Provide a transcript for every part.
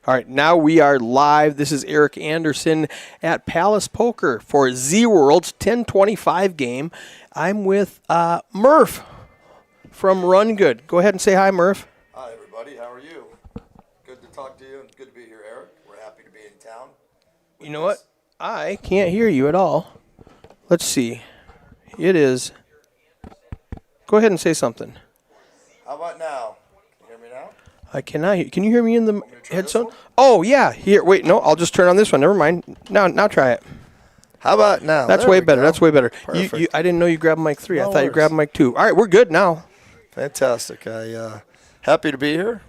All right, now we are live. This is Eric Anderson at Palace Poker for ZWorld's 1025 game. I'm with Murph from Run Good. Go ahead and say hi, Murph. Hi, everybody. How are you? Good to talk to you and good to be here, Eric. We're happy to be in town. You know what? I can't hear you at all. Let's see. It is. Go ahead and say something. How about now? Can you hear me now? I cannot hear. Can you hear me in the headset? Oh, yeah. Here. Wait, no. I'll just turn on this one. Never mind. Now try it. How about now? That's way better. That's way better. Perfect. I didn't know you grabbed mic 3. No I thought you worries. grabbed mic 2. All right, we're good now. Fantastic. Happy to be here.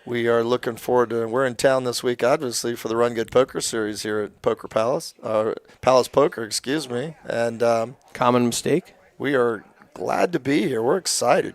We are looking forward to. We're in town this week, obviously, for the Run Good Poker Series here at Poker Palace, Palace Poker, excuse me. And Common mistake. we are glad to be here. We're excited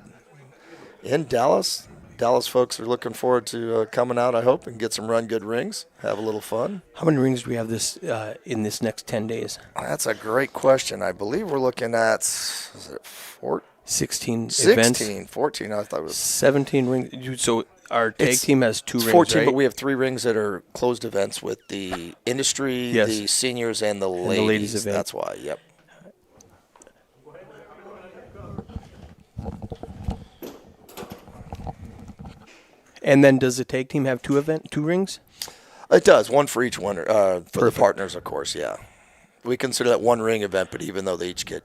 in Dallas. Dallas folks are looking forward to coming out, I hope, and get some Run Good rings, have a little fun. How many rings do we have this in this next 10 days? That's a great question. I believe we're looking at, 16 16, events. 14. I thought it was 17 rings. So our tag team has 2 rings, 14, right? but we have 3 rings that are closed events with the industry, Yes. the seniors, and the ladies. the ladies event. That's why, yep. And then does the tag team have 2 rings? It does, one for each one, for the Perfect. partners, of course, yeah. We consider that one ring event, but even though they each get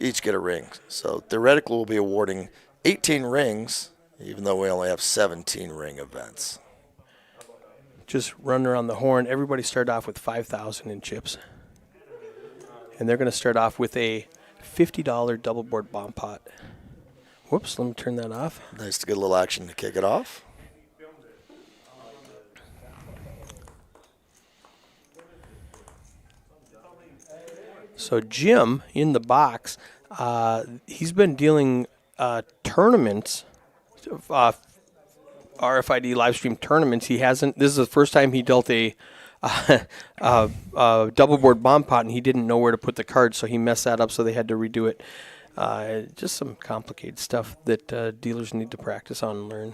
a ring. So theoretically, we'll be awarding 18 rings, even though we only have 17 ring events. Just run around the horn. Everybody started off with 5,000 in chips. And they're going to start off with a $50 double board bomb pot. Whoops, let me turn that off. Nice to get a little action to kick it off. So Jim, in the box, he's been dealing tournaments, RFID live stream tournaments. He hasn't. This is the first time he dealt a double board bomb pot, and he didn't know where to put the cards, so he messed that up. So they had to redo it. Just some complicated stuff that dealers need to practice on and learn.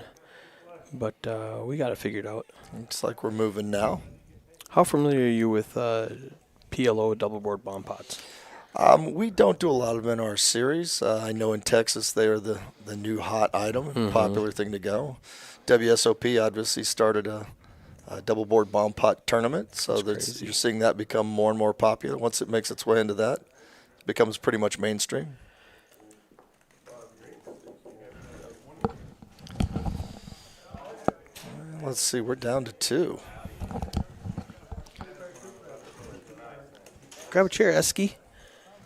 But we got it figured out. Looks like we're moving now. How familiar are you with PLO double board bomb pots? We don't do a lot of them in our series. I know in Texas they are the new hot item, popular thing to go. WSOP obviously started a double board bomb pot tournament, so you're seeing that become more and more popular. Once it makes its way into that, it becomes pretty much mainstream. Let's see, we're down to 2. Grab a chair, Esky.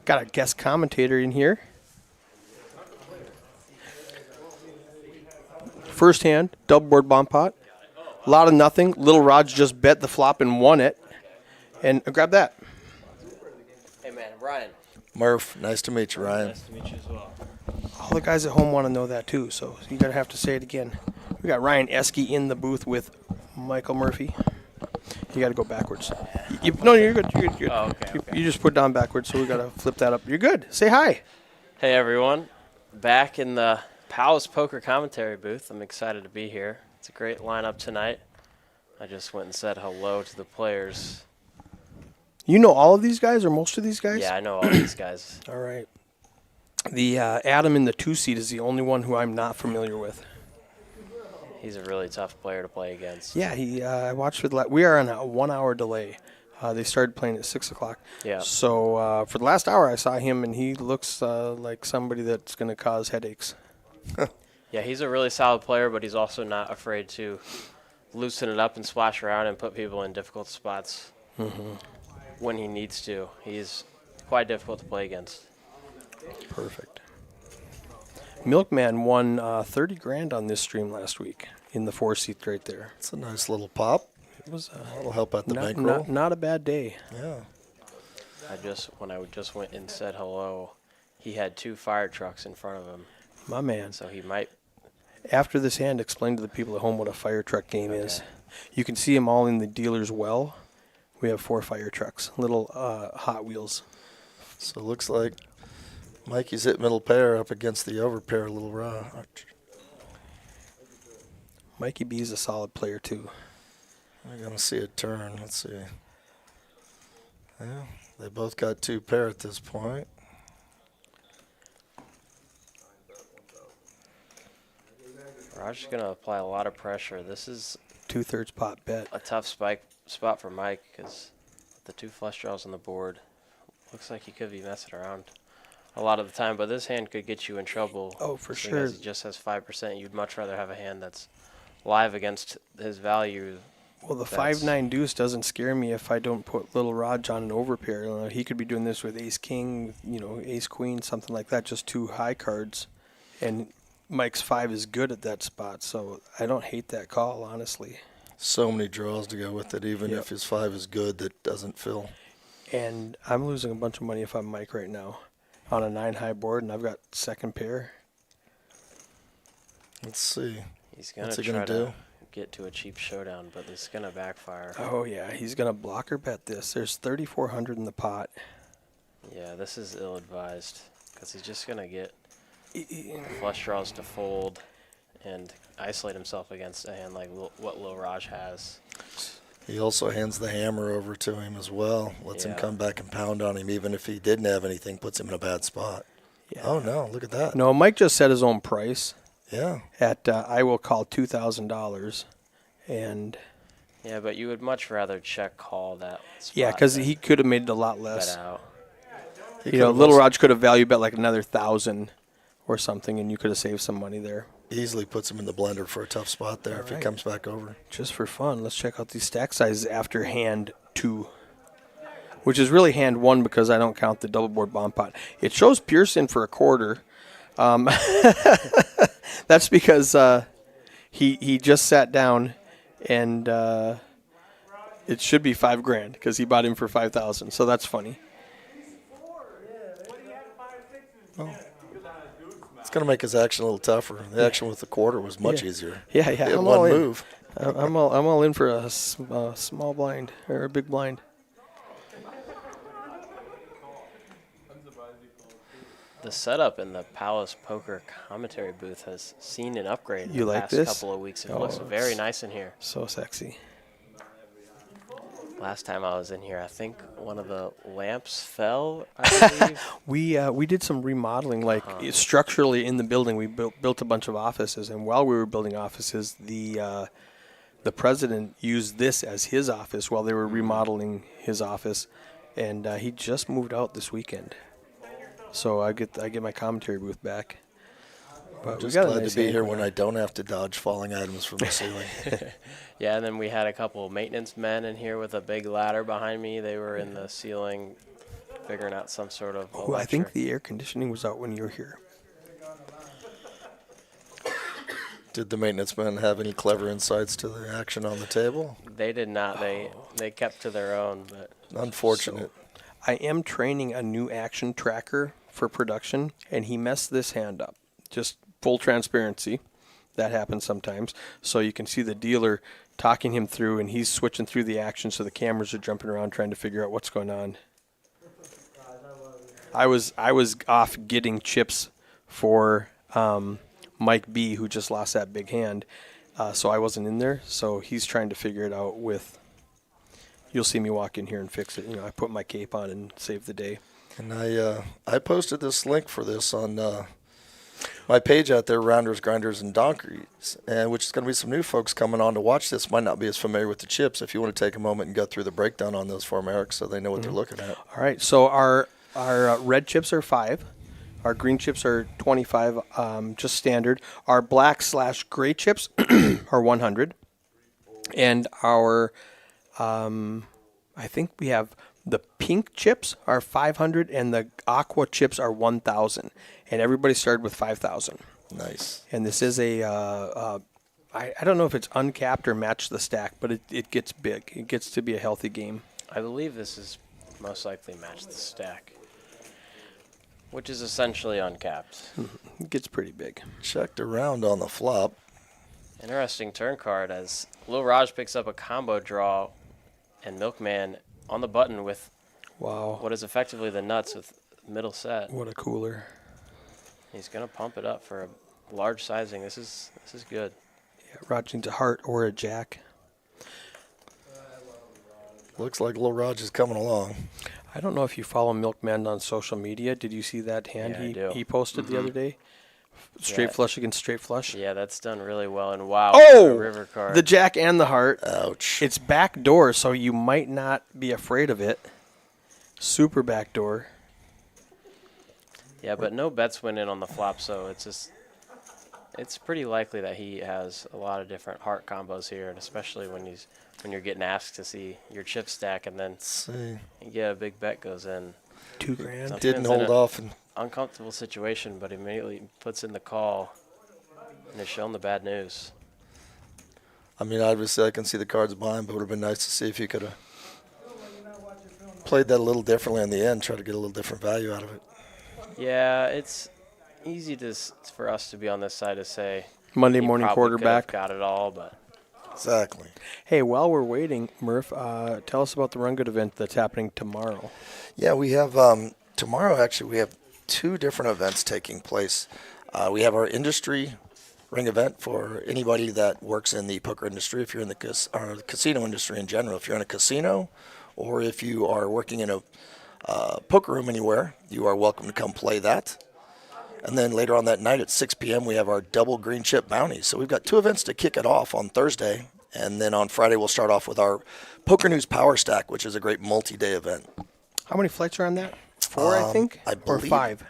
Got a guest commentator in here. First hand, double board bomb pot. A lot of nothing. Little Raj just bet the flop and won it. And grab that. Hey, man, Ryan. Murph, nice to meet you, Ryan. Nice to meet you as well. All the guys at home want to know that too, so you're going to have to say it again. We got Ryan Esky in the booth with Michael Murphy. You got to go backwards. No, you're good. You're good. Oh, okay. You just put down backwards, so we got to flip that up. You're good. Say hi. Hey, everyone. Back in the Palace Poker commentary booth. I'm excited to be here. It's a great lineup tonight. I just went and said hello to the players. You know all of these guys or most of these guys? Yeah, I know all these guys. All right. The Adam in the 2 seat is the only one who I'm not familiar with. He's a really tough player to play against. Yeah, I watched with. We are on a 1 hour delay. They started playing at 6 o'clock. Yeah. So for the last hour, I saw him, and he looks like somebody that's going to cause headaches. Yeah, he's a really solid player, but he's also not afraid to loosen it up and splash around and put people in difficult spots when he needs to. He's quite difficult to play against. Perfect. Milkman won 30 grand on this stream last week in the 4 seat right there. It's a nice little pop. It was That'll help out the bankroll. not a bad day. Yeah. When I just went and said hello, he had 2 fire trucks in front of him. My man. So he might. After this hand, explain to the people at home what a fire truck game is. You can see them all in the dealer's well. We have 4 fire trucks, little Hot Wheels. So it looks like Mikey's hit middle pair up against the over pair a little raw. Mikey B is a solid player too. We're going to see a turn. Let's see. Yeah, they both got 2 pair at this point. Raj's going to apply a lot of pressure. This is 2/3 pot bet. a tough spot for Mike because the 2 flush draws on the board. Looks like he could be messing around a lot of the time, but this hand could get you in trouble. Oh, for seeing sure. as he just has 5%. You'd much rather have a hand that's live against his value. Well, the That's- 5-9 deuce doesn't scare me if I don't put little Raj on an overpair. You know, he could be doing this with ace king, you know, ace queen, something like that, just 2 high cards. And Mike's 5 is good at that spot, so I don't hate that call, honestly. So many draws to go with it, even Yep. if his 5 is good, that doesn't fill. And I'm losing a bunch of money if I'm Mike right now on a 9 high board, and I've got second pair. Let's see. He's going What's to he try gonna to do? get to a cheap showdown, but it's going to backfire. Oh, yeah, he's going to blocker bet this. There's 3,400 in the pot. Yeah, this is ill-advised because he's just going to get flush draws to fold and isolate himself against a hand like what Lil Raj has. He also hands the hammer over to him as well. Lets him Yeah. come back and pound on him, even if he didn't have anything, puts him in a bad spot. Yeah. Oh, no, look at that. No, Mike just set his own price Yeah. at, I will call $2,000. And, Yeah, but you would much rather check call that spot yeah, because than he could have made it a lot bet less. out. He You know, could've Little also Raj could have value bet like another 1,000 or something, and you could have saved some money there. easily puts him in the blender for a tough spot there if he Alright. comes back over. Just for fun, let's check out these stack sizes after hand 2, which is really hand 1 because I don't count the double board bomb pot. It shows Pearson for a quarter. That's because he just sat down, and it should be $5,000 because he bought him for 5,000. So that's funny. It's going to make his action a little tougher. The action with the quarter was much Yeah. easier. Yeah, He had I'm all one in. move. I'm all in for a small blind or a big blind. The setup in the Palace Poker commentary booth has seen an upgrade in You the like past this? couple of weeks. It Oh, looks very it's- nice in here. So sexy. Last time I was in here, I think one of the lamps fell, I believe. We did some remodeling, like structurally in the building. We built a bunch of offices, and while we were building offices, the president used this as his office while they were remodeling his office, and he just moved out this weekend. So I get my commentary booth back. But we Just got a glad nice to be hand here going when on. I don't have to dodge falling items from the ceiling. Yeah, and then we had a couple of maintenance men in here with a big ladder behind me. They were in the ceiling figuring out some sort of Oh, I think electric- the air conditioning was out when you were here. Did the maintenance men have any clever insights to the action on the table? They did not. They kept to their own, but Unfortunate. I am training a new action tracker for production, and he messed this hand up. Just full transparency. That happens sometimes. So you can see the dealer talking him through, and he's switching through the action, so the cameras are jumping around trying to figure out what's going on. I was off getting chips for Mike B, who just lost that big hand, so I wasn't in there. So he's trying to figure it out with. You'll see me walk in here and fix it. You know, I put my cape on and save the day. And I posted this link for this on my page out there, Rounders, Grinders, and Donkeys, and which is going to be some new folks coming on to watch this. Might not be as familiar with the chips. If you want to take a moment and go through the breakdown on those for them, Eric, so they know what they're looking at. All right, so our red chips are 5. Our green chips are 25, just standard. Our black/gray chips are 100. And our, I think we have the pink chips are 500 and the aqua chips are 1,000. And everybody started with 5,000. Nice. And this is I don't know if it's uncapped or match the stack, but it gets big. It gets to be a healthy game. I believe this is most likely match the stack, which is essentially uncapped. It gets pretty big. Checked around on the flop. Interesting turn card as Lil Raj picks up a combo draw and Milkman on the button with Wow. what is effectively the nuts with middle set. What a cooler. He's going to pump it up for a large sizing. This is good. Yeah, Raj needs a heart or a jack. Looks like little Raj is coming along. I don't know if you follow Milkman on social media. Did you see that hand Yeah, I do. he posted the other day? Straight flush against straight flush. Yeah, that's done really well. And wow, Oh, a river card. the jack and the heart. Ouch. It's back door, so you might not be afraid of it. Super back door. Yeah, but no bets went in on the flop, so it's pretty likely that he has a lot of different heart combos here, and especially when you're getting asked to see your chip stack, and then you get a big bet goes in. $2,000. Sometimes Didn't in hold a off. And uncomfortable situation, but immediately puts in the call and is shown the bad news. I mean, obviously, I can see the cards behind, but it would have been nice to see if you could have played that a little differently in the end, try to get a little different value out of it. Yeah, it's easy for us to be on this side to say Monday he morning probably could have quarterback. got it all, but Exactly. Hey, while we're waiting, Murph, tell us about the Run Good event that's happening tomorrow. Yeah, we have tomorrow. Actually, we have 2 different events taking place. We have our industry ring event for anybody that works in the poker industry. If you're in the or casino industry in general, if you're in a casino, or if you are working in a poker room anywhere, you are welcome to come play that. And then later on that night at 6 p.m., we have our double green chip bounties. So we've got 2 events to kick it off on Thursday. And then on Friday, we'll start off with our Poker News Power Stack, which is a great multi-day event. How many flights are on that? 4, I think? I or believe- 5?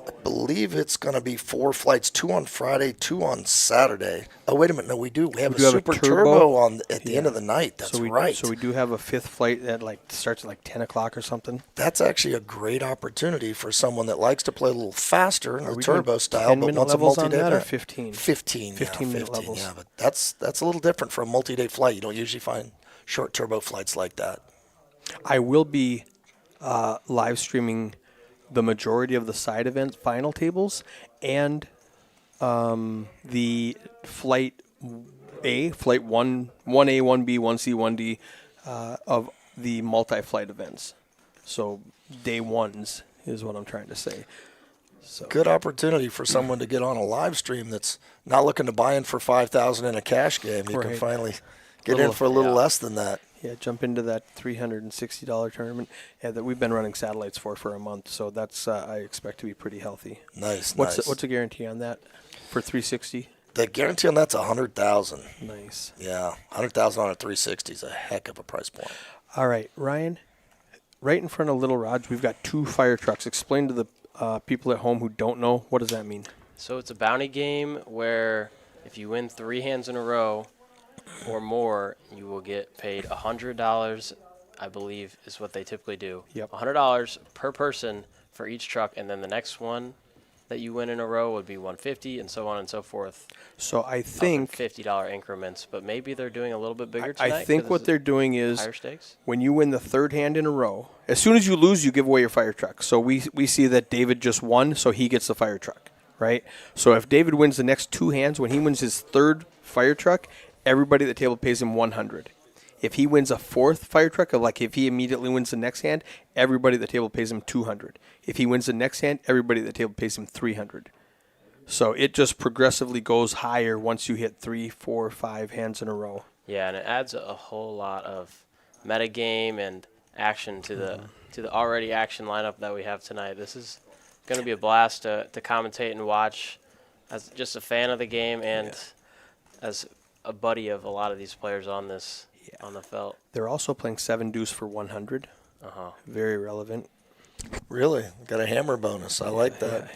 I believe it's going to be 4 flights, 2 on Friday, 2 on Saturday. Oh, wait a minute. No, we do. We have a do have a super turbo? on at the end of the night. That's right. So we do have a 5th flight that starts at 10 o'clock or something. That's actually a great opportunity for someone that likes to play a little faster in Are the we turbo doing style, 10 but minute wants a levels on multi-day that or event. 15? 15. 15-minute levels. Yeah, but that's a little different for a multi-day flight. You don't usually find short turbo flights like that. I will be live streaming the majority of the side event final tables and the flight A, flight 1, 1A, 1B, 1C, 1D of the multi-flight events. So day ones is what I'm trying to say. So Good opportunity for someone to get on a live stream that's not looking to buy in for $5,000 in a cash game. You can Right. finally get in for a little less than that. yeah, jump into that $360 tournament that we've been running satellites for a month. So that's I expect to be pretty healthy. Nice. What's the guarantee on that for 360? The guarantee on that's $100,000. Nice. Yeah, $100,000 on a 360 is a heck of a price point. All right, Ryan, right in front of Little Raj, we've got 2 fire trucks. Explain to the people at home who don't know, what does that mean? So it's a bounty game where if you win 3 hands in a row or more, you will get paid $100, I believe is what they typically do. Yep. $100 per person for each truck, and then the next one that you win in a row would be $150, and so on and so forth. So I think $50 increments, but maybe they're doing a little bit bigger tonight. I think 'cause what it's they're doing is higher stakes. when you win the 3rd hand in a row, as soon as you lose, you give away your fire truck. So we see that David just won, so he gets the fire truck, right? So if David wins the next 2 hands, when he wins his 3rd fire truck, everybody at the table pays him $100. If he wins a 4th fire truck, if he immediately wins the next hand, everybody at the table pays him $200. If he wins the next hand, everybody at the table pays him $300. So it just progressively goes higher once you hit 3, 4, 5 hands in a row. Yeah, and it adds a whole lot of metagame and action to the already action lineup that we have tonight. This is going to be a blast to commentate and watch as just a fan of the game and as a buddy of a lot of these players on this on the felt. They're also playing 7 deuce for 100. Very relevant. Really? Got a hammer bonus. I like that.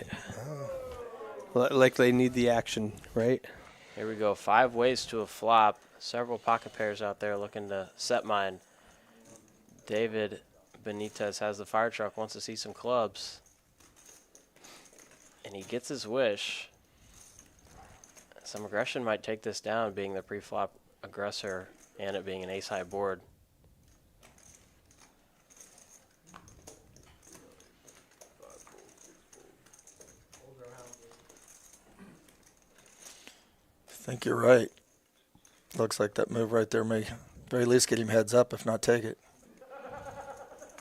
Like they need the action, right? Here we go. 5 ways to a flop. Several pocket pairs out there looking to set mine. David Benitez has the fire truck, wants to see some clubs. And he gets his wish. Some aggression might take this down, being the pre-flop aggressor and it being an ace-high board. I think you're right. Looks like that move right there may, very least, get him heads up, if not take it.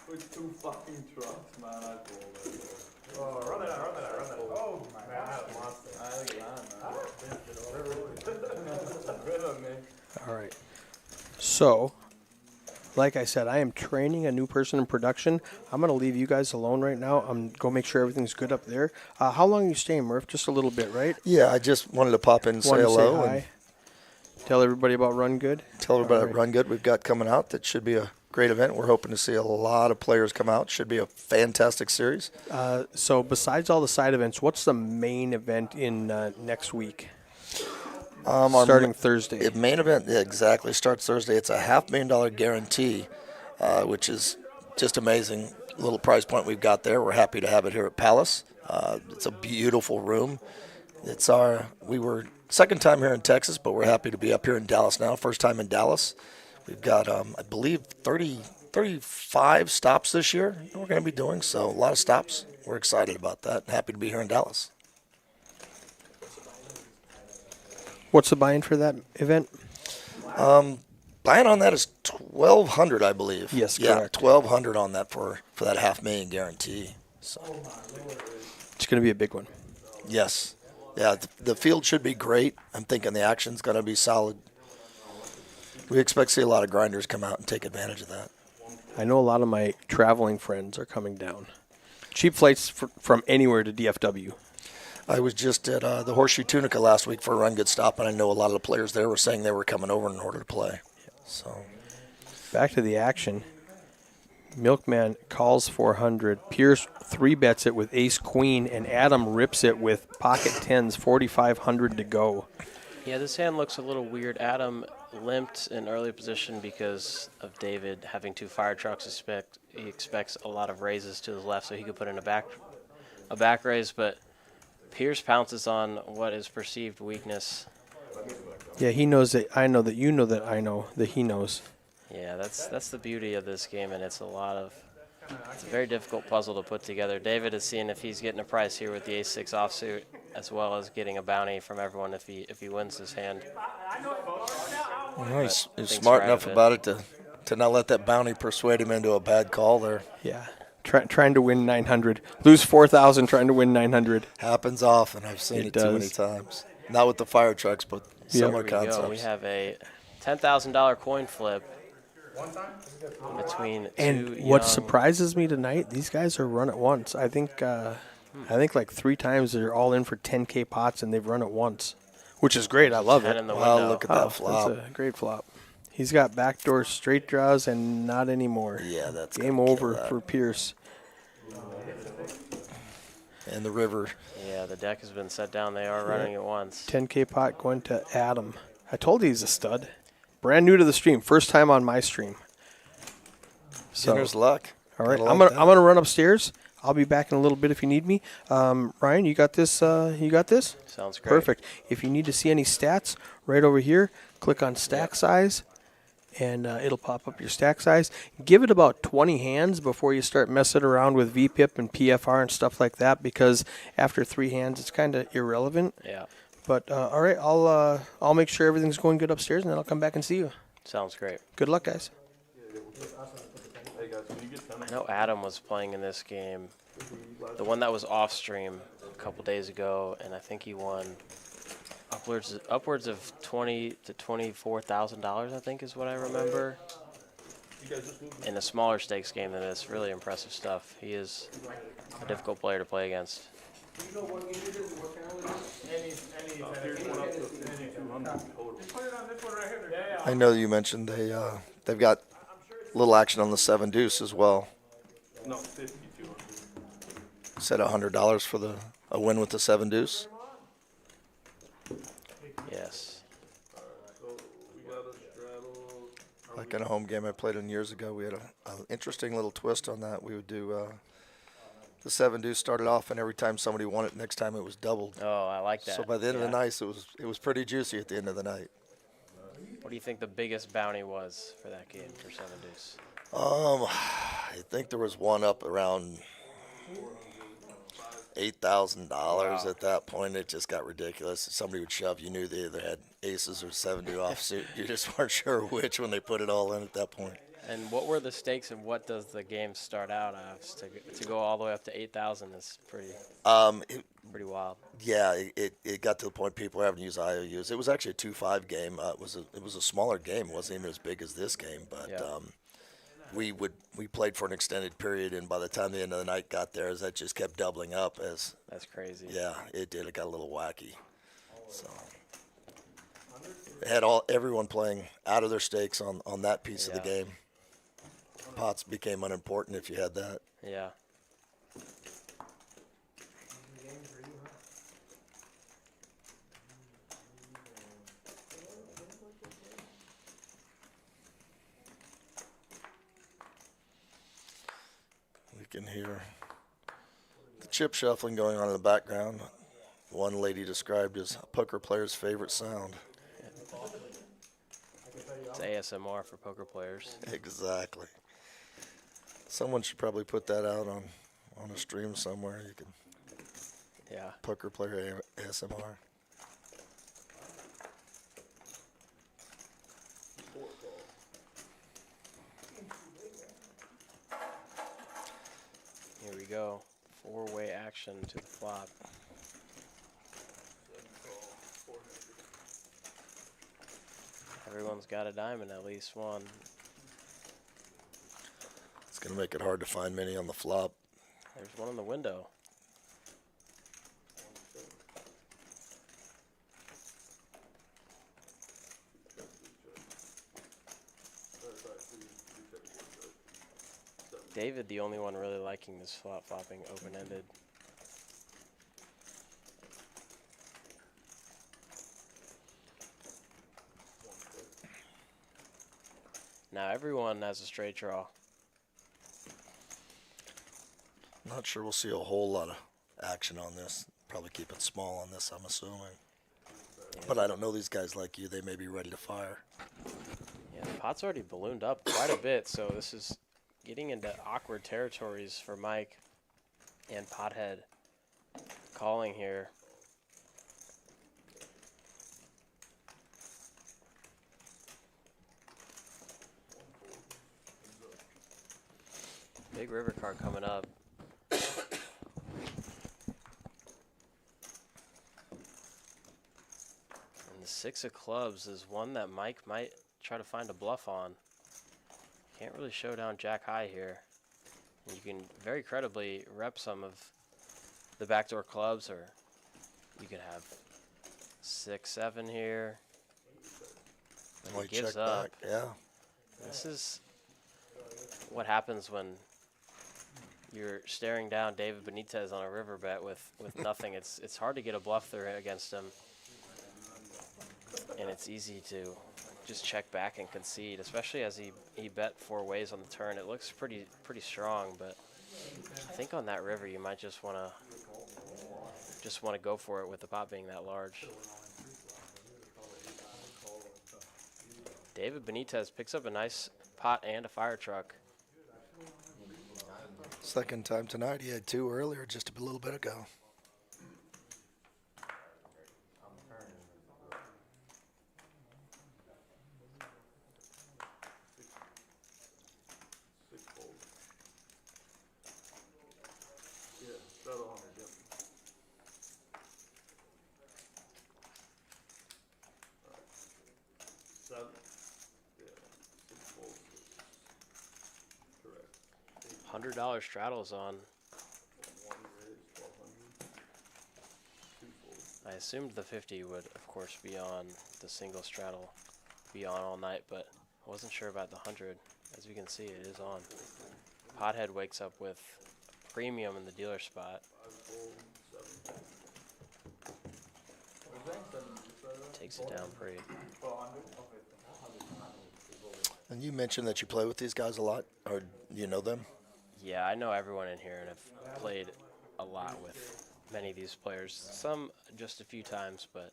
With 2 fucking trucks, man, I call it. Oh, run it out. Oh, my God. I like that, man. All right. So, like I said, I am training a new person in production. I'm going to leave you guys alone right now. I'm go make sure everything's good up there. How long are you staying, Murph? Just a little bit, right? Yeah, I just wanted to pop in and say Wanted to hello say and hi. Tell everybody about Run Good. tell everybody All about right. Run Good we've got coming out. That should be a great event. We're hoping to see a lot of players come out. Should be a fantastic series. So besides all the side events, what's the main event in next week? Our Starting Thursday. The main event exactly starts Thursday. It's a $500,000 guarantee, which is just amazing. Little prize point we've got there. We're happy to have it here at Palace. It's a beautiful room. We were second time here in Texas, but we're happy to be up here in Dallas now. First time in Dallas. We've got, I believe, 35 stops this year we're going to be doing, so a lot of stops. We're excited about that and happy to be here in Dallas. What's the buy-in for that event? Buying on that is $1,200, I believe. Yes, yeah, correct. $1,200 on that for that $500,000 guarantee. So, It's going to be a big one. yes, yeah, the field should be great. I'm thinking the action's going to be solid. We expect to see a lot of grinders come out and take advantage of that. I know a lot of my traveling friends are coming down. Cheap flights from anywhere to DFW. I was just at the Horseshoe Tunica last week for a Run Good stop, and I know a lot of the players there were saying they were coming over in order to play. So, Back to the action. Milkman calls 400. Pierce 3-bets it with ace queen, and Adam rips it with pocket tens, 4,500 to go. Yeah, this hand looks a little weird. Adam limped in early position because of David having two fire trucks. He expects a lot of raises to his left so he could put in a back raise, but Pierce pounces on what is perceived weakness. Yeah, he knows that I know that you know that I know that he knows. Yeah, that's the beauty of this game, and it's a very difficult puzzle to put together. David is seeing if he's getting a price here with the ace-6 offsuit, as well as getting a bounty from everyone if he wins this hand. well, he's thinks smart right enough of it. about it to not let that bounty persuade him into a bad call there. Yeah, trying to win 900, lose 4,000, trying to win 900. Happens often. I've seen it too many times. Not with the fire trucks, but similar Here we go. concepts. We have a $10,000 coin flip between And two what young- surprises me tonight, these guys are run at once. I think like 3 times they're all in for 10K pots, and they've run at once, which is great. I love 10 it. in the Wow, window. look at that flop. That's a great flop. He's got backdoor straight draws and not anymore. Yeah, that's Game gonna kill over that. for Pierce. And the river. Yeah, the deck has been set down. They are running at once. 10K pot going to Adam. I told you he's a stud. Brand new to the stream. First time on my stream. So, Beginner's luck. all right, Gotta I'm like gonna run upstairs. I'll be back in a little bit if you need me. Ryan, you got this? You got this? Sounds great. Perfect. If you need to see any stats, right over here, click on stack size, and it'll pop up your stack size. Give it about 20 hands before you start messing around with VPIP and PFR and stuff like that, because after 3 hands, it's kind of irrelevant. Yeah, But all right, I'll make sure everything's going good upstairs, and then I'll come back and see you. sounds great. Good luck, guys. I know Adam was playing in this game, the one that was off stream a couple days ago, and I think he won upwards of $20,000 to $24,000. I think is what I remember. In a smaller stakes game than this, really impressive stuff. He is a difficult player to play against. I know you mentioned they've got little action on the 7 deuce as well. No, 52. Said $100 for a win with the 7 deuce. Yes. So we got a straddle. Like in a home game I played in years ago, we had an interesting little twist on that. We would do the 7 deuce started off, and every time somebody won it, next time it was doubled. Oh, I like that. So by the end of the Yeah. night, it was pretty juicy at the end of the night. What do you think the biggest bounty was for that game for 7 deuce? I think there was one up around $8,000 at that point. It just got ridiculous. If somebody would shove, you knew they either had aces or 7 deuce offsuit. You just weren't sure which when they put it all in at that point. And what were the stakes, and what does the game start out as? To go all the way up to 8,000 is pretty. Pretty wild. Yeah, it got to the point people were having to use IOUs. It was actually a 2-5 game. It was a smaller game. It wasn't even as big as this game, but Yeah. we played for an extended period, and by the time the end of the night got there, as that just kept doubling up as That's crazy. yeah, it did. It got a little wacky. So it had everyone playing out of their stakes on that piece of the Yeah. game. Pots became unimportant if you had that. Yeah. We can hear the chip shuffling going on in the background. One lady described as a poker player's favorite sound. It's ASMR for poker players. Exactly. Someone should probably put that out on a stream somewhere. You can Yeah. poker player ASMR. Here we go. 4-way action to the flop. Everyone's got a diamond, at least one. It's going to make it hard to find many on the flop. There's one in the window. David, the only one really liking this flopping open-ended. Now everyone has a straight draw. Not sure we'll see a whole lot of action on this. Probably keep it small on this, I'm assuming. But I don't know these guys like you. They may be ready to fire. Yeah, the pot's already ballooned up quite a bit, so this is getting into awkward territories for Mike and Pothead calling here. Big river card coming up. And the 6 of clubs is one that Mike might try to find a bluff on. Can't really show down jack high here. And you can very credibly rep some of the backdoor clubs, or you could have 6-7 here. And he Might gives check up. back. Yeah. This is what happens when you're staring down David Benitez on a river bet with nothing. It's hard to get a bluff through against him. And it's easy to just check back and concede, especially as he bet 4 ways on the turn. It looks pretty strong, but I think on that river you might just want to go for it with the pot being that large. David Benitez picks up a nice pot and a fire truck. Second time tonight. He had 2 earlier, just a little bit ago. Yeah, better on it, yep. Alright. 7. Yeah, 6 folds. Correct. $100 straddles on. 1 raise, 1200. 2 folds. I assumed the 50 would, of course, be on the single straddle, be on all night, but I wasn't sure about the 100. As you can see, it is on. Pothead wakes up with a premium in the dealer spot. 5 fold, 7. Takes it down pretty. 1200. And you mentioned that you play with these guys a lot, or you know them? Yeah, I know everyone in here and have played a lot with many of these players. Some just a few times, but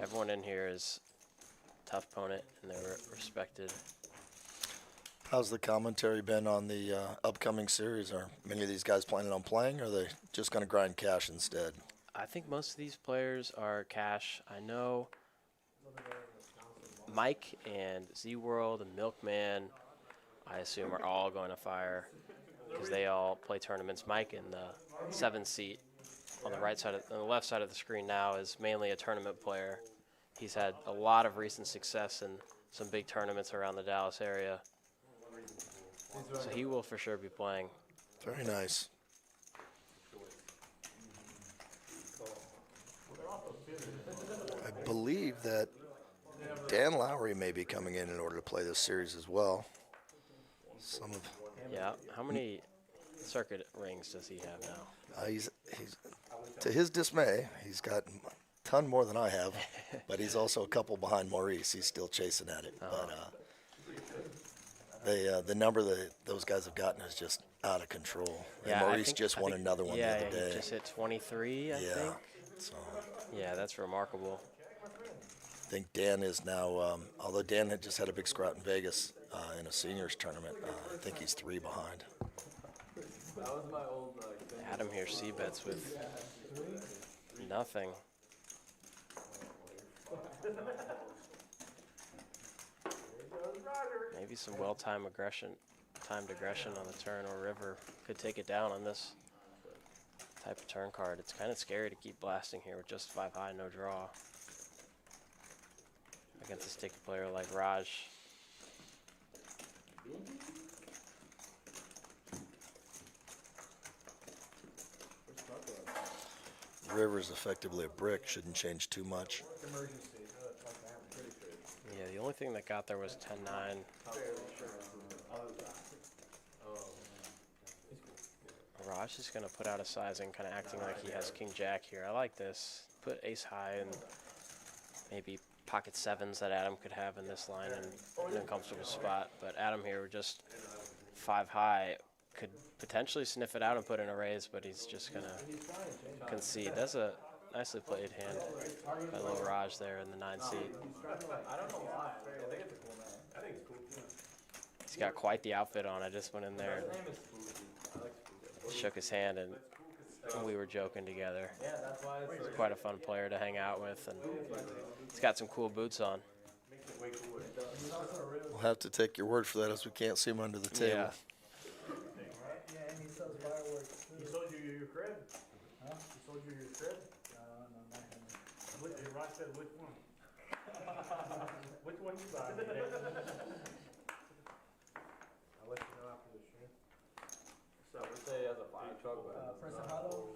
everyone in here is a tough opponent and they're respected. How's the commentary been on the upcoming series? Are many of these guys planning on playing, or are they just going to grind cash instead? I think most of these players are cash. I know Mike and ZWorld and Milkman, I assume, are all going to fire because they all play tournaments. Mike in the 7th seat on the right side, on the left side of the screen now, is mainly a tournament player. He's had a lot of recent success in some big tournaments around the Dallas area. So he will for sure be playing. Very nice. I believe that Dan Lowry may be coming in order to play this series as well. Some of Yeah. How many circuit rings does he have now? he's to his dismay, he's got a ton more than I have, but he's also a couple behind Maurice. He's still chasing at it. But the number that those guys have gotten is just out of control. And Yeah, Maurice just won another one the other day. he just hit 23, I think. So Yeah, that's remarkable. I think Dan is now, although Dan had just had a big scrap in Vegas in a seniors tournament, I think he's 3 behind. That was my old thing. Adam here c-bets with nothing. Maybe some well-timed aggression on the turn or river could take it down on this type of turn card. It's kind of scary to keep blasting here with just 5 high, no draw. Against a sticky player like Raj. River's effectively a brick, shouldn't change too much. Yeah, the only thing that got there was 10-9. Raj is going to put out a sizing, kind of acting like he has king-jack here. I like this. Put ace high and maybe pocket sevens that Adam could have in this line and in a comfortable spot. But Adam here with just 5 high could potentially sniff it out and put in a raise, but he's just going to concede. That's a nicely played hand by little Raj there in the 9 seat. I don't know why. I think it's a cool name. I think it's cool too. He's got quite the outfit on. I just went in there His and name is Spooky. I like Spooky. shook his hand, and we were joking together. Yeah, that's why it's He's quite a fun player to hang out with, and he's got some cool boots on. makes it way cooler. We'll have to take your word for that as we can't see him under the table. Yeah. Yeah, and he sells fireworks too. He sold you your crib? Huh? He sold you your crib? No, not him. Ross said which one? Which one you bought? I'll let you know after the stream. So let's say he has a fire truck. Presajado,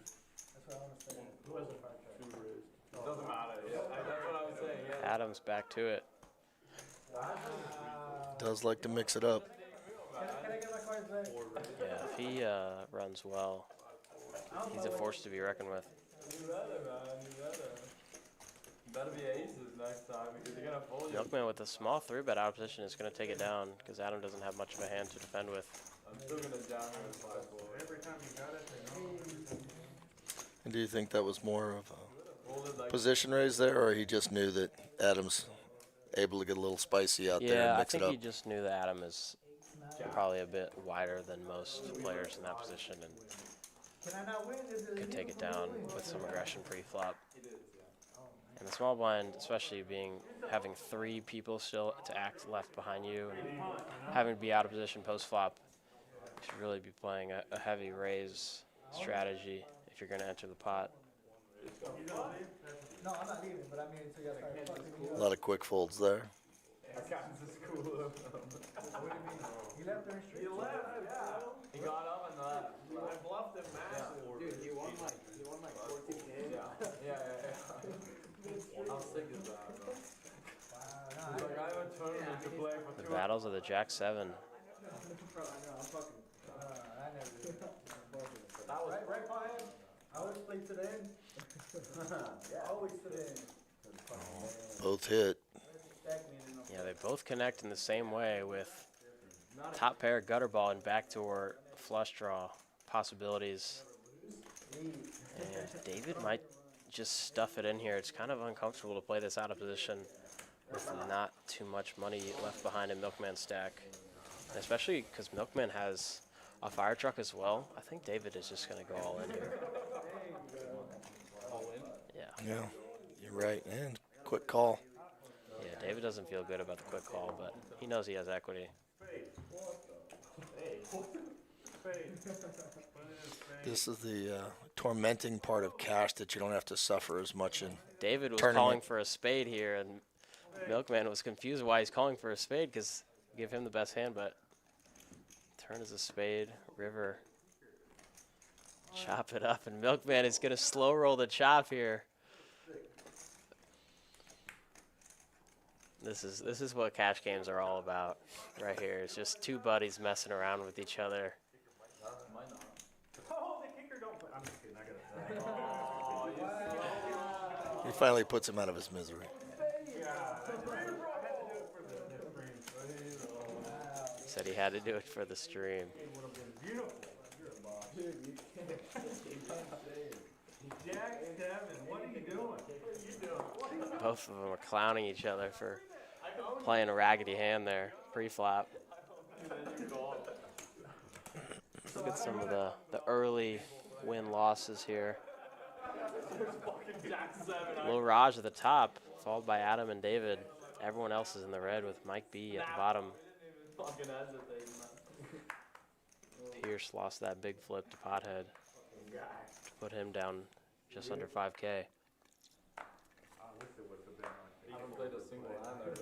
that's what I want to say. Who has a fire truck? It doesn't matter. Yeah, that's what I was saying. Yeah. Adam's back to it. Does like to mix it up. Can I get my cards back? Yeah, if he runs well, he's a force to be reckoned with. You better, man. You better. You better be aces next time because you're going to fold you. Milkman with a small 3-bet out of position is going to take it down because Adam doesn't have much of a hand to defend with. I'm still going to jam him with 5-4. Every time you got it, they know. And do you think that was more of a Fold it like position raise there, or he just knew that Adam's able to get a little spicy out there Yeah, and I mix it think up? he just knew that Adam is probably a bit wider than most players in that position and Can I not win? could take it down with some aggression pre-flop. And the small blind, especially having 3 people still to act left behind you and having to be out of position post-flop, you should really be playing a heavy raise strategy if you're going to enter the pot. No, I'm not leaving, but I mean until you guys start fucking me A up. lot of quick folds there. Captain's is cool. What do you mean? He left during street. He left, yeah. He got up and left. I bluffed him massive. Dude, he won like 14K. Yeah. How sick is that, bro? Wow, He's like, I have a tournament to play for The 2 battles of the Jack-7. Bro, I know, I'm fucking. I never did. That was Right, Brian? I always play to the end. Always to the end. Both hit. Stack me and then Yeah, they both connect in the same way with top pair gutter ball and backdoor flush draw possibilities. And David might just stuff it in here. It's kind of uncomfortable to play this out of position with not too much money left behind in Milkman's stack. And especially because Milkman has a fire truck as well. I think David is just going to go all in here. all in. Yeah. Yeah, you're right. And quick call. Yeah, David doesn't feel good about the quick call, but he knows he has equity. This is the tormenting part of cash that you don't have to suffer as much in. David was Tournament. calling for a spade here, and Milkman was confused why he's calling for a spade because give him the best hand, but turn is a spade. River chop it up, and Milkman is going to slow roll the chop here. This is what cash games are all about right here. It's just two buddies messing around with each other. Oh, the kicker don't play. I'm just kidding. I got He finally puts him out of his misery. Said he had to do it for the stream. Jack, Devin, what are you doing? Both of them are clowning each other for playing a raggedy hand there, pre-flop. Look at some of the early win-losses here. Lil Raj at the top, followed by Adam and David. Everyone else is in the red with Mike B at the bottom. Pierce lost that big flip to Pothead to put him down just under 5K. I haven't played a single hand there.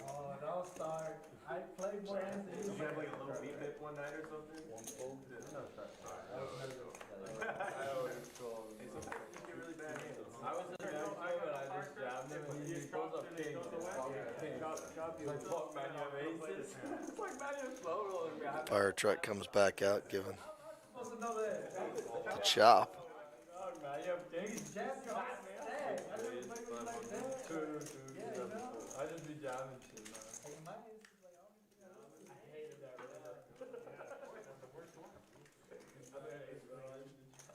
Oh, don't start. I played more hands than you. Did you have like a little beat hit one night or something? One fold? I always call him. It's really bad hands. I was in the back but I just jammed him and he pulls up king. Like, fuck man, you have aces? It's like man, you're slow rolling behind. Fire truck comes back out, giving Supposed to know that. the chop. Fuck man, you have kings. Jazz got sad. I never played with like that. True. I just be jamming shit, man. Hey, my ace is like, I hated that.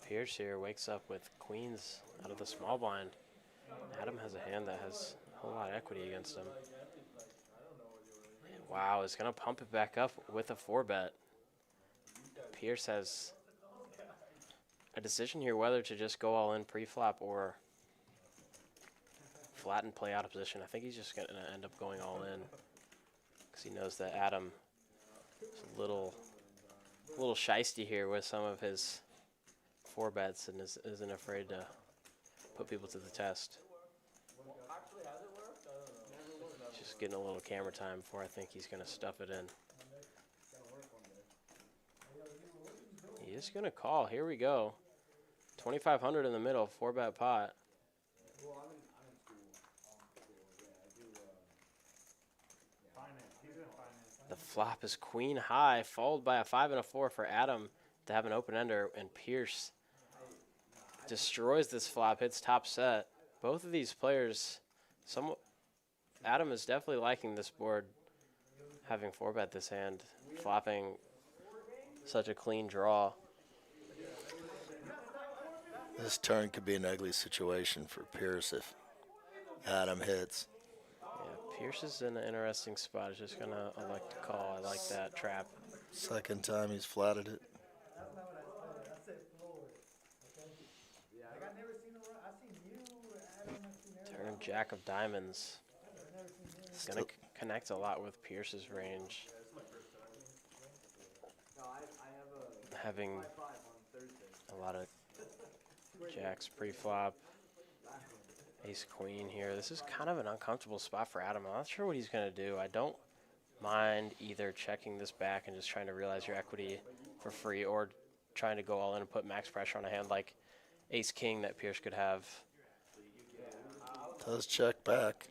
Pierce here wakes up with queens out of the small blind. Adam has a hand that has a whole lot of equity against him. Wow, is going to pump it back up with a 4-bet. Pierce has a decision here whether to just go all in pre-flop or flat and play out of position. I think he's just going to end up going all in because he knows that Adam is a little shisty here with some of his 4-bets and isn't afraid to put people to the test. Just getting a little camera time before I think he's going to stuff it in. He is going to call. Here we go. 2,500 in the middle, 4-bet pot. The flop is queen high, followed by a 5 and a 4 for Adam to have an open ender, and Pierce destroys this flop, hits top set. Both of these players, Adam is definitely liking this board, having 4-bet this hand, flopping such a clean draw. This turn could be an ugly situation for Pierce if Adam hits. Yeah, Pierce is in an interesting spot. He's just going to elect to call. I like that trap. Second time he's flatted it. That's not what I said forward. Yeah, I never seen him run. I seen you, Adam, I seen everybody. Turn jack of diamonds. I never seen him. It's going to connect a lot with Pierce's range. No, I have a Having 5 on Thursday. a lot of jacks pre-flop. Ace queen here. This is kind of an uncomfortable spot for Adam. I'm not sure what he's going to do. I don't mind either checking this back and just trying to realize your equity for free or trying to go all in and put max pressure on a hand like ace king that Pierce could have. Does check back.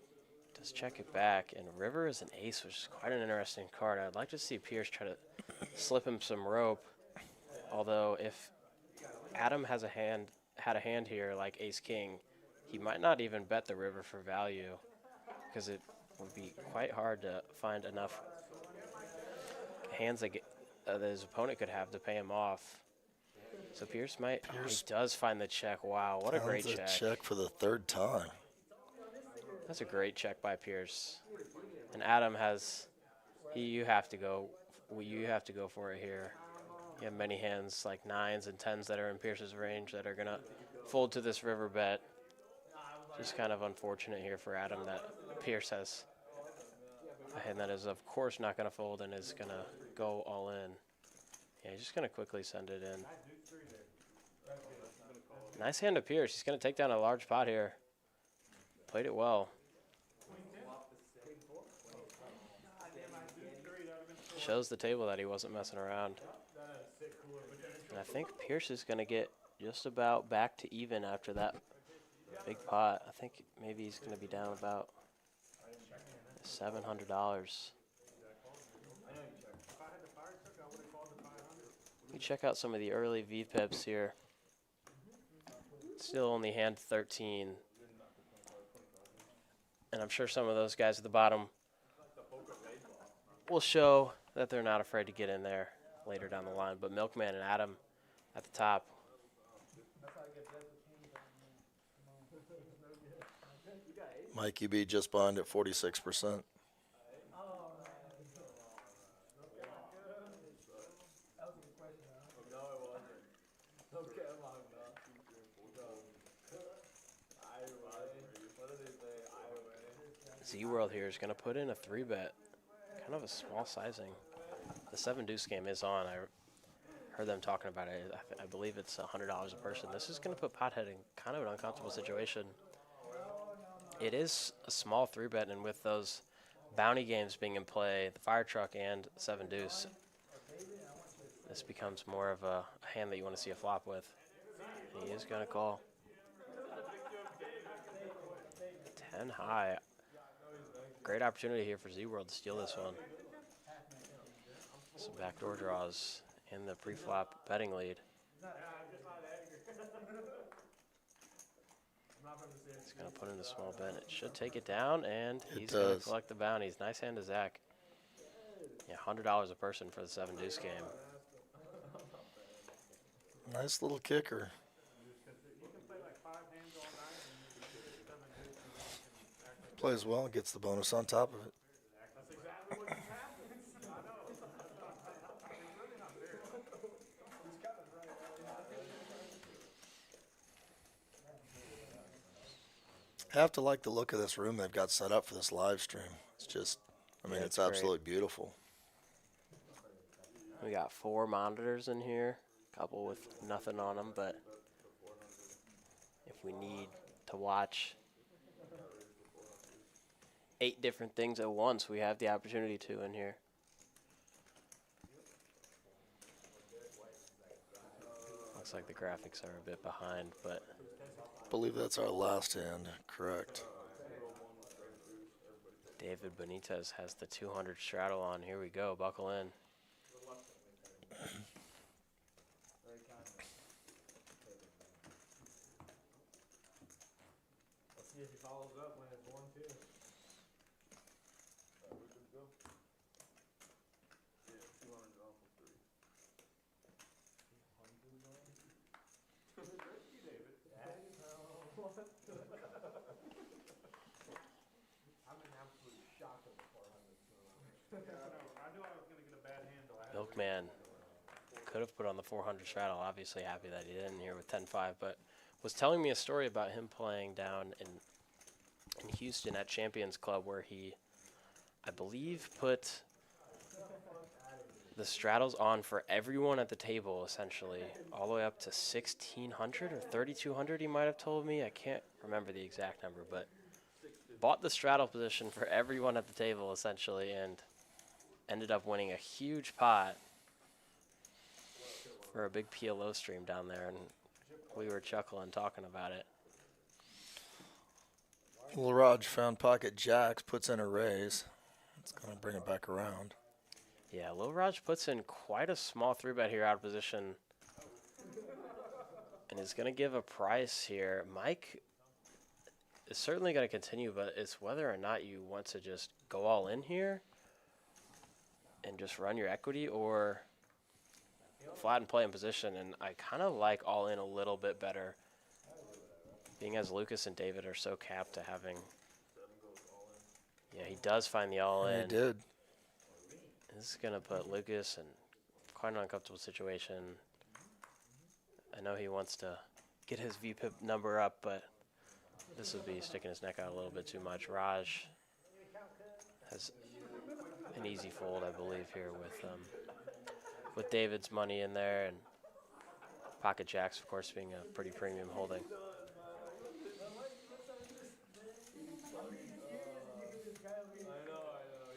Does check it back, and river is an ace, which is quite an interesting card. I'd like to see Pierce try to slip him some rope, although if Adam had a hand here like ace king, he might not even bet the river for value because it would be quite hard to find enough hands that his opponent could have to pay him off. So Pierce he does find the check. Wow, what a great check. Check for the third time. That's a great check by Pierce. And Adam you have to go for it here. You have many hands like 9s and 10s that are in Pierce's range that are going to fold to this river bet. Just kind of unfortunate here for Adam that Pierce has a hand that is, of course, not going to fold and is going to go all in. Yeah, he's just going to quickly send it in. Nice hand to Pierce. He's going to take down a large pot here. Played it well. Shows the table that he wasn't messing around. And I think Pierce is going to get just about back to even after that big pot. I think maybe he's going to be down about $700. Let me check out some of the early VPIPs here. Still only hand 13. And I'm sure some of those guys at the bottom will show that they're not afraid to get in there later down the line. But Milkman and Adam at the top. Mikey B just behind at 46%. ZWorld here is going to put in a 3-bet. Kind of a small sizing. The 7-deuce game is on. I heard them talking about it. I believe it's $100 a person. This is going to put Pothead in kind of an uncomfortable situation. It is a small 3-bet, and with those bounty games being in play, the fire truck and 7-deuce, this becomes more of a hand that you want to see a flop with. He is going to call. 10 high. Great opportunity here for ZWorld to steal this one. Some backdoor draws in the pre-flop betting lead. He's going to put in the small bet. It should take it down, and he's going to collect the bounties. Nice hand to Zach. Yeah, $100 a person for the 7-deuce game. Nice little kicker. Plays well and gets the bonus on top of it. Have to like the look of this room they've got set up for this live stream. It's just, I mean, Yeah, it's great. absolutely beautiful. We got 4 monitors in here, a couple with nothing on them, but if we need to watch 8 different things at once, we have the opportunity to in here. Looks like the graphics are a bit behind, but I believe that's our last hand, correct. David Benitez has the 200 straddle on. Here we go, buckle in. Let's see if he follows up when it's 1-2. Yeah, 200 off of 3. David. I'm in absolute shock of the 400. I knew I was going to get a bad handle. Milkman could have put on the 400 straddle. Obviously happy that he didn't here with 10-5, but was telling me a story about him playing down in Houston at Champions Club where he, I believe, put the straddles on for everyone at the table, essentially, all the way up to 1,600 or 3,200, he might have told me. I can't remember the exact number, but bought the straddle position for everyone at the table, essentially, and ended up winning a huge pot for a big PLO stream down there, and we were chuckling talking about it. Little Raj found pocket jacks, puts in a raise. It's going to bring it back around. Yeah, Lil Raj puts in quite a small 3-bet here out of position and is going to give a price here. Mike is certainly going to continue, but it's whether or not you want to just go all in here and just run your equity or flat and play in position. And I kind of like all in a little bit better, being as Lucas and David are so capped to having. Yeah, he does find the all in. He did. This is going to put Lucas in quite an uncomfortable situation. I know he wants to get his VPIP number up, but this would be sticking his neck out a little bit too much. Raj has an easy fold, I believe, here with with David's money in there, and pocket jacks, of course, being a pretty premium holding. I know.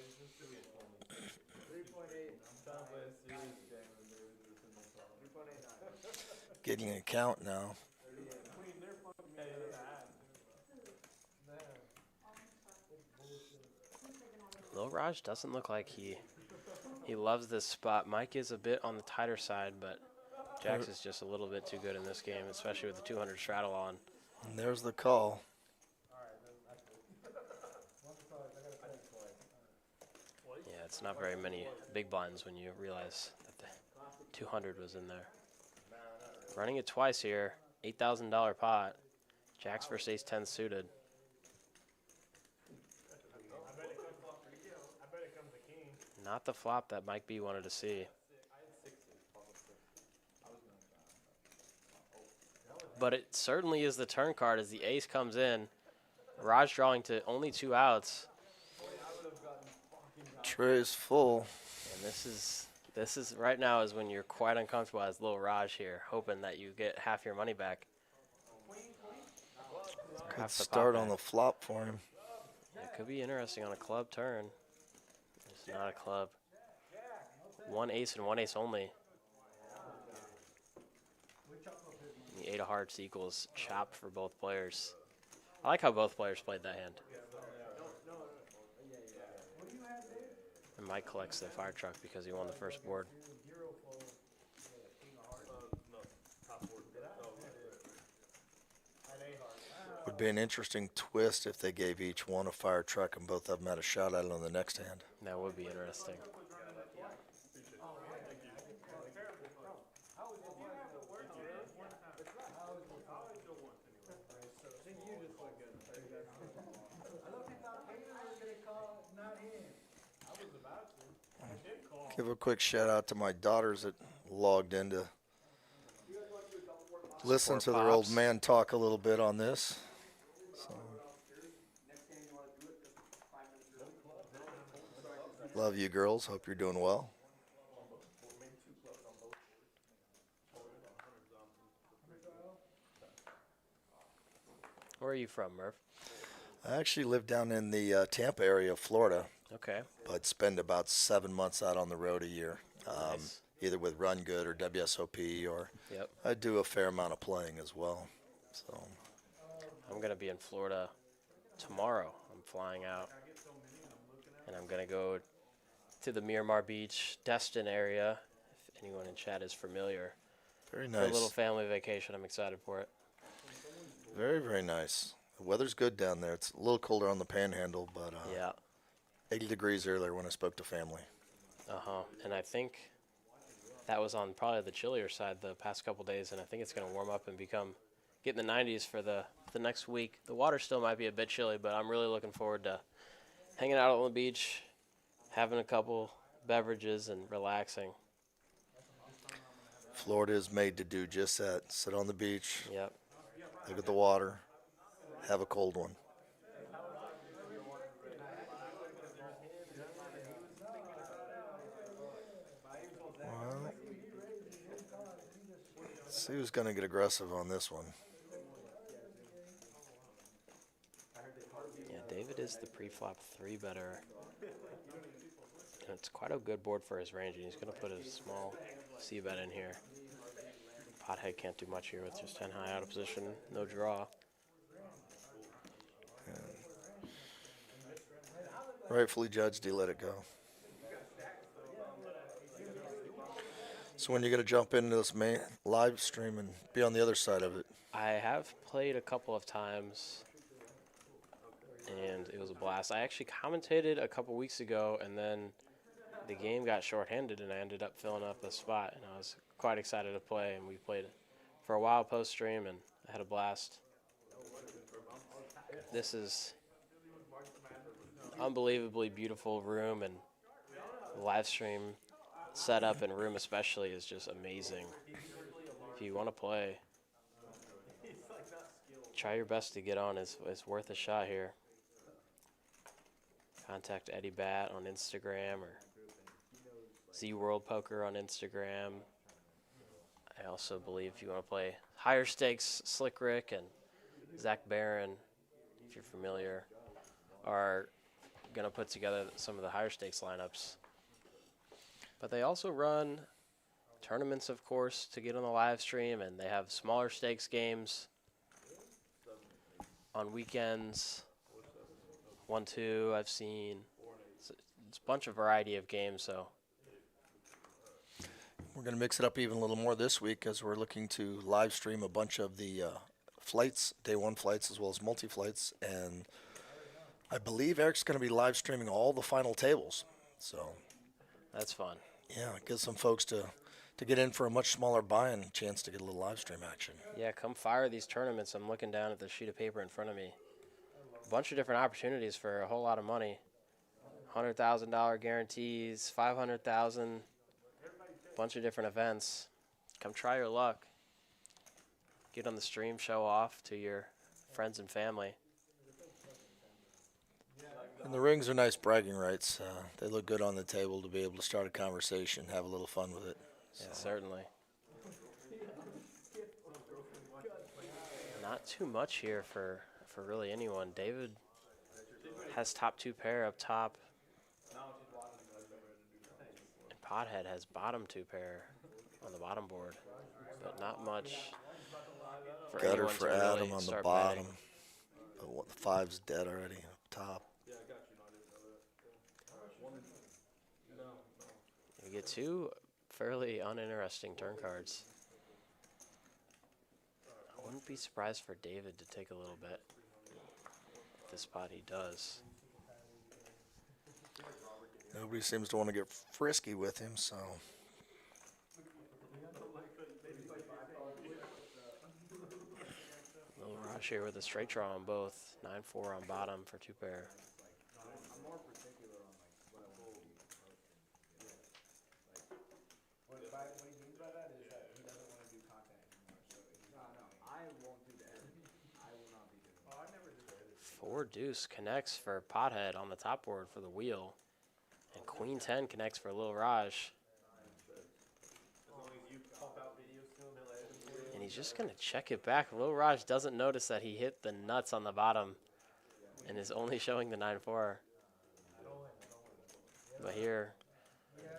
He's just gonna get 3.8. I'm trying to play a serious game and David's just in the club. 3.89. Getting an account now. Hey, that. Lil Raj doesn't look like he loves this spot. Mike is a bit on the tighter side, but Jax is just a little bit too good in this game, especially with the 200 straddle on. And there's the call. Yeah, it's not very many big blinds when you realize that the 200 was in there. Running it twice here, $8,000 pot. Jacks versus ace-10 suited. Not the flop that Mike B wanted to see. But it certainly is the turn card as the ace comes in. Raj drawing to only 2 outs. Tray's full. And this is right now is when you're quite uncomfortable as Lil Raj here, hoping that you get half your money back. Or Good half the start pot on back. the flop for him. It could be interesting on a club turn. It's not a club. 1 ace and 1 ace only. The 8 of hearts equals chop for both players. I like how both players played that hand. And Mike collects the fire truck because he won the first board. Would be an interesting twist if they gave each one a fire truck and both of them had a shot at it on the next hand. That would be interesting. Give a quick shout out to my daughters that logged in to listen to their old Pops. man talk a little bit on this. So, love you girls. Hope you're doing well. Where are you from, Murph? I actually live down in the Tampa area of Florida, Okay. but spend about 7 months out on the road a year, Nice. either with Run Good or WSOP, or Yep. I do a fair amount of playing as well. So I'm going to be in Florida tomorrow. I'm flying out. And I'm going to go to the Miramar Beach, Destin area, if anyone in chat is familiar. very For a little nice. family vacation. I'm excited for it. Very, very nice. The weather's good down there. It's a little colder on the panhandle, but Yeah. 80 degrees earlier when I spoke to family. Uh-huh. And I think that was on probably the chillier side the past couple days, and I think it's going to warm up and get in the 90s for the next week. The water still might be a bit chilly, but I'm really looking forward to hanging out on the beach, having a couple beverages, and relaxing. Florida is made to do just that. Sit on the beach, Yep. look at the water, have a cold one. Well, let's see who's going to get aggressive on this one. Yeah, David is the pre-flop 3-better. And it's quite a good board for his range, and he's going to put a small C-bet in here. Pothead can't do much here with just 10 high out of position, no draw. Rightfully judged, he let it go. So when you're going to jump into this main live stream and be on the other side of it? I have played a couple of times, and it was a blast. I actually commentated a couple weeks ago, and then the game got shorthanded, and I ended up filling up the spot, and I was quite excited to play, and we played for a while post-stream, and I had a blast. This is unbelievably beautiful room, and the live stream setup and room especially is just amazing. If you want to play, try your best to get on. It's worth a shot here. Contact Eddie Bat on Instagram or ZWorld Poker on Instagram. I also believe if you want to play higher stakes, Slick Rick and Zach Barron, if you're familiar, are going to put together some of the higher stakes lineups. But they also run tournaments, of course, to get on the live stream, and they have smaller stakes games on weekends. 1-2 I've seen. It's a bunch of variety of games, so. We're going to mix it up even a little more this week as we're looking to live stream a bunch of the flights, day one flights, as well as multi-flights. And I believe Eric's going to be live streaming all the final tables. So That's fun. yeah, it gives some folks to get in for a much smaller buy-in chance to get a little live stream action. Yeah, come fire these tournaments. I'm looking down at the sheet of paper in front of me. A bunch of different opportunities for a whole lot of money. $100,000 guarantees, $500,000, bunch of different events. Come try your luck. Get on the stream, show off to your friends and family. And the rings are nice bragging rights. They look good on the table to be able to start a conversation, have a little fun with it. Yeah, certainly. Not too much here for really anyone. David has top 2 pair up top. And Pothead has bottom 2 pair on the bottom board. But not much for Gutter anyone for to really Adam on the start bottom. betting. But what, the 5's dead already up top. We get 2 fairly uninteresting turn cards. I wouldn't be surprised for David to take a little bit. This spot he does. Nobody seems to want to get frisky with him, so. Little rush here with a straight draw on both. 9-4 on bottom for 2 pair. Four deuce connects for Pothead on the top board for the wheel. And Queen 10 connects for Lil Raj. And he's just going to check it back. Lil Raj doesn't notice that he hit the nuts on the bottom and is only showing the 9-4. But here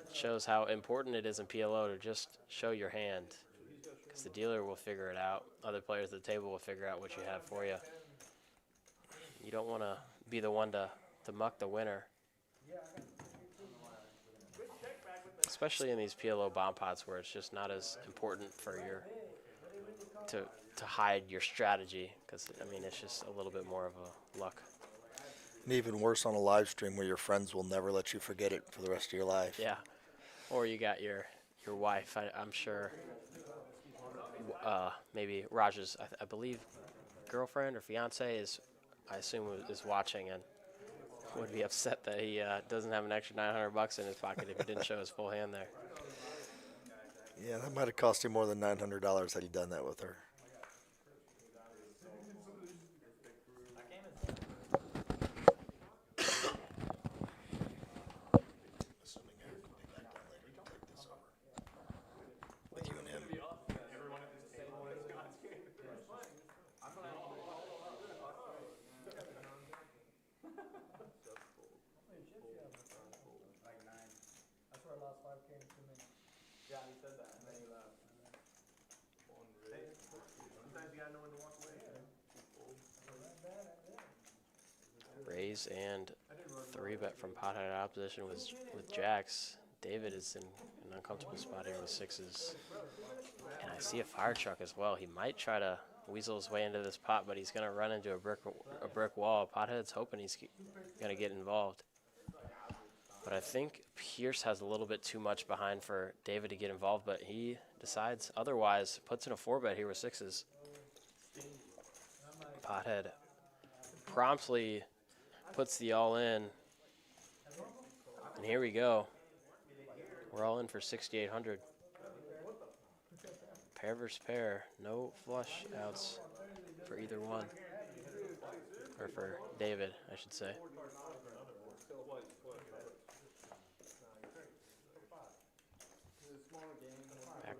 it shows how important it is in PLO to just show your hand, because the dealer will figure it out. Other players at the table will figure out what you have for you. You don't want to be the one to muck the winner. Especially in these PLO bomb pots where it's just not as important for your to hide your strategy, because I mean it's just a little bit more of a luck. And even worse on a live stream where your friends will never let you forget it for the rest of your life. Yeah, or you got your wife. I'm sure. Maybe Raj's, I believe, girlfriend or fiance is, I assume, is watching and would be upset that he doesn't have an extra $900 in his pocket if he didn't show his full hand there. Yeah, that might have cost you more than $900 had you done that with her. Assuming Eric will be back down later to take this over with you and him. That's where I lost 5K in 2 minutes. Yeah, he said that, and then he left. Sometimes you gotta know when to walk away. Raise and 3-bet from Pothead at opposition with jacks. David is in an uncomfortable spot here with 6s. And I see a fire truck as well. He might try to weasel his way into this pot, but he's going to run into a brick wall. Pothead's hoping he's going to get involved. But I think Pierce has a little bit too much behind for David to get involved, but he decides otherwise. Puts in a 4-bet here with 6s. Pothead promptly puts the all in. And here we go. We're all in for 6,800. Pair versus pair. No flush outs for either one. Or for David, I should say.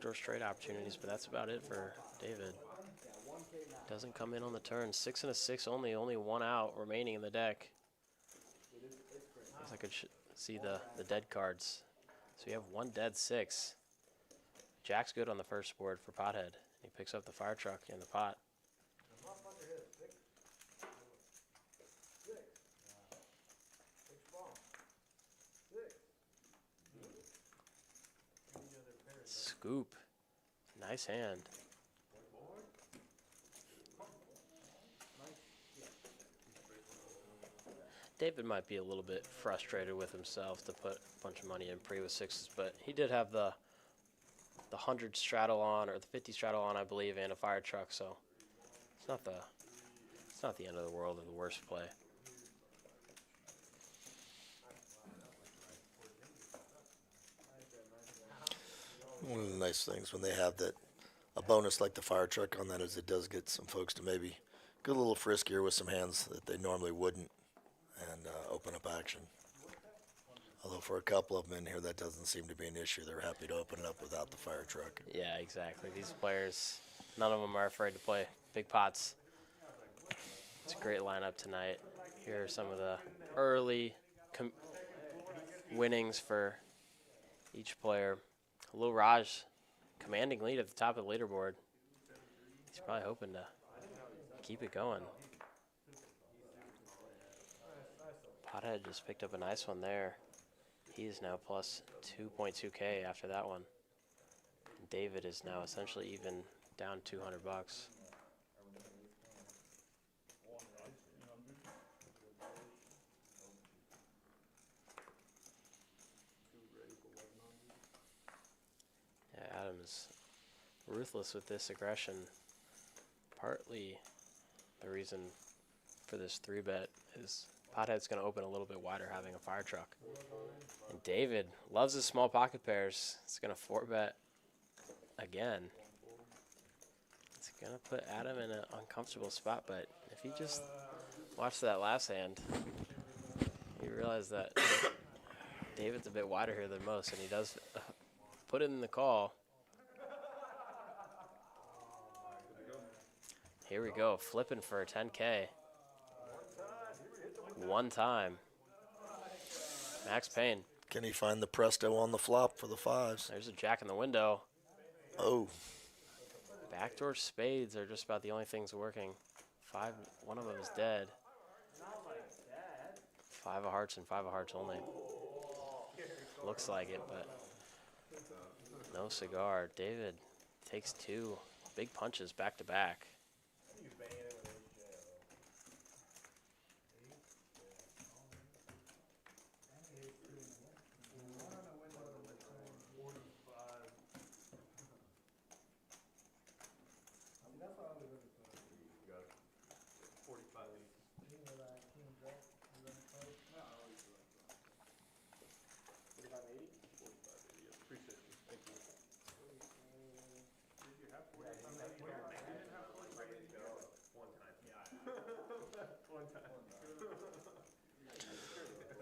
backdoor straight opportunities, but that's about it for David. Doesn't come in on the turn. 6 and a 6 only. Only one out remaining in the deck. Guess I could see the dead cards. So you have one dead 6. Jack's good on the first board for Pothead. He picks up the fire truck in the pot. Scoop. Nice hand. David might be a little bit frustrated with himself to put a bunch of money in pre with 6s, but he did have the 100 straddle on, or the 50 straddle on, I believe, and a fire truck, so it's not the end of the world or the worst play. One of the nice things when they have that, a bonus like the fire truck on that, is it does get some folks to maybe get a little friskier with some hands that they normally wouldn't, and open up action. Although for a couple of them in here, that doesn't seem to be an issue. They're happy to open it up without the fire truck. Yeah, exactly. These players, none of them are afraid to play big pots. It's a great lineup tonight. Here are some of the early winnings for each player. Lil Raj, commanding lead at the top of the leaderboard. He's probably hoping to keep it going. Pothead just picked up a nice one there. He is now plus 2.2K after that one. David is now essentially even down $200. Yeah, Adam's ruthless with this aggression. Partly the reason for this 3-bet is Pothead's going to open a little bit wider having a fire truck. And David loves his small pocket pairs. It's going to 4-bet again. It's going to put Adam in an uncomfortable spot, but if he just watched that last hand, you realize that David's a bit wider here than most, and he does put it in the call. Here we go, flipping for a 10K. One time. Max Payne. Can he find the presto on the flop for the 5s? There's a jack in the window. Oh, Backdoor spades are just about the only things working. One of them is dead. 5 of hearts and 5 of hearts only. Looks like it, but no cigar. David takes 2 big punches back to back.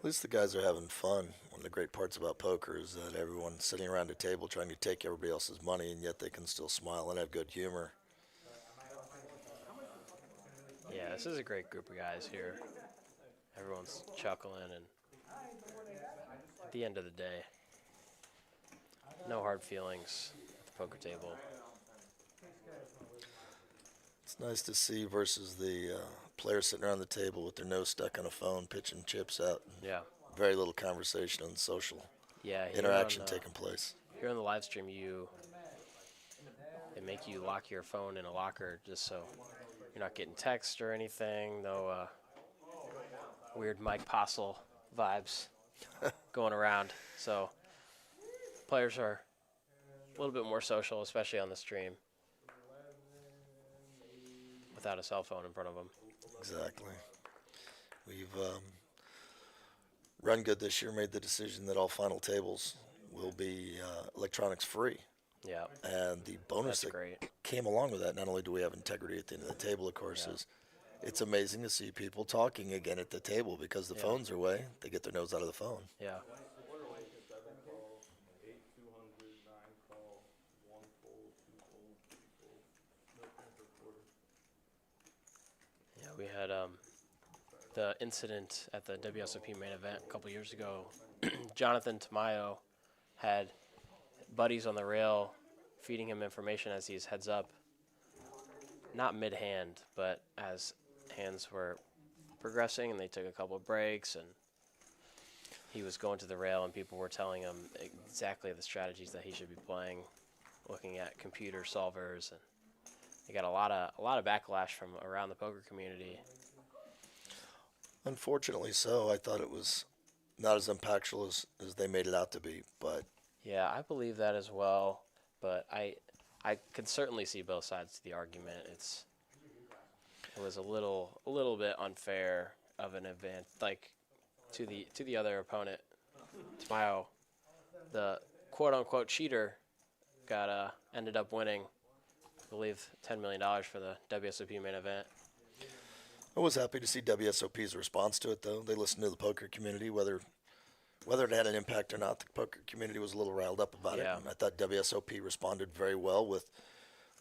at least the guys are having fun. One of the great parts about poker is that everyone's sitting around a table trying to take everybody else's money, and yet they can still smile and have good humor. Yeah, this is a great group of guys here. Everyone's chuckling, and at the end of the day, no hard feelings at the poker table. It's nice to see versus the players sitting around the table with their nose stuck on a phone, pitching chips out. Yeah. Very little conversation and social interaction taking place. Here on the live stream, they make you lock your phone in a locker just so you're not getting text or anything. No weird Mike Postle vibes going around. So players are a little bit more social, especially on the stream, without a cell phone in front of them. Exactly. We've run good this year, made the decision that all final tables will be electronics free. Yeah. And the bonus that came along with that, not only do we have integrity at the end of the table, of course, is it's amazing to see people talking again at the table because the phones are away. They get their nose out of the phone. Yeah. We had the incident at the WSOP main event a couple years ago. Jonathan Tamayo had buddies on the rail feeding him information as he's heads up, not mid-hand, but as hands were progressing and they took a couple of breaks and he was going to the rail and people were telling him exactly the strategies that he should be playing, looking at computer solvers, and he got a lot of backlash from around the poker community. Unfortunately so. I thought it was not as impactful as they made it out to be, but Yeah, I believe that as well, but I could certainly see both sides to the argument. It was a little bit unfair of an event, like to the other opponent. Tamayo, the quote unquote cheater, ended up winning, I believe, $10 million for the WSOP main event. I was happy to see WSOP's response to it, though. They listened to the poker community, whether it had an impact or not. The poker community was a little riled up about it, and I thought WSOP responded very well with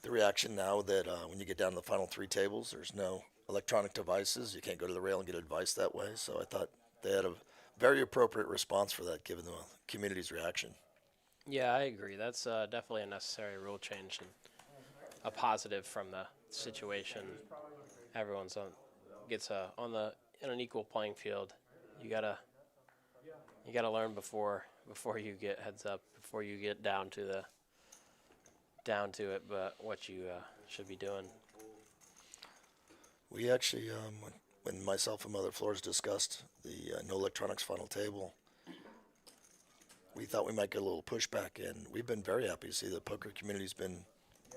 the reaction now that when you get down to the final three tables, there's no electronic devices. You can't go to the rail and get advice that way. So I thought they had a very appropriate response for that, given the community's reaction. Yeah, I agree. That's definitely a necessary rule change and a positive from the situation. Everyone's in an equal playing field. You gotta learn before you get heads up, before you get down to it, but what you should be doing. We actually, when myself and Mother Flores discussed the no electronics final table, we thought we might get a little pushback, and we've been very happy to see the poker community's been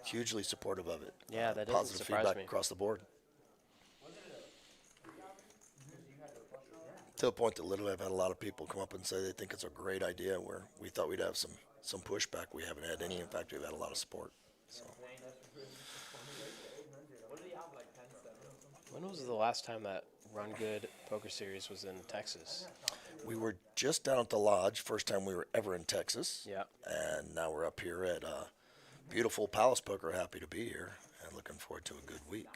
hugely supportive of it. Yeah, that doesn't positive surprise feedback me. across the board. To the point that literally I've had a lot of people come up and say they think it's a great idea, where we thought we'd have some pushback. We haven't had any. In fact, we've had a lot of support. So. When was the last time that Run Good Poker Series was in Texas? We were just down at the lodge, first time we were ever in Texas. Yeah. And now we're up here at beautiful Palace Poker. Happy to be here and looking forward to a good week.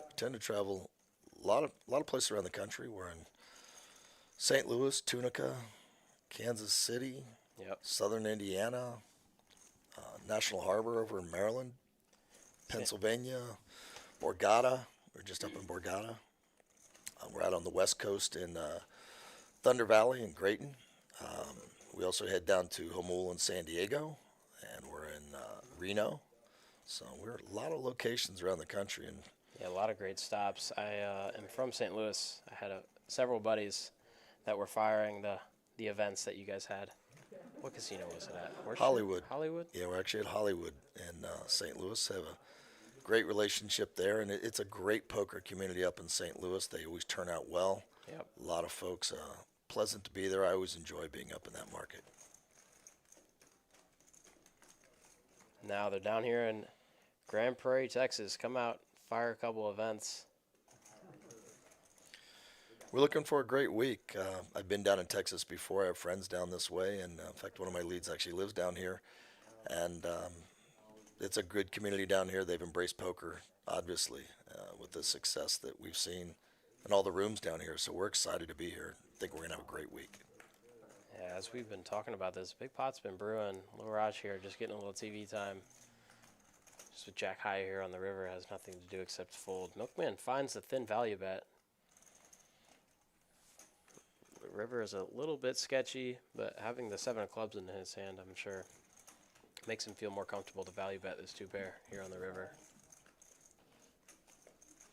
We tend to travel a lot of places around the country. We're in St. Louis, Tunica, Kansas City, Southern Indiana, National Harbor over in Maryland, Pennsylvania, Borgata. We're just up in Borgata. We're out on the West Coast in Thunder Valley and Grayton. We also head down to Jamul and San Diego, and we're in Reno. So we're at a lot of locations around the country. And yeah, a lot of great stops. I am from St. Louis. I had several buddies that were firing the events that you guys had. What casino was it at? Hollywood. Hollywood? Yeah, we're actually at Hollywood in St. Louis. Have a great relationship there, and it's a great poker community up in St. Louis. They always turn out well. Yep. A lot of folks, pleasant to be there. I always enjoy being up in that market. Now they're down here in Grand Prairie, Texas. Come out, fire a couple events. We're looking for a great week. I've been down in Texas before. I have friends down this way, and in fact, one of my leads actually lives down here. And it's a good community down here. They've embraced poker, obviously, with the success that we've seen in all the rooms down here. So we're excited to be here. I think we're going to have a great week. Yeah, as we've been talking about this, Big Pot's been brewing. Little Raj here, just getting a little TV time. Just with Jack High here on the river, has nothing to do except fold. Milkman finds the thin value bet. The river is a little bit sketchy, but having the 7 of clubs in his hand, I'm sure, makes him feel more comfortable to value bet this 2-pair here on the river.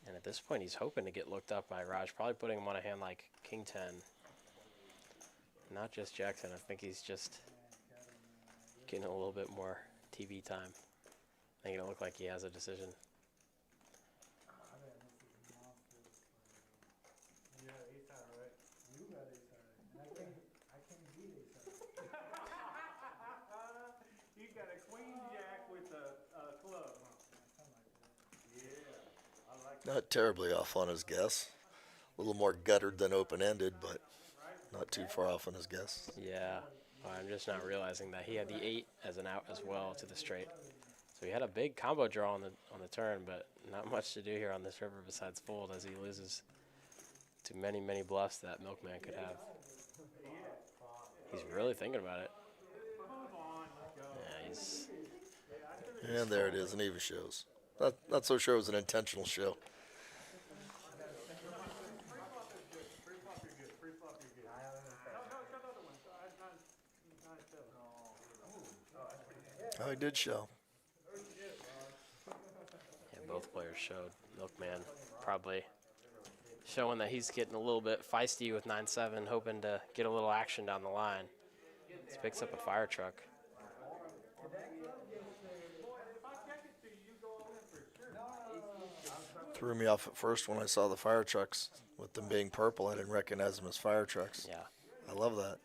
And at this point, he's hoping to get looked up by Raj, probably putting him on a hand like King 10. Not just Jackson. I think he's just getting a little bit more TV time, making it look like he has a decision. You got ace-high, right? You got ace-high. I can't beat ace-high. You got a queen jack with a club. Yeah, I like that. Not terribly off on his guess. A little more guttered than open-ended, but not too far off on his guess. Yeah, I'm just not realizing that he had the 8 as an out as well to the straight. So he had a big combo draw on the turn, but not much to do here on this river besides fold as he loses to many, many bluffs that Milkman could have. He's really thinking about it. Yeah, he's And there it is, and even shows. Not so sure it was an intentional show. Oh, he did show. Yeah, both players showed. Milkman probably showing that he's getting a little bit feisty with 9-7, hoping to get a little action down the line. He picks up a fire truck. Threw me off at first when I saw the fire trucks. With them being purple, I didn't recognize them as fire trucks. Yeah. I love that.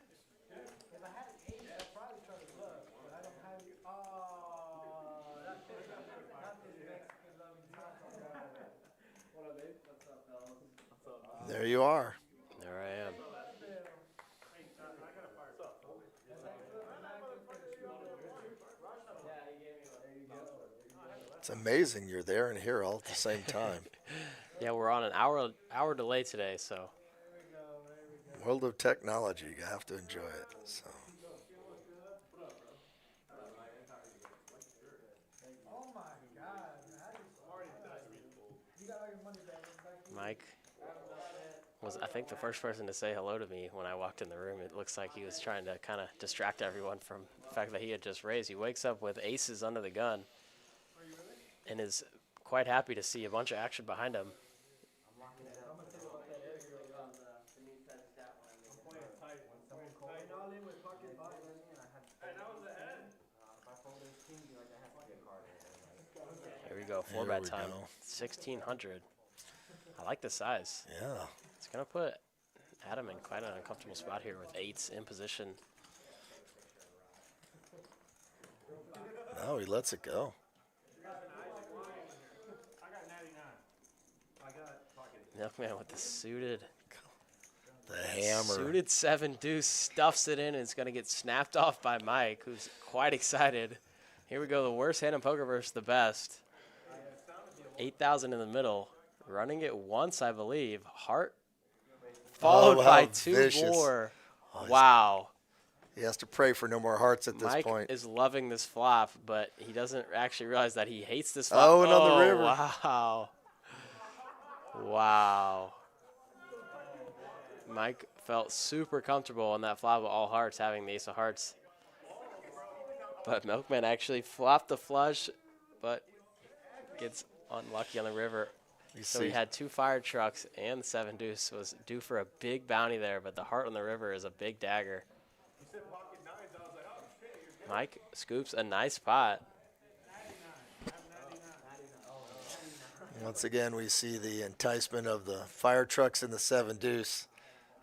If I had an 8, I'd probably try to bluff, but I don't have. Oh, not this Mexican loving taco. What up, babe? What's up, fellas? What's up? There you are. There I am. It's amazing you're there and here all at the same time. Yeah, we're on an hour delay today, so World of technology, you have to enjoy it. So. Oh my God! You got all your money back. Mike was, I think, the first person to say hello to me when I walked in the room. It looks like he was trying to kind of distract everyone from the fact that he had just raised. He wakes up with aces under the gun and is quite happy to see a bunch of action behind him. Here we go, 4-bet we time, go. 1,600. I like the size. Yeah. It's going to put Adam in quite an uncomfortable spot here with 8s in position. No, he lets it go. Milkman with the suited. The hammer. Suited 7-deuce stuffs it in and it's going to get snapped off by Mike, who's quite excited. Here we go, the worst hand in poker versus the best. 8,000 in the middle. Running it once, I believe. Heart followed by 2 vicious. more. Oh, Wow. He has to pray for no more hearts at this Mike point. is loving this flop, but he doesn't actually realize that he hates this flop. Oh, and on the river. Wow. Wow. Mike felt super comfortable on that flop of all hearts, having the ace of hearts. But Milkman actually flopped the flush, but gets unlucky on the river. So he had 2 fire trucks, and the 7-deuce was due for a big bounty there, but the heart on the river is a big dagger. Mike scoops a nice pot. Once again, we see the enticement of the fire trucks and the 7-deuce.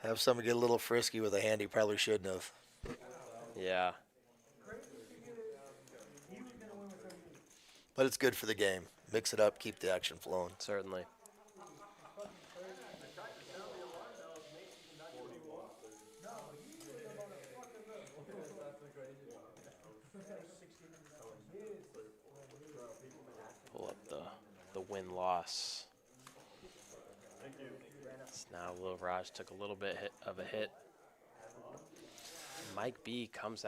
Have someone get a little frisky with a hand he probably shouldn't have. Yeah. But it's good for the game. Mix it up, keep the action flowing. Certainly. Pull up the win-loss. It's now Lil Raj took a little bit of a hit. Mike B comes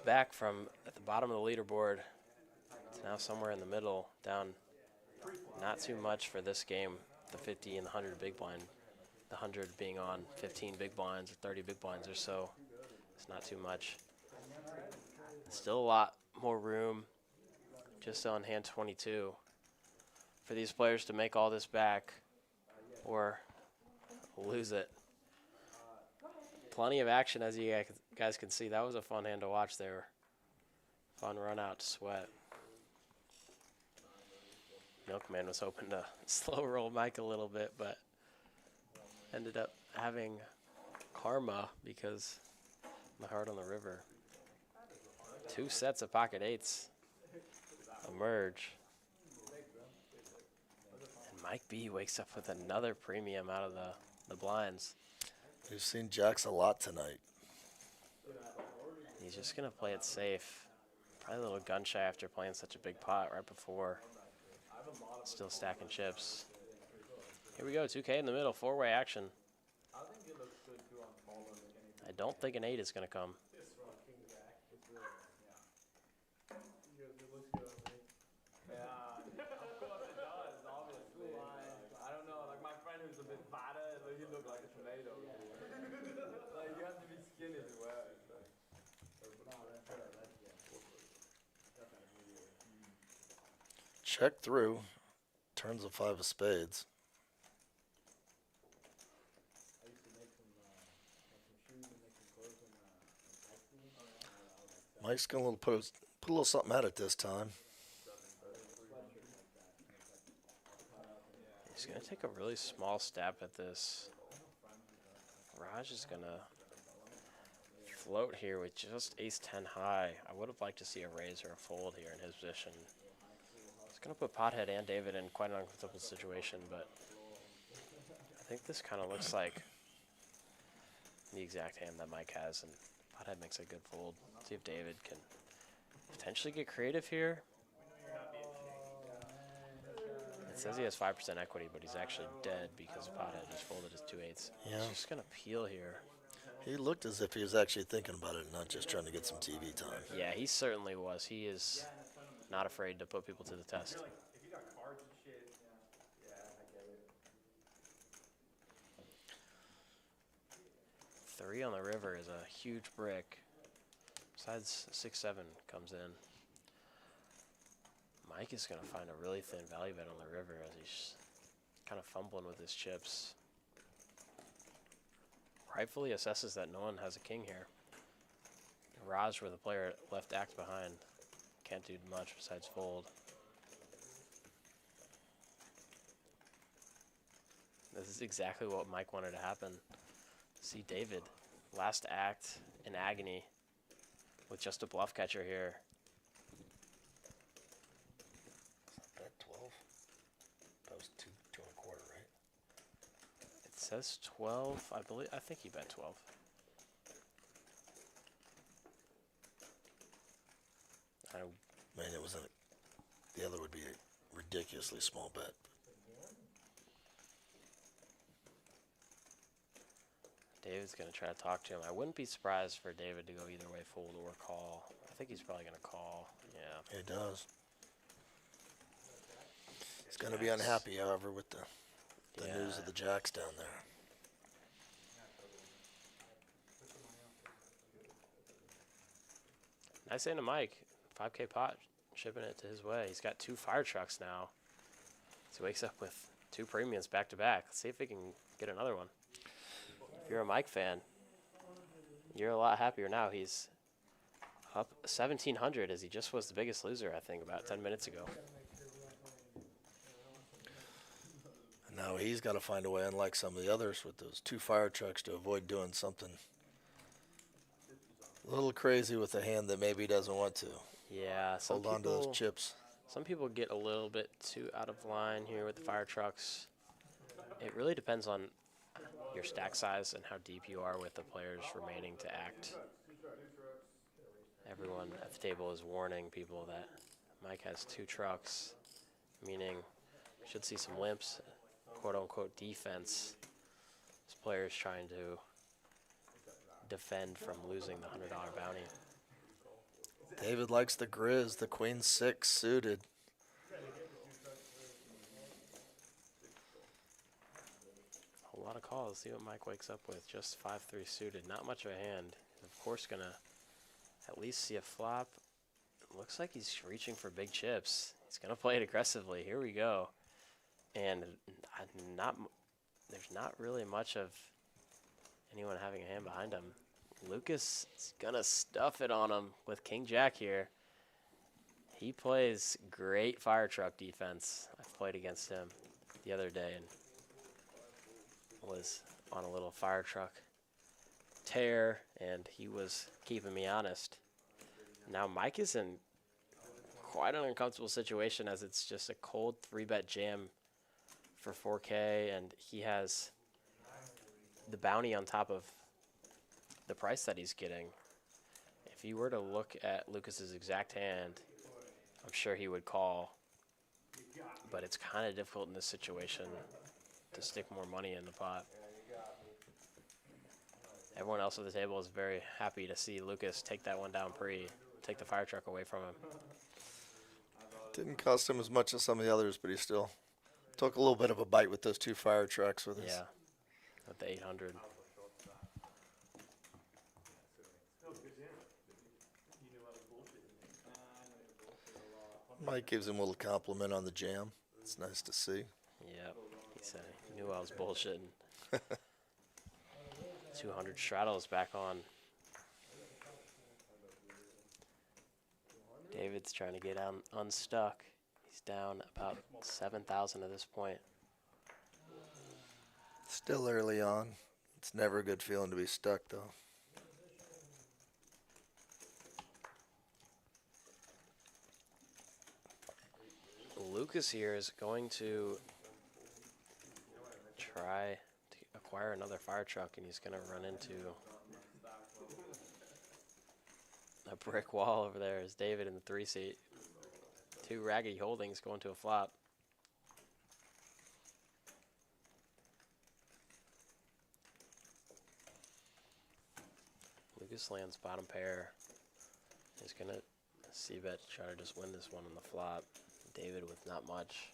back from at the bottom of the leaderboard. It's now somewhere in the middle, down not too much for this game, the 50 and the 100 big blind. The 100 being on 15 big blinds or 30 big blinds or so. It's not too much. Still a lot more room just on hand 22 for these players to make all this back or lose it. Plenty of action, as you guys can see. That was a fun hand to watch there. Fun run out to Sweat. Milkman was hoping to slow roll Mike a little bit, but ended up having karma because the heart on the river. 2 sets of pocket 8s emerge. And Mike B wakes up with another premium out of the blinds. We've seen jacks a lot tonight. He's just going to play it safe. Probably a little gun shy after playing such a big pot right before. Still stacking chips. Here we go, 2K in the middle, 4-way action. I don't think an 8 is going to come. Yeah, of course it does, obviously. I don't know, like my friend who's a bit fatter, like he looked like a tomato. Like you have to be skinny to wear it. Check through. Turns a 5 of spades. Mike's gonna put a little something at it this time. He's going to take a really small stab at this. Raj is going to float here with just ace-10 high. I would have liked to see a raise or a fold here in his position. It's going to put Pothead and David in quite an uncomfortable situation, but I think this kind of looks like the exact hand that Mike has, and Pothead makes a good fold. Let's see if David can potentially get creative here. It says he has 5% equity, but he's actually dead because Pothead just folded his 2-8s. Yeah. He's just going to peel here. He looked as if he was actually thinking about it, not just trying to get some TV time. Yeah, he certainly was. He is not afraid to put people to the test. If you got cards and shit, yeah, I get it. 3 on the river is a huge brick. Besides 6-7 comes in. Mike is going to find a really thin value bet on the river as he's kind of fumbling with his chips. Rightfully assesses that no one has a king here. Raj with a player left act behind. Can't do much besides fold. This is exactly what Mike wanted to happen. See David, last act in agony with just a bluff catcher here. Bet 12. That was 2 1/4, right? It says 12. I think he bet 12. I mean, it was the other would be a ridiculously small bet. David's going to try to talk to him. I wouldn't be surprised for David to go either way, fold or call. I think he's probably going to call. Yeah. He does. He's going to be unhappy, however, with the news of the jacks down there. Nice hand to Mike. 5K pot, shipping it to his way. He's got 2 fire trucks now. So he wakes up with 2 premiums back to back. Let's see if we can get another one. If you're a Mike fan, you're a lot happier now. He's up 1,700 as he just was the biggest loser, I think, about 10 minutes ago. Now he's got to find a way, unlike some of the others, with those 2 fire trucks to avoid doing something a little crazy with a hand that maybe he doesn't want to. Yeah, Hold on to those chips. Some people get a little bit too out of line here with the fire trucks. It really depends on your stack size and how deep you are with the players remaining to act. Everyone at the table is warning people that Mike has 2 trucks, meaning we should see some limps, quote-unquote defense. This player is trying to defend from losing the $100 bounty. David likes the grizz, the queen 6 suited. A lot of calls. Let's see what Mike wakes up with. Just 5-3 suited. Not much of a hand. He's of course going to at least see a flop. It looks like he's reaching for big chips. He's going to play it aggressively. Here we go. And there's not really much of anyone having a hand behind him. Lucas is going to stuff it on him with King Jack here. He plays great fire truck defense. I've played against him the other day and was on a little fire truck tear, and he was keeping me honest. Now Mike is in quite an uncomfortable situation as it's just a cold 3-bet jam for 4K, and he has the bounty on top of the price that he's getting. If you were to look at Lucas's exact hand, I'm sure he would call. But it's kind of difficult in this situation to stick more money in the pot. Everyone else at the table is very happy to see Lucas take that one down take the fire truck away from him. Didn't cost him as much as some of the others, but he still took a little bit of a bite with those 2 fire trucks with us. Yeah, with the 800. Mike gives him a little compliment on the jam. It's nice to see. Yep, he said he knew I was bullshitting. 200 straddles back on. David's trying to get unstuck. He's down about 7,000 at this point. Still early on. It's never a good feeling to be stuck, though. Lucas here is going to try to acquire another fire truck, and he's going to run into a brick wall over there as David in the 3-seat. 2 raggedy holdings going to a flop. Lucas lands bottom pair. He's going to c-bet to try to just win this one on the flop. David with not much.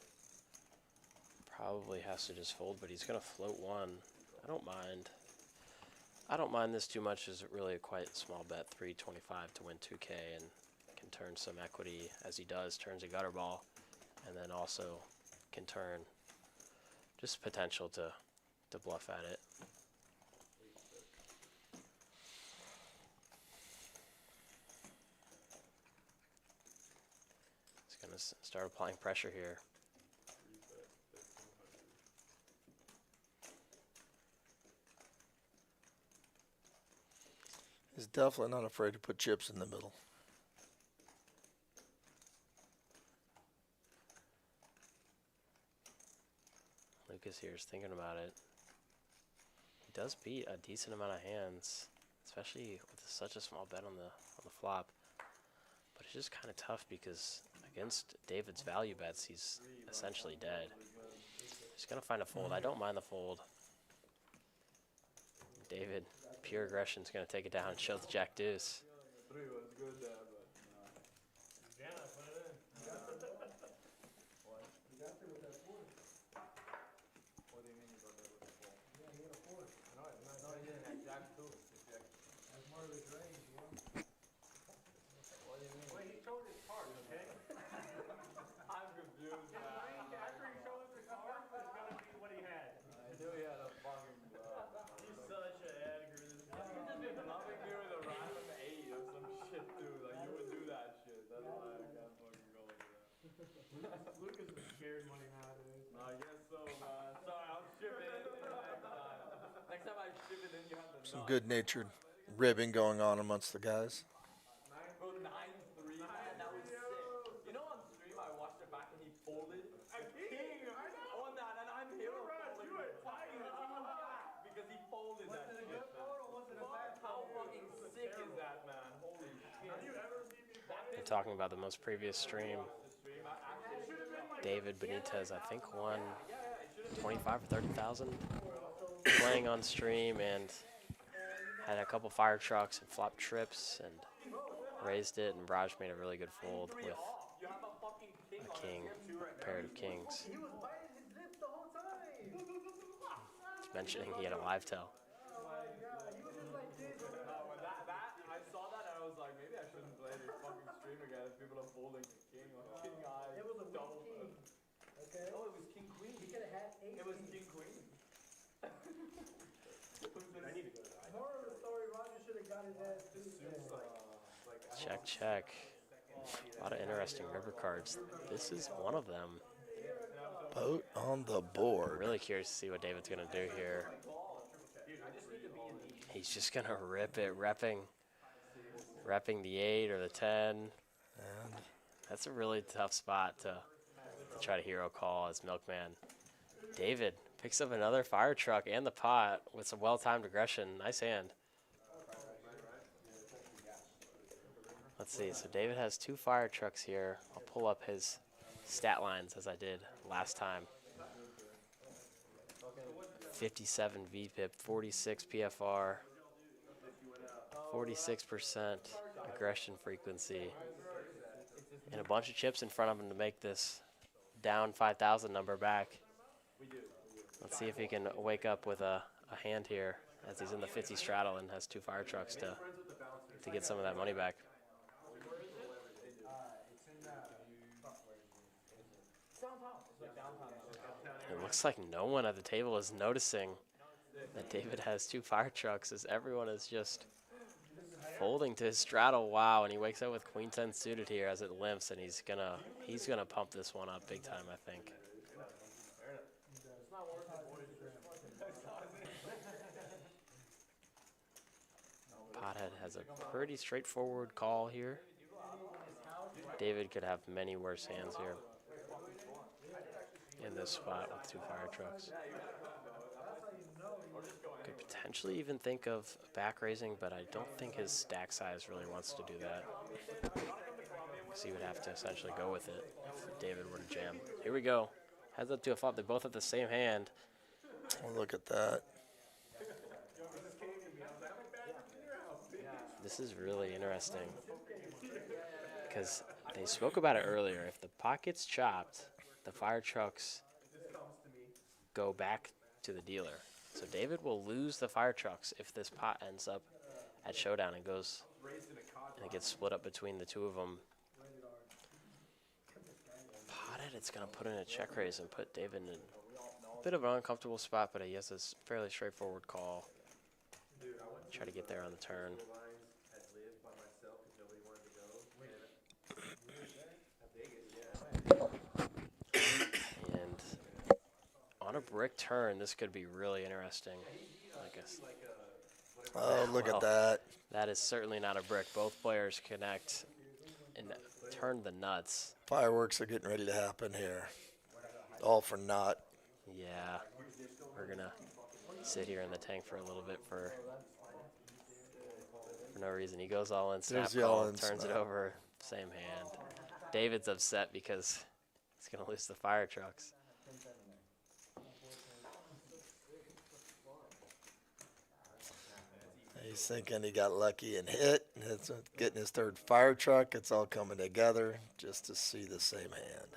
Probably has to just fold, but he's going to float one. I don't mind. I don't mind this too much. It's really a quite small bet, 325 to win 2K, and can turn some equity as he does, turns a gutter ball, and then also can turn just potential to bluff at it. He's going to start applying pressure here. He's definitely not afraid to put chips in the middle. Lucas here is thinking about it. He does beat a decent amount of hands, especially with such a small bet on the flop. But it's just kind of tough because against David's value bets, he's essentially dead. He's going to find a fold. I don't mind the fold. David, pure aggression, is going to take it down and show the jack deuce. 3 was good there, but Yeah, put it in. What? You got there with that 4. what do you mean you got there with the 4? Yeah, he had a 4. No, he didn't. At jack 2. That's more of his range, you know? What do you mean? Wait, he showed his cards, okay? I'm confused, man. After he showed us the cards, it's gonna be what he had. I knew he had a fucking. He's such an editor. Bluffing me with a random 8 or some shit, dude. Like, you would do that shit. That's why I can't fucking go with that. Lucas is scared money nowadays. No, I guess so, man. Sorry, I'll ship it in next time. Next time I ship it in, you have the Some good-natured ribbing going on amongst the guys. Bro, 9-3, man, that was sick. You know, on stream, I watched it back and he folded a king. I know. On that, and I'm here folding. You were tight. Because he folded that shit. How fucking sick is that, man? Holy shit. Have you ever seen me play? They're talking about the most previous stream. David Benitez, I think, won 25 or 30,000 playing on stream and had a couple fire trucks and flop trips and raised it, and Raj made a really good fold with a king, a pair of kings. He was biting his lips the whole time. He's mentioning he had a live tell. Oh my god, he was just like this. When I saw that, I was like, maybe I shouldn't play this fucking stream again if people are folding king or king eye. It was a weak king. Okay? No, it was king queen. He could have had 8. It was king queen. I need to go to More of the story, Roger should have got his ass too. Check, check. A lot of interesting river cards. This is one of them. Boat on the I'm board. really curious to see what David's going to do here. He's just going to rip it, repping the 8 or the 10. And That's a really tough spot to try to hero call as Milkman. David picks up another fire truck and the pot with some well-timed aggression. Nice hand. Let's see. So David has 2 fire trucks here. I'll pull up his stat lines as I did last time. 57 VPIP, 46 PFR, 46% aggression frequency, and a bunch of chips in front of him to make this down 5,000 number back. Let's see if he can wake up with a hand here as he's in the 50 straddle and has 2 fire trucks to get some of that money back. It looks like no one at the table is noticing that David has 2 fire trucks, as everyone is just folding to his straddle. Wow, and he wakes up with Queen 10 suited here as it limps, and he's gonna pump this one up big time, I think. Pothead has a pretty straightforward call here. David could have many worse hands here in this spot with 2 fire trucks. Could potentially even think of back raising, but I don't think his stack size really wants to do that. Because he would have to essentially go with it if David were to jam. Here we go. Heads up to a flop. They both have the same hand. Well, look at that. This is really interesting because they spoke about it earlier. If the pot gets chopped, the fire trucks go back to the dealer. So David will lose the fire trucks if this pot ends up at showdown and goes and it gets split up between the 2 of them. Potted, it's going to put in a check raise and put David in a bit of an uncomfortable spot, but he has this fairly straightforward call. Try to get there on the turn. And on a brick turn, this could be really interesting. Oh, look at that. That is certainly not a brick. Both players connect and turn the nuts. Fireworks are getting ready to happen here. All for naught. Yeah. We're going to sit here in the tank for a little bit for no reason. He goes all in, snap call, turns it over, same hand. David's upset because he's going to lose the fire trucks. He's thinking he got lucky and hit. It's getting his 3rd fire truck. It's all coming together just to see the same hand.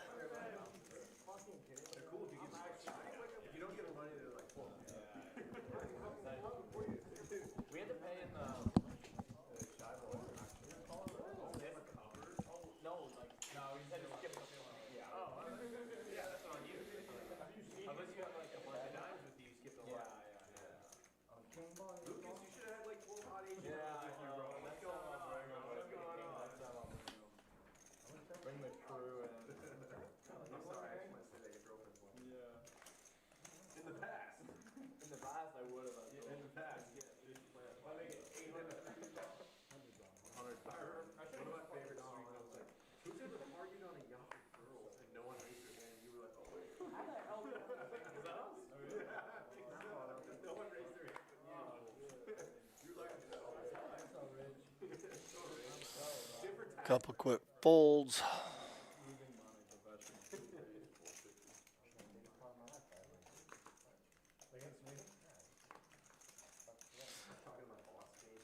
Couple quick folds.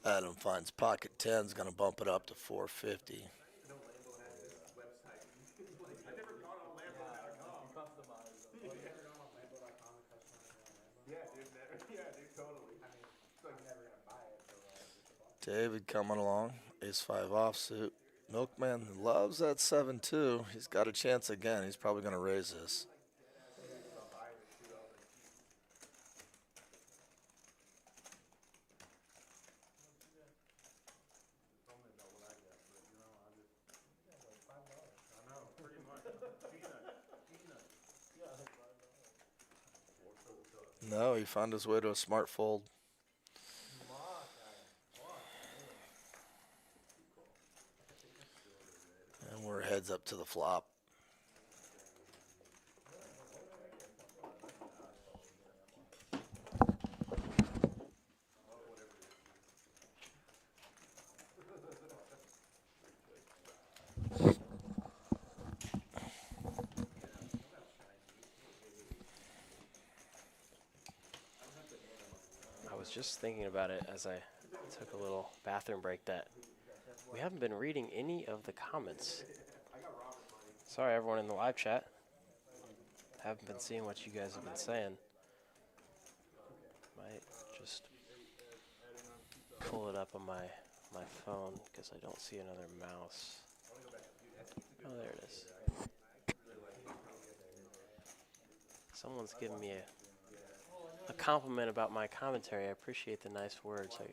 Adam finds pocket 10's going to bump it up to 450. David coming along, ace-5 offsuit. Milkman loves that 7-2. He's got a chance again. He's probably going to raise this. No, he found his way to a smart fold. And we're heads up to the flop. just thinking about it as I took a little bathroom break that we haven't been reading any of the comments. Sorry, everyone in the live chat. Haven't been seeing what you guys have been saying. Might just pull it up on my phone because I don't see another mouse. Oh, there it is. Someone's giving me a compliment about my commentary. I appreciate the nice words. I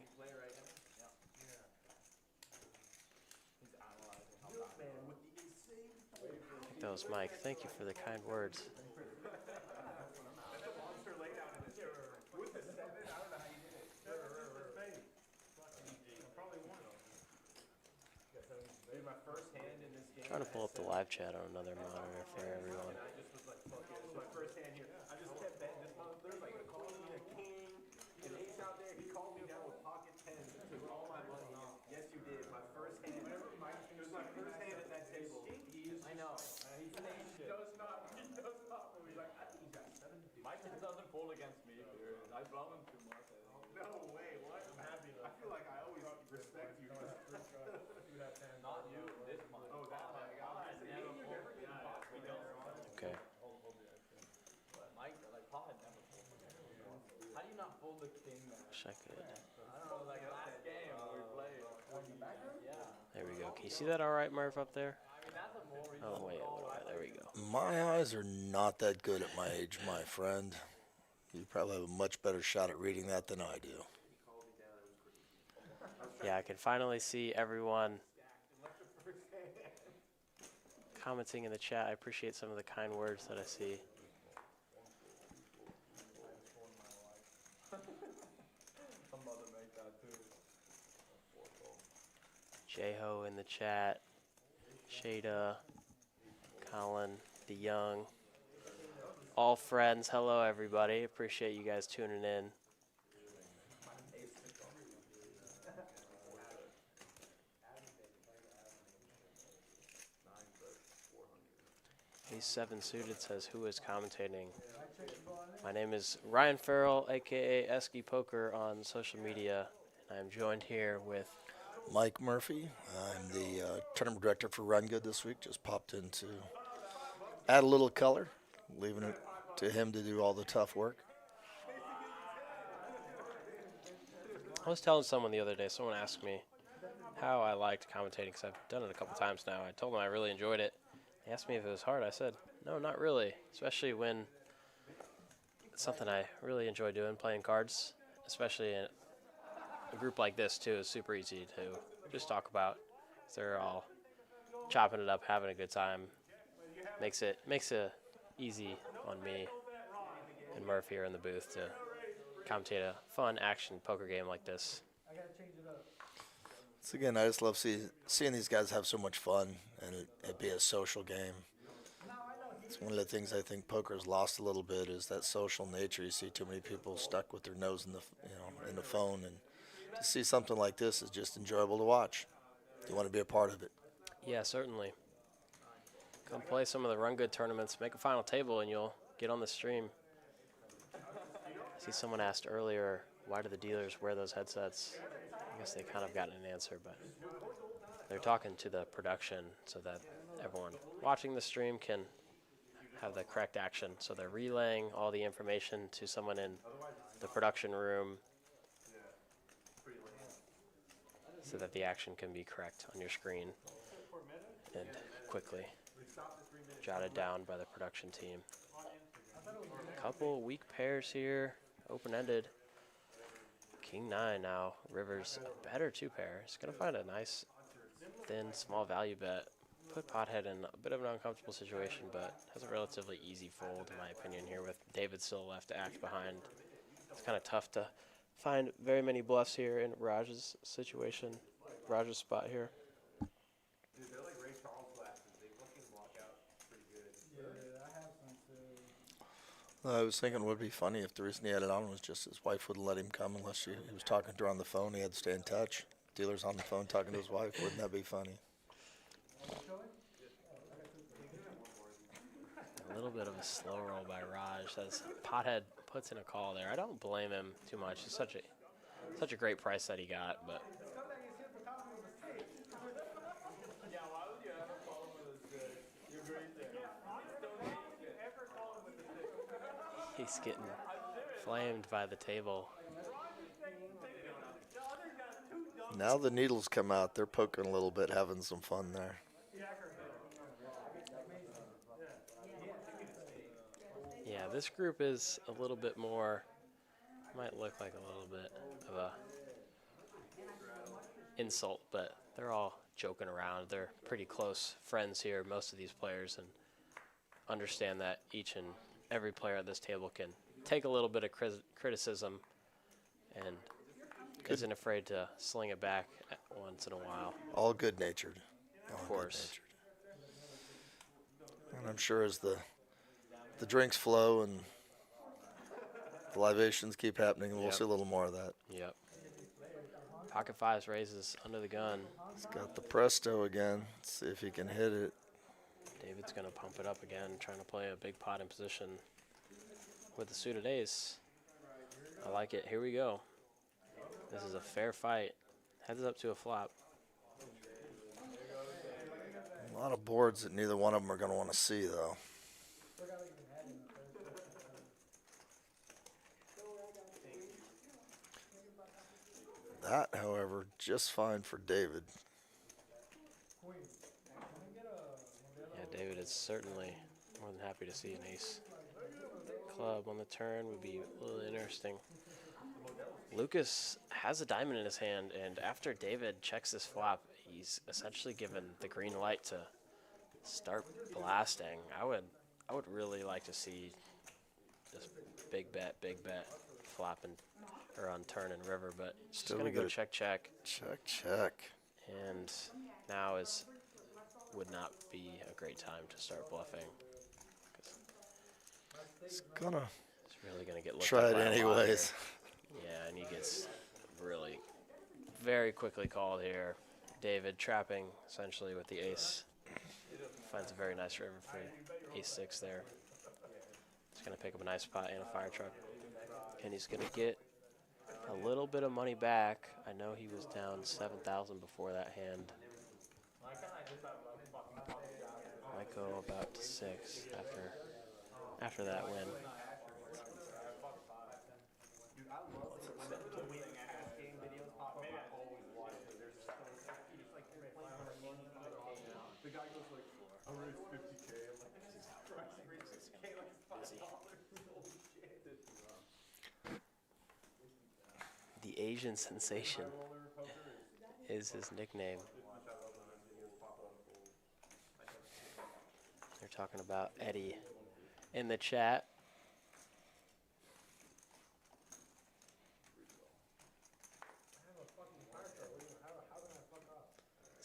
think that was Mike. Thank you for the kind words. Trying to pull up the live chat on another monitor for everyone. Mike doesn't pull against me, dude. I love him too much. No way, what? I'm happy though. I feel like I always respect you. Not you, this Mike. Oh, that Mike. Okay. Mike, like, Paul had never pulled. How do you not pull the king match? Wish I could. I don't know, like last game we played. Yeah. There we go. Can you see that all right, Murph, up there? Oh, wait. There we go. My eyes are not that good at my age, my friend. You probably have a much better shot at reading that than I do. Yeah, I can finally see everyone commenting in the chat. I appreciate some of the kind words that I see. J-Ho in the chat. Shada, Colin, DeYoung. All friends. Hello, everybody. Appreciate you guys tuning in. He's 7 suited says, who is commentating? My name is Ryan Farrell, a.k.a. Esky Poker on social media, and I'm joined here with Mike Murphy. I'm the tournament director for Run Good this week. Just popped in to add a little color, leaving it to him to do all the tough work. I was telling someone the other day, someone asked me how I liked commentating, because I've done it a couple times now. I told them I really enjoyed it. They asked me if it was hard. I said, no, not really, especially when it's something I really enjoy doing, playing cards, especially in a group like this, too, is super easy to just talk about. They're all chopping it up, having a good time. Makes it easy on me and Murph here in the booth to commentate a fun action poker game like this. So again, I just love seeing these guys have so much fun and it be a social game. It's one of the things I think poker has lost a little bit is that social nature. You see too many people stuck with their nose in the phone, and to see something like this is just enjoyable to watch. You want to be a part of it. Yeah, certainly. Come play some of the Run Good tournaments, make a final table, and you'll get on the stream. I see someone asked earlier, why do the dealers wear those headsets? I guess they kind of gotten an answer, but they're talking to the production so that everyone watching the stream can have the correct action. So they're relaying all the information to someone in the production room so that the action can be correct on your screen and quickly jotted down by the production team. Couple weak pairs here, open-ended. King 9 now, Rivers a better 2-pair. He's going to find a nice, thin, small value bet. Put Pothead in a bit of an uncomfortable situation, but has a relatively easy fold, in my opinion, here with David still left to act behind. It's kind of tough to find very many bluffs here in Raj's situation, Raj's spot here. Dude, they're like Ray Charles glasses. They fucking block out pretty good. Yeah, I have some too. I was thinking it would be funny if the reason he had it on was just his wife wouldn't let him come unless he was talking to her on the phone. He had to stay in touch. Dealer's on the phone talking to his wife. Wouldn't that be funny? A little bit of a slow roll by Raj. As Pothead puts in a call there. I don't blame him too much. He's such a such a great price that he got, but Yeah, why would you ever call him with a stick? You're great there. Ever call him with a stick? he's getting flamed by the table. Now the needles come out. They're poking a little bit, having some fun there. Yeah, this group is a little bit more, might look like a little bit of a insult, but they're all joking around. They're pretty close friends here, most of these players, and understand that each and every player at this table can take a little bit of criticism and isn't afraid to sling it back once in a while. All good-natured. Of course. And I'm sure as the drinks flow and the libations keep happening, we'll see a little more of that. Yep. Pocket fives raises under the gun. He's got the presto again. Let's see if he can hit it. David's going to pump it up again, trying to play a big pot in position with the suited ace. I like it. Here we go. This is a fair fight. Heads up to a flop. A lot of boards that neither one of them are going to want to see, though. That, however, just fine for David. Yeah, David is certainly more than happy to see an ace club on the turn. Would be a little interesting. Lucas has a diamond in his hand, and after David checks this flop, he's essentially given the green light to start blasting. I would really like to see this big bet, flopping or on turn and river, but just gonna go check. Check, check. And now would not be a great time to start bluffing. He's gonna It's really gonna get looked try at it by a lot anyways. here. Yeah, and he gets really very quickly called here. David trapping essentially with the ace. Finds a very nice river for ace six there. He's gonna pick up a nice pot and a fire truck. And he's gonna get a little bit of money back. I know he was down 7,000 before that hand. Might go about to 6 after that win. The guy goes like, I raised 50K. I'm like, this is crazy. I raised 50K like $5. Holy shit. The Asian sensation is his nickname. They're talking about Eddie in the chat.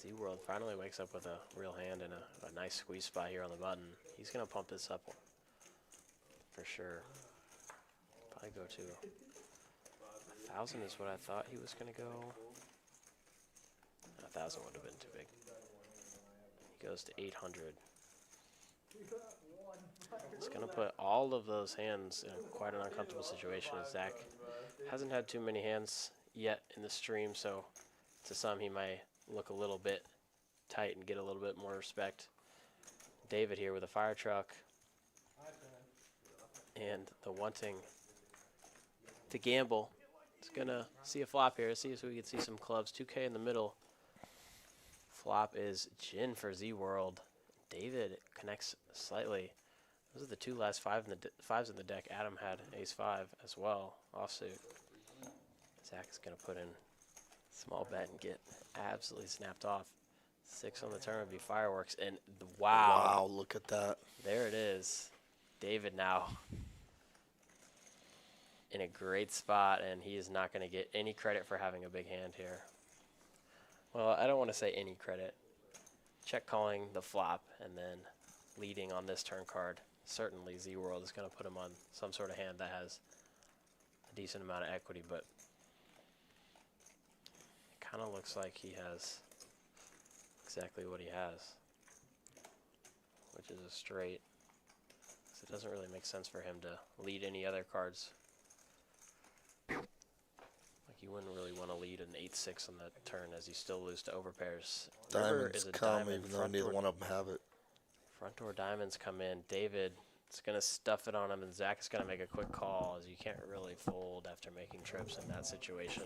ZWorld finally wakes up with a real hand and a nice squeeze spot here on the button. He's going to pump this up for sure. Probably go to 1,000 is what I thought he was going to go. 1,000 would have been too big. He goes to 800. It's going to put all of those hands in quite an uncomfortable situation. Zach hasn't had too many hands yet in the stream, so to some he might look a little bit tight and get a little bit more respect. David here with a fire truck and the wanting to gamble. It's gonna see a flop here. See if we can see some clubs. 2K in the middle. Flop is gin for ZWorld. David connects slightly. Those are the two last fives in the deck. Adam had ace-5 as well, offsuit. Zach is gonna put in small bet and get absolutely snapped off. 6 on the turn would be fireworks. And wow. Wow, look at that. There it is. David now in a great spot, and he is not going to get any credit for having a big hand here. Well, I don't want to say any credit. Check calling the flop and then leading on this turn card. Certainly ZWorld is going to put him on some sort of hand that has a decent amount of equity, but kind of looks like he has exactly what he has, which is a straight. So it doesn't really make sense for him to lead any other cards. Like you wouldn't really want to lead an 8-6 on the turn as you still lose to overpairs. River Diamonds is a come, diamond. even though Front neither door- one of them have it. Front door diamonds come in. David is going to stuff it on him, and Zach is going to make a quick call as you can't really fold after making trips in that situation.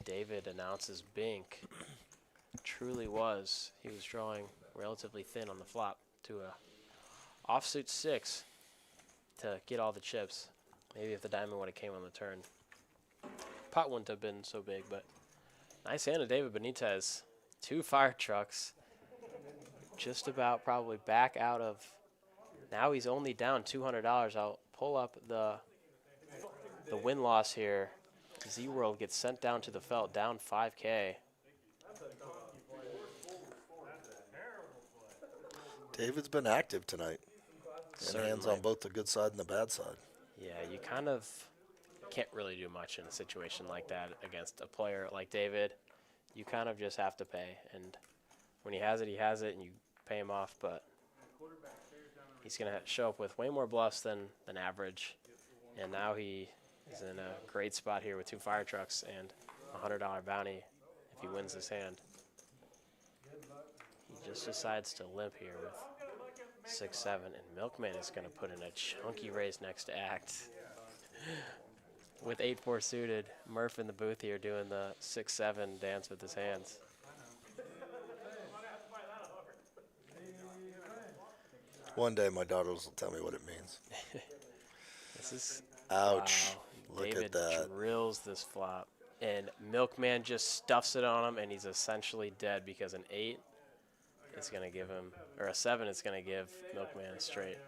David announces Bink. Truly was. He was drawing relatively thin on the flop to a offsuit 6 to get all the chips. Maybe if the diamond would have came on the turn, pot wouldn't have been so big, but nice hand of David Benitez. 2 fire trucks. Just about probably back out of. Now he's only down $200. I'll pull up the win-loss here. ZWorld gets sent down to the felt, down 5K. David's been active tonight. And hands on both the good side and the bad side. Yeah, you kind of can't really do much in a situation like that against a player like David. You kind of just have to pay. And when he has it, and you pay him off. But he's going to show up with way more bluffs than average. And now he is in a great spot here with 2 fire trucks and a $100 bounty if he wins this hand. He just decides to limp here with 6-7, and Milkman is going to put in a chunky raise next to act. With 8-4 suited, Murph in the booth here doing the 6-7 dance with his hands. One day my daughters will tell me what it means. This is ouch. Wow. Look David at that. drills this flop, and Milkman just stuffs it on him, and he's essentially dead because an 8 is going to give him, or a 7 is going to give Milkman a straight.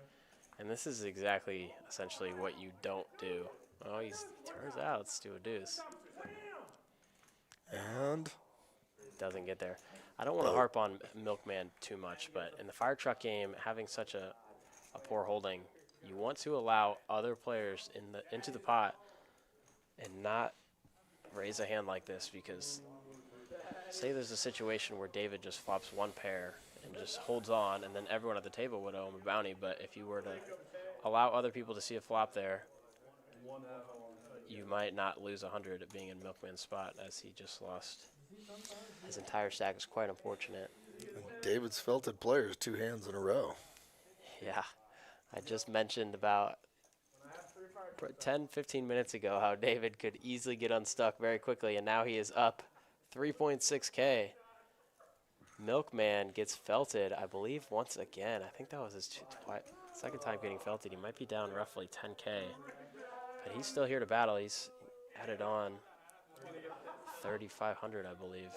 And this is exactly, essentially, what you don't do. Oh, he turns out, let's do a deuce. And Doesn't get there. I don't want to harp on Milkman too much, but in the fire truck game, having such a poor holding, you want to allow other players into the pot and not raise a hand like this, because say there's a situation where David just flops 1 pair and just holds on, and then everyone at the table would owe him a bounty. But if you were to allow other people to see a flop there, you might not lose 100 at being in Milkman's spot, as he just lost his entire stack. Is quite unfortunate. David's felted players 2 hands in a row. Yeah, I just mentioned about 10-15 minutes ago how David could easily get unstuck very quickly, and now he is up 3.6K. Milkman gets felted, I believe, once again. I think that was his second time getting felted. He might be down roughly 10K, but he's still here to battle. He's added on 3,500, I believe.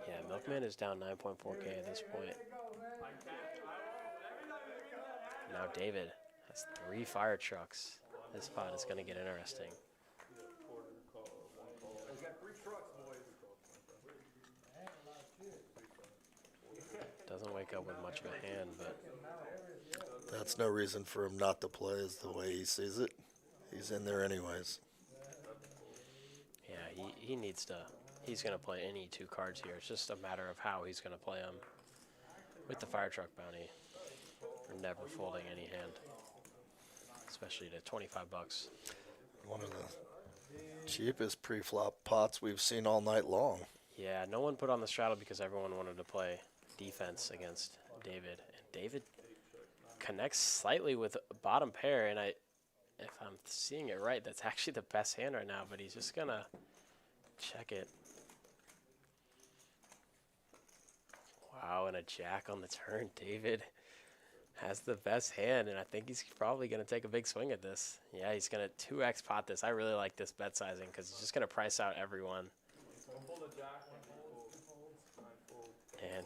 Yeah, Milkman is down 9.4K at this point. Now David has 3 fire trucks. This spot is going to get interesting. Doesn't wake up with much of a hand, but That's no reason for him not to play, is the way he sees it. He's in there anyways. yeah, he needs to. He's going to play any 2 cards here. It's just a matter of how he's going to play them. With the fire truck bounty, we're never folding any hand, especially to 25 bucks. One of the cheapest pre-flop pots we've seen all night long. Yeah, no one put on the straddle because everyone wanted to play defense against David. And David connects slightly with a bottom pair, and if I'm seeing it right, that's actually the best hand right now, but he's just going to check it. Wow, and a jack on the turn. David has the best hand, and I think he's probably going to take a big swing at this. Yeah, he's going to 2x pot this. I really like this bet sizing because he's just going to price out everyone. And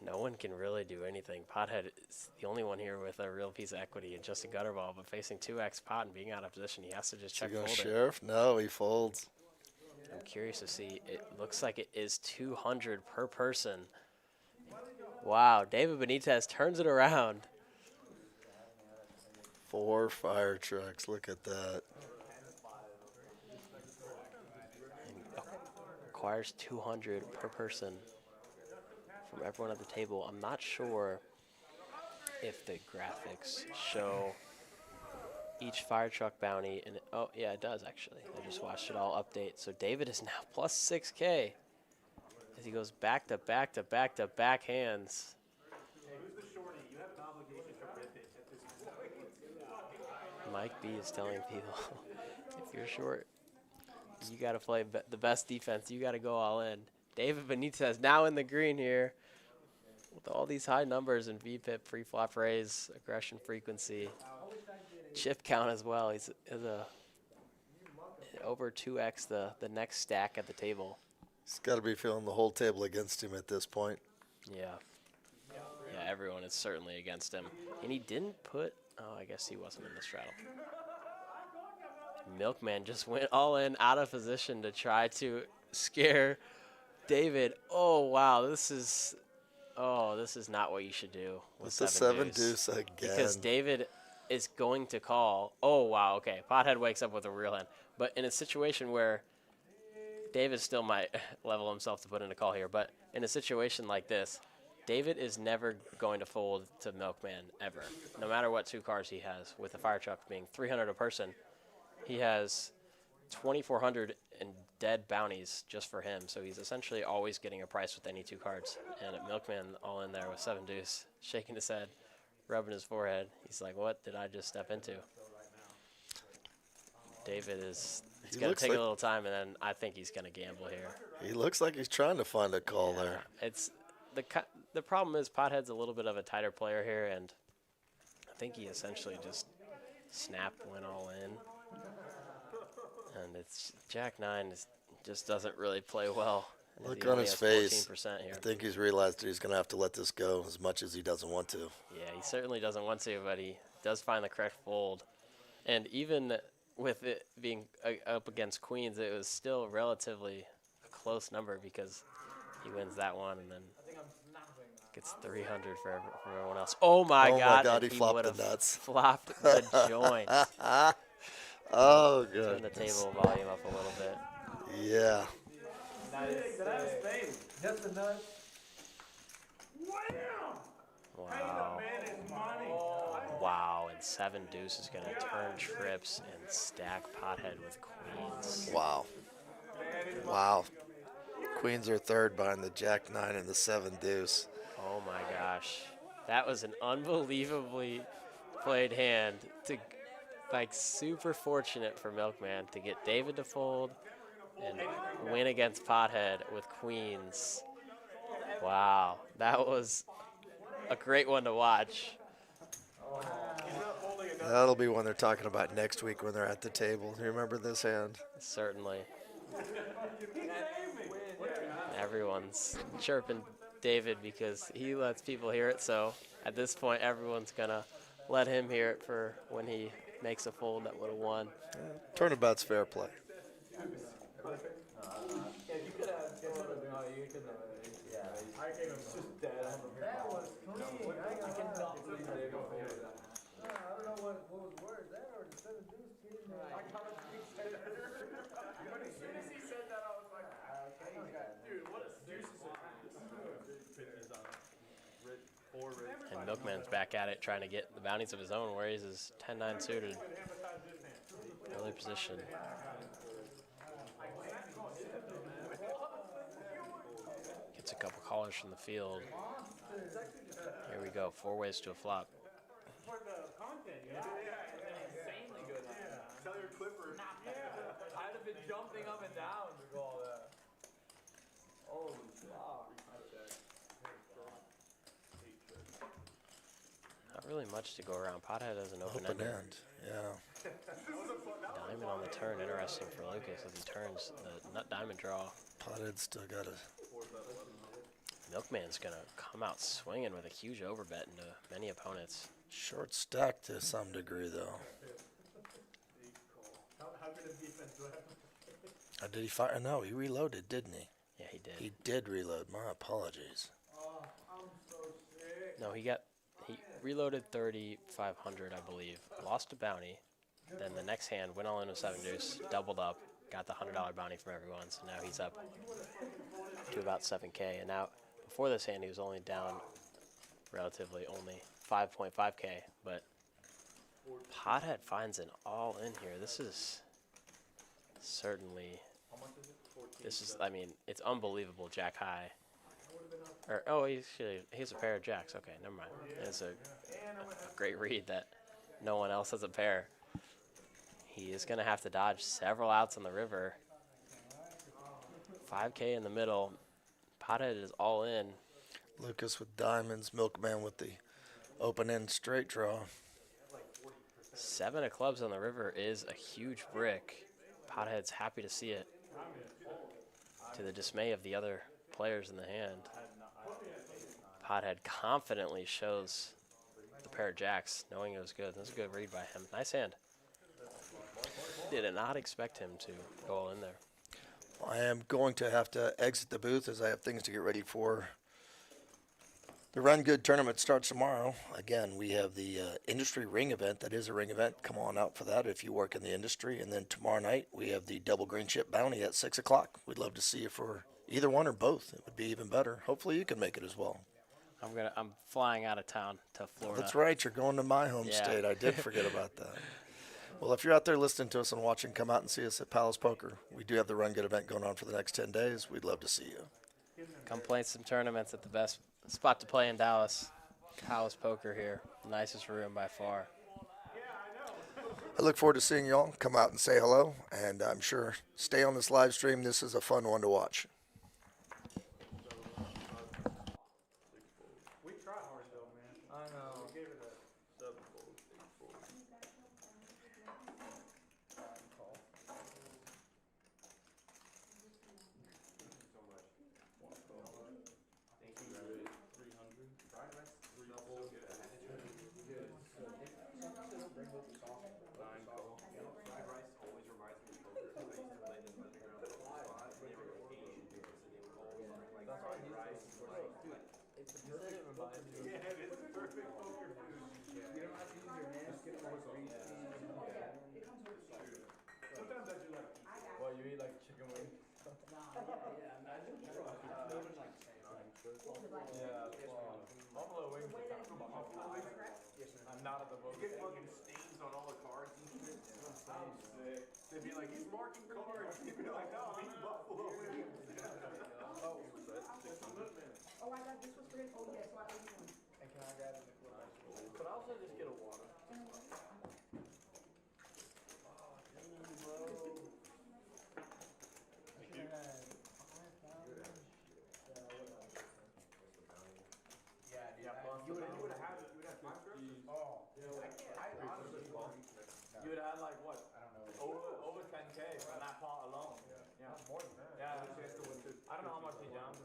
no one can really do anything. Pothead is the only one here with a real piece of equity and just a gutter ball, but facing 2x pot and being out of position, he has to just check Is he fold going it. sheriff? No, he folds. I'm curious to see. It looks like it is 200 per person. Wow, David Benitez turns it around. 4 fire trucks. Look at that. And acquires 200 per person from everyone at the table. I'm not sure if the graphics show each fire truck bounty. And oh, yeah, it does actually. I just watched it all update. So David is now plus 6K as he goes back to back to back to back hands. Mike B is telling people, if you're short, you got to play the best defense. You got to go all in. David Benitez now in the green here with all these high numbers in VPIP, pre-flop raise, aggression frequency, chip count as well. He's over 2x the next stack at the table. He's got to be feeling the whole table against him at this point. Yeah. Yeah, everyone is certainly against him. And he didn't put, oh, I guess he wasn't in the straddle. Milkman just went all in, out of position to try to scare David. Oh, wow, this is not what you should do with the 7 deuce again. Because David is going to call. Oh, wow, okay. Pothead wakes up with a real hand. But in a situation where David still might level himself to put in a call here, but in a situation like this, David is never going to fold to Milkman, ever. No matter what 2 cards he has, with the fire truck being 300 a person, he has 2,400 in dead bounties just for him. So he's essentially always getting a price with any 2 cards. And Milkman all in there with 7 deuce, shaking his head, rubbing his forehead. He's like, what did I just step into? David is, it's going to take a little time, and then I think he's going to gamble here. He looks like he's trying to find a call there. It's the problem is Pothead's a little bit of a tighter player here, and I think he essentially just snapped, went all in. And it's Jack-9 just doesn't really play well. Look on his face. I think he's realized that he's going to have to let this go as much as he doesn't want to. Yeah, he certainly doesn't want to, but he does find the correct fold. And even with it being up against queens, it was still relatively a close number because he wins that one and then gets 300 for everyone else. Oh, my God. He flopped the nuts. Flopped the joint. Oh, good. Turn the table volume up a little bit. Yeah. Just a nut. Wow. Wow, and 7 deuce is going to turn trips and stack Pothead with queens. Wow. Wow. Queens are third behind the Jack-9 and the 7 deuce. Oh, my gosh. That was an unbelievably played hand to, like, super fortunate for Milkman to get David to fold and win against Pothead with queens. Wow, that was a great one to watch. That'll be one they're talking about next week when they're at the table. You remember this hand? Certainly. Everyone's chirping David because he lets people hear it, so at this point everyone's going to let him hear it for when he makes a fold that would have won. Turnabout's fair play. That was clean. I cannot believe they go for it. I don't know what was worse, that or the 7 deuce hitting there. As soon as he said that, I was like, dude, what a deuce is And Milkman's back at it trying to get the bounties of his own where he's his 10-9 suited. Early position. Gets a couple callers from the field. Here we go, 4 ways to a flop. for the content, you know? Insanely good. Tell your Clippers. I'd have been jumping up and down to go all that. Holy fuck. Not really much to go around. Pothead has an open end. Yeah. Diamond on the turn, interesting for Lucas as he turns the nut diamond draw. Pothead's still got a... Milkman's going to come out swinging with a huge overbet into many opponents. Short stack to some degree, though. How good a defense do I have? Did he fire? No, he reloaded, didn't he? Yeah, he did. He did reload. My apologies. I'm so sick. No, he reloaded 3,500, I believe. Lost a bounty. Then the next hand went all in with 7 deuce, doubled up, got the $100 bounty from everyone. So now he's up to about 7K. And now before this hand, he was only down relatively only 5.5K. But Pothead finds an all in here. This is certainly, I mean, it's unbelievable. Jack high. Or, oh, he has a pair of jacks. Okay, never mind. It's a great read that no one else has a pair. He is going to have to dodge several outs on the river. 5K in the middle. Pothead is all in. Lucas with diamonds, Milkman with the open end straight draw. 7 of clubs on the river is a huge brick. Pothead's happy to see it, to the dismay of the other players in the hand. Pothead confidently shows the pair of jacks, knowing it was good. That's a good read by him. Nice hand. Did not expect him to go all in there. I am going to have to exit the booth as I have things to get ready for. The Run Good tournament starts tomorrow. Again, we have the industry ring event. That is a ring event. Come on out for that if you work in the industry. And then tomorrow night, we have the double green chip bounty at 6 o'clock. We'd love to see you for either one or both. It would be even better. Hopefully you can make it as well. I'm flying out of town to Florida. That's right. You're going to my home state. I did forget about that. Well, if you're out there listening to us and watching, come out and see us at Palace Poker. We do have the Run Good event going on for the next 10 days. We'd love to see you. Come play some tournaments at the best spot to play in Dallas. Palace Poker here. Nicest room by far. I look forward to seeing y'all. Come out and say hello. And I'm sure stay on this live stream. This is a fun one to watch. We try hard though, man. I know. We gave it a sub fold, big fold. Thank you. 300. Fried rice, 3 double. Nine call. Fried rice always reminds me of poker. I used to play this when they were on the spot. They were Asian people, so they would always like fried rice. Dude, it reminds me. Yeah, it is perfect poker food. You don't have to use your hands. Get it like grease. Sometimes I do like. Well, you eat like chicken wings. Yeah, imagine. Yeah, buffalo wings. I'm not at the boat. You get fucking stains on all the cards and shit. I'm sick. They'd be like, he's marking cards. You'd be like, no, I'm eating buffalo wings. Oh, Oh, I got this was for him. Oh, yes, so I ate one. and can I grab the club? But I also just get a water. You would have had it. You would have 5 strips. Oh, I honestly, you would have had like what? I don't know. Over 10K from that pot alone. Yeah, more than that. Yeah, I don't know how much he jammed.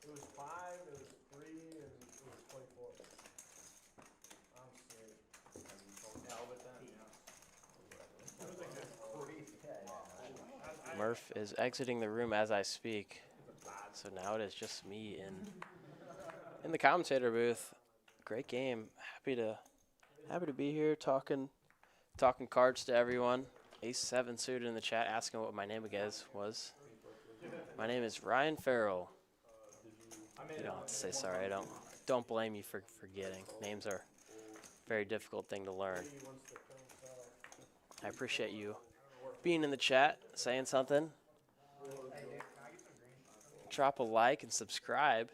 It was 5, it was 3, and it was 24. I'm serious. Yeah, over 10. Yeah. It was like this 3. Murph is exiting the room as I speak. So now it is just me in the commentator booth. Great game. Happy to be here talking cards to everyone. Ace7 suited in the chat asking what my name again was. My name is Ryan Farrell. You don't have to say sorry. Don't blame me for forgetting. Names are a very difficult thing to learn. I appreciate you being in the chat, saying something. Drop a like and subscribe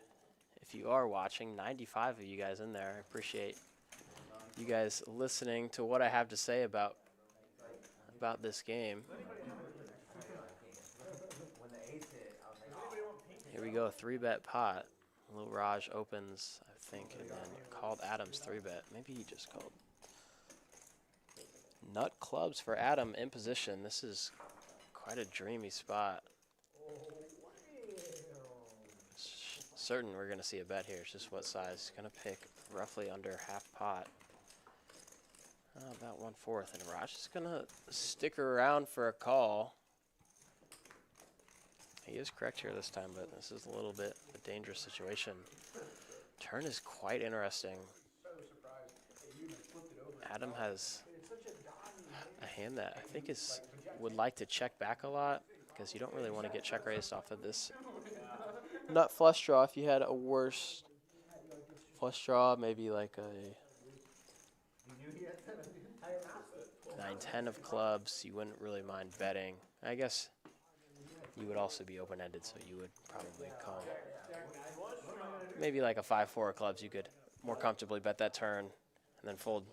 if you are watching. 95 of you guys in there. I appreciate you guys listening to what I have to say about this game. Here we go, 3-bet pot. Little Raj opens, I think, and then called Adam's 3-bet. Maybe he just called. Nut clubs for Adam in position. This is quite a dreamy spot. Certain we're going to see a bet here. It's just what size. Going to pick roughly under half pot. About 1/4. And Raj is going to stick around for a call. He is correct here this time, but this is a little bit of a dangerous situation. Turn is quite interesting. Adam has a hand that I think would like to check back a lot, because you don't really want to get check raised off of this nut flush draw. If you had a worse flush draw, maybe like a 9-10 of clubs, you wouldn't really mind betting. I guess you would also be open-ended, so you would probably call. Maybe like a 5-4 of clubs, you could more comfortably bet that turn and then fold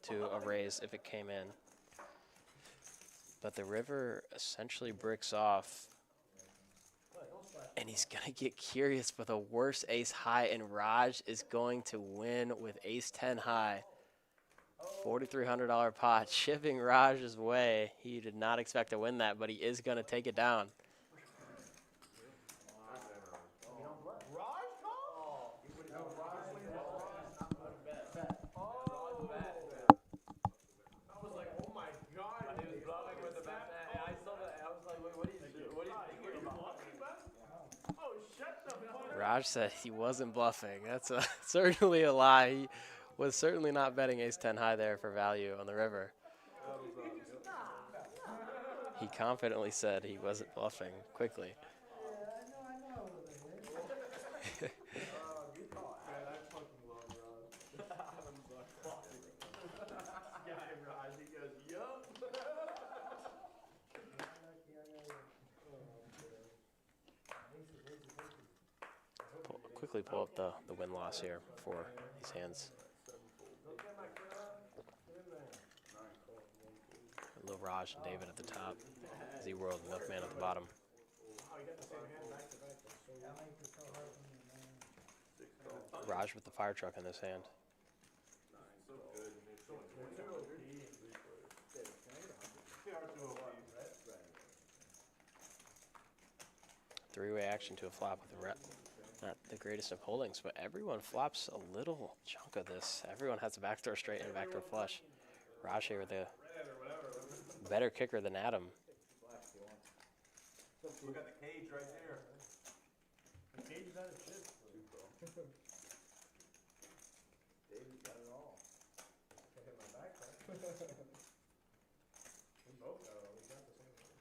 to a raise if it came in. But the river essentially bricks off. And he's going to get curious with a worse ace high, and Raj is going to win with ace 10 high. $4,300 pot, chipping Raj's way. He did not expect to win that, but he is going to take it down. Raj said he wasn't bluffing. That's certainly a lie. He was certainly not betting ace 10 high there for value on the river. He confidently said he wasn't bluffing quickly. Quickly pull up the win-loss here for these hands. Little Raj and David at the top. ZWorld and Milkman at the bottom. Raj with the fire truck in this hand. Three-way action to a flop with a rep. Not the greatest of holdings, but everyone flops a little chunk of this. Everyone has a backdoor straight and a backdoor flush. Raj here with a better kicker than Adam. Look at the cage right there. The cage is out of chips. David got it all. I hit my back, right? We both got it all. We got the same one.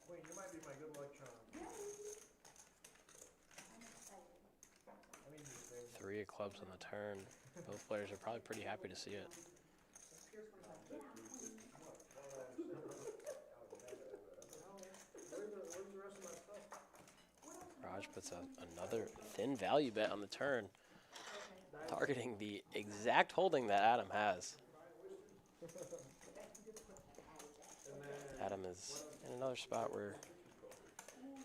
Wait, you might be my good luck charm. Three of clubs on the turn. Both players are probably pretty happy to see it. Raj puts another thin value bet on the turn, targeting the exact holding that Adam has. Adam is in another spot where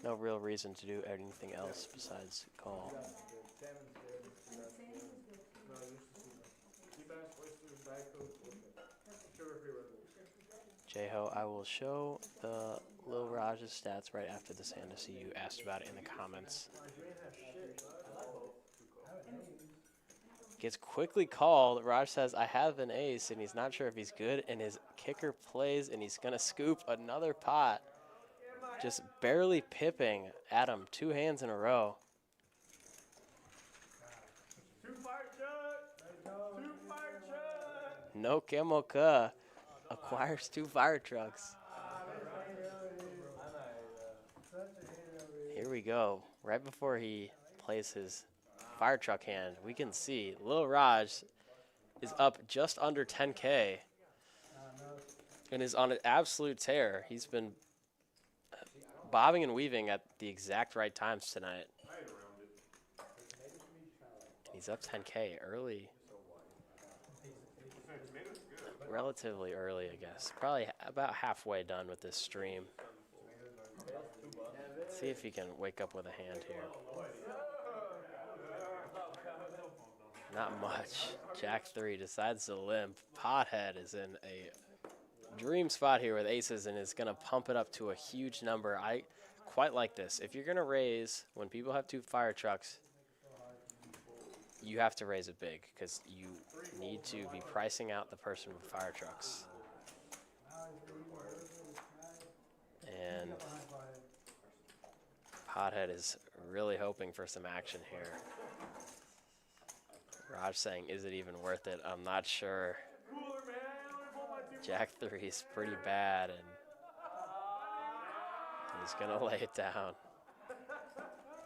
no real reason to do anything else besides call. J-Ho, I will show the Lil Raj's stats right after this hand to see you asked about it in the comments. Gets quickly called. Raj says, I have an ace, and he's not sure if he's good, and his kicker plays, and he's going to scoop another pot. Just barely pipping Adam 2 hands in a row. No Kemoka acquires 2 fire trucks. Here we go. Right before he plays his fire truck hand, we can see Lil Raj is up just under 10K and is on an absolute tear. He's been bobbing and weaving at the exact right times tonight. He's up 10K early. Relatively early, I guess. Probably about halfway done with this stream. Let's see if he can wake up with a hand here. Not much. Jack 3 decides to limp. Pothead is in a dream spot here with aces and is going to pump it up to a huge number. I quite like this. If you're going to raise when people have 2 fire trucks, you have to raise it big because you need to be pricing out the person with fire trucks. And Pothead is really hoping for some action here. Raj saying, is it even worth it? I'm not sure. Jack 3 is pretty bad, and he's going to lay it down.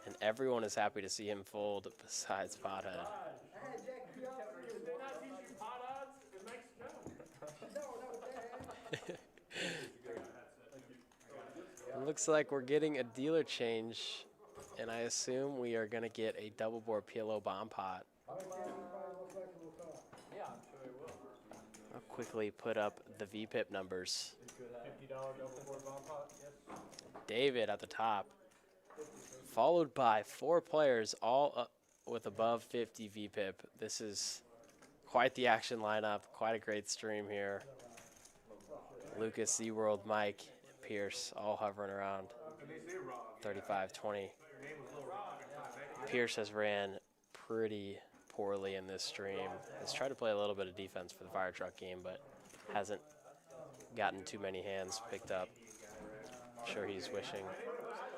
And everyone is happy to see him fold besides Pothead. Hey, Jack, you out for Did they not teach you pot odds in Mexico? No, Dad. It looks like we're getting a dealer change, and I assume we are going to get a double board PLO bomb pot. How many times you probably look like it will come? Yeah, I'm sure it will. I'll quickly put up the VPIP numbers. $50 double board bomb pot. Yes. David at the top, followed by 4 players, all up with above 50 VPIP. This is quite the action lineup, quite a great stream here. Lucas, ZWorld, Mike, and Pierce all hovering around 35-20. Pierce has ran pretty poorly in this stream. Has tried to play a little bit of defense for the fire truck game, but hasn't gotten too many hands picked up. I'm sure he's wishing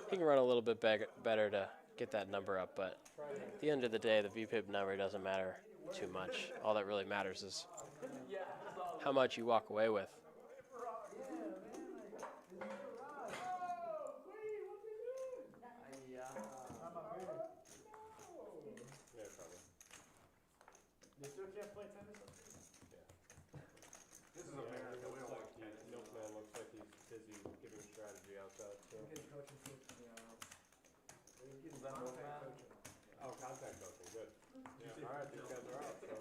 he can run a little bit better to get that number up, but at the end of the day, the VPIP number doesn't matter too much. All that really matters is how much you walk away with. You still can't play tennis? This is America. We don't like tennis. Milkman looks like he's busy giving strategy outside. So. Oh, contact coaching. Good. Yeah. All right, these guys are out. So.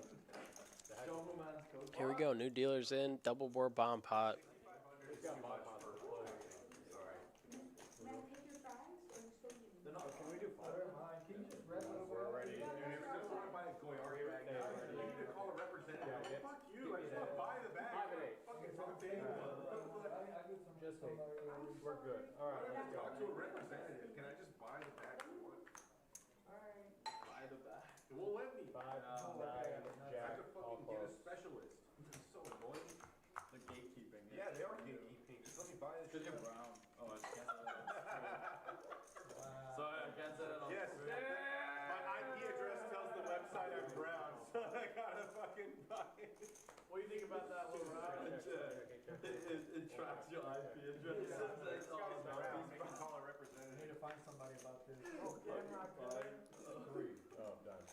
Here we go. New dealers in. Double board bomb pot. We've got my pot for play. Can we do fire? Can you just rest a little bit? We're ready. Call a representative. Fuck you. I just want to buy the bag. Fucking something. Just we're good. All right, let's Talk to go. a representative. Can I just buy the bag for one? Buy the bag. It won't let me. 5, 9, I have Jack, to all fucking get a close. specialist. It's so annoying. The gatekeeping. Yeah, they are gatekeeping. Just let me buy this shit. Brown. Oh, I can't set it on. So I can't set it on. Yes. My IP address tells the website I'm brown, so I gotta fucking buy it. What do you think about that little round? It tracks your IP address. It's all about Brown. these Make me call a I need representative. to find somebody about this. 3. Oh, done.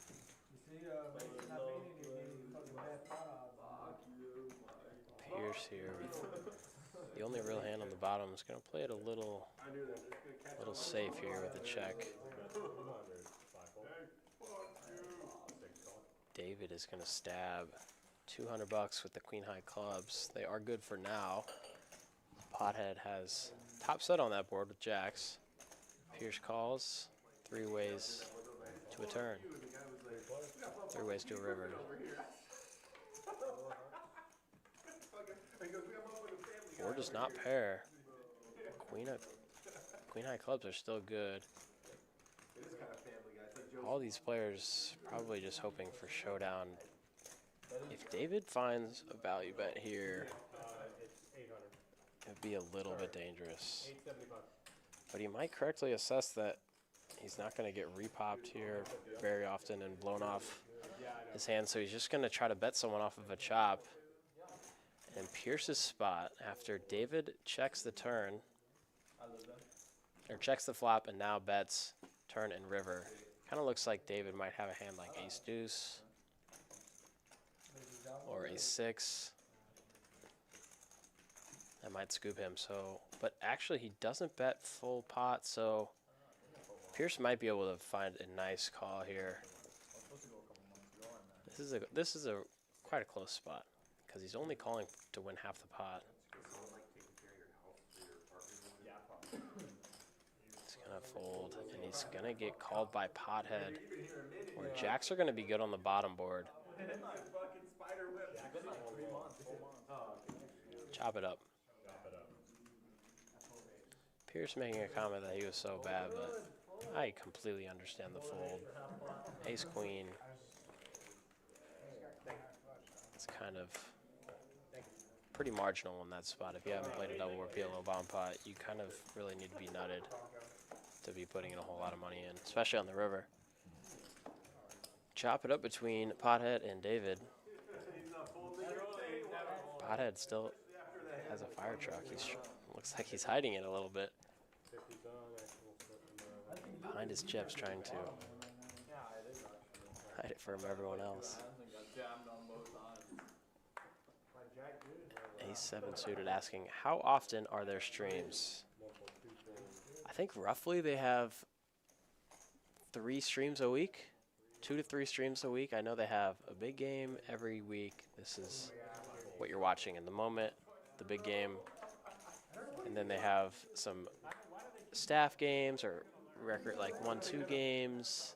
You see, Mason not being any fucking bad odds. Pierce here with the only real hand on the bottom. Is going to play it a little safe here with a check. 200. 5. David is going to stab $200 with the queen high clubs. They are good for now. Pothead has top set on that board with jacks. Pierce calls 3 ways to a turn. 3 ways to a river. Board does not pair. Queen high clubs are still good. It is kind of family, guys. Like Joe. All these players probably just hoping for showdown. If David finds a value bet here, It's 800. it'd be a little bit dangerous. 875. But he might correctly assess that he's not going to get repopped here very often and blown off his hand, so he's just going to try to bet someone off of a chop. And Pierce's spot, after David checks the turn, or checks the flop and now bets turn and river, kind of looks like David might have a hand like ace deuce or ace 6. That might scoop him. So, but actually he doesn't bet full pot, so Pierce might be able to find a nice call here. This is a quite a close spot because he's only calling to win half the pot. He's gonna fold and he's gonna get called by Pothead, or jacks are gonna be good on the bottom board. Fucking spider web. Chop it up. Pierce making a comment that he was so bad, but I completely understand the fold. Ace queen. It's kind of pretty marginal in that spot. If you haven't played a double or PLO bomb pot, you kind of really need to be nutted to be putting in a whole lot of money in, especially on the river. Chop it up between Pothead and David. Pothead still has a fire truck. Looks like he's hiding it a little bit. 50's on, actual behind his chips trying to hide it from everyone else. Ace-7 suited asking, how often are there streams? I think roughly they have 3 streams a week, 2 to 3 streams a week. I know they have a big game every week. This is what you're watching in the moment, the big game. And then they have some staff games or record like 1-2 games,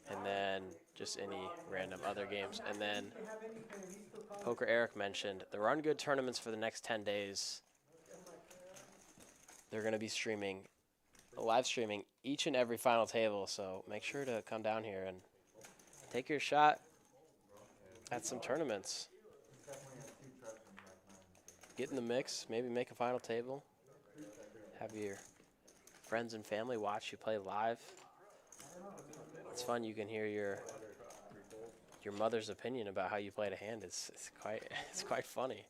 and then just any random other games. And then Poker Eric mentioned the Run Good tournaments for the next 10 days. They're going to be streaming, live streaming each and every final table. So make sure to come down here and take your shot at some tournaments. Get in the mix, maybe make a final table. Have your friends and family watch you play live. It's fun. You can hear your mother's opinion about how you played a hand. It's quite funny.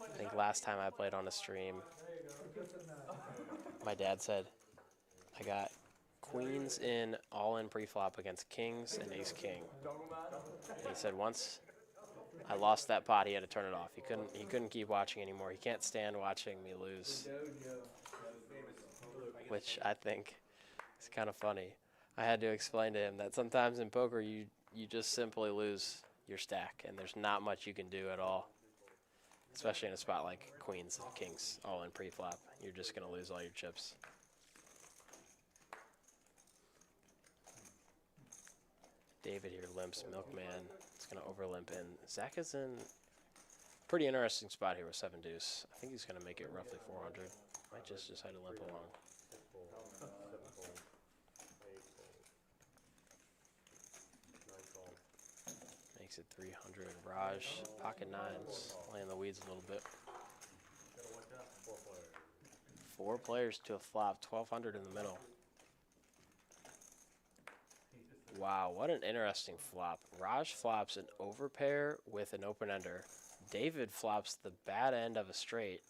I think last time I played on a stream, my dad said I got queens in all-in pre-flop against kings and ace-king. And he said once I lost that pot, he had to turn it off. He couldn't keep watching anymore. He can't stand watching me lose, which I think is kind of funny. I had to explain to him that sometimes in poker you just simply lose your stack, and there's not much you can do at all, especially in a spot like queens and kings all in pre-flop. You're just going to lose all your chips. David here limps. Milkman is going to overlimp in. Zach is in a pretty interesting spot here with 7 deuce. I think he's going to make it roughly 400. Might just decide to limp along. Makes it 300. Raj, pocket nines, laying the weeds a little bit. 4 players to a flop, 1,200 in the middle. Wow, what an interesting flop. Raj flops an overpair with an open-ender. David flops the bad end of a straight.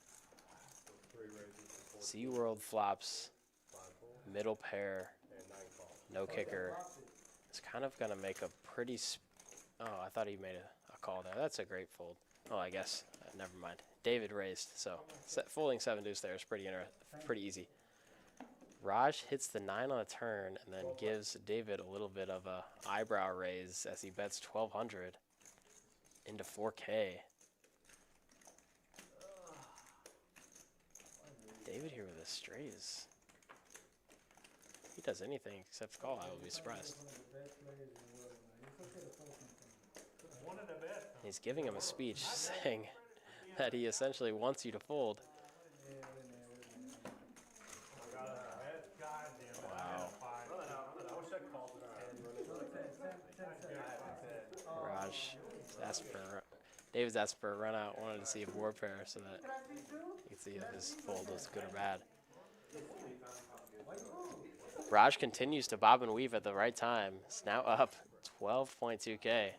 ZWorld flops middle pair, no kicker. It's kind of going to make a pretty... Oh, I thought he made a call there. That's a great fold. Oh, I guess. Never mind. David raised, so folding 7 deuce there is pretty easy. Raj hits the 9 on a turn and then gives David a little bit of a eyebrow raise as he bets 1,200 into 4K. David here with a straight is... He does anything except call, I will be surprised. He's giving him a speech saying that he essentially wants you to fold. Wow. Raj asked for David's asked for a run out, wanted to see a board pair so that you can see if his fold was good or bad. Raj continues to bob and weave at the right time. It's now up 12.2K.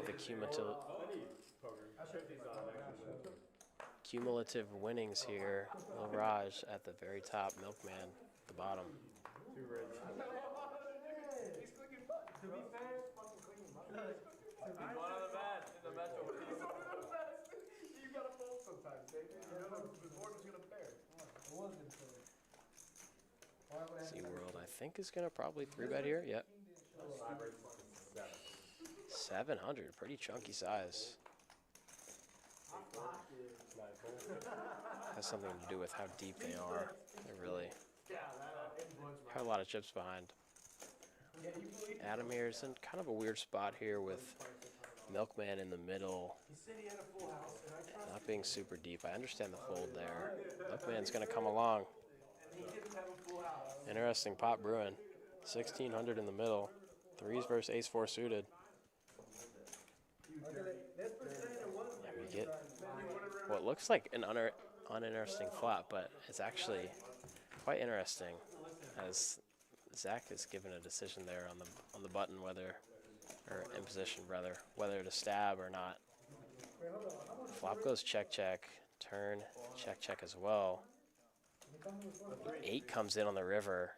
The cumulative winnings here. Lil Raj at the very top, Milkman at the bottom. To be fair, fucking clean. He's one of the best in the metro. You gotta fold sometimes, baby. The board was gonna pair. It was gonna pair. ZWorld, I think, is going to probably 3-bet here. Yep. 700, pretty chunky size. Has something to do with how deep they are. They really have a lot of chips behind. Adam here is in kind of a weird spot here with Milkman in the middle, not being super deep. I understand the fold there. Milkman's going to come along. Interesting pot brewing. 1,600 in the middle. 3s versus ace-4 suited. Yeah, we get what looks like an uninteresting flop, but it's actually quite interesting as Zach is given a decision there on the button whether, or in position rather, whether to stab or not. Flop goes check check, turn check check as well. The 8 comes in on the river.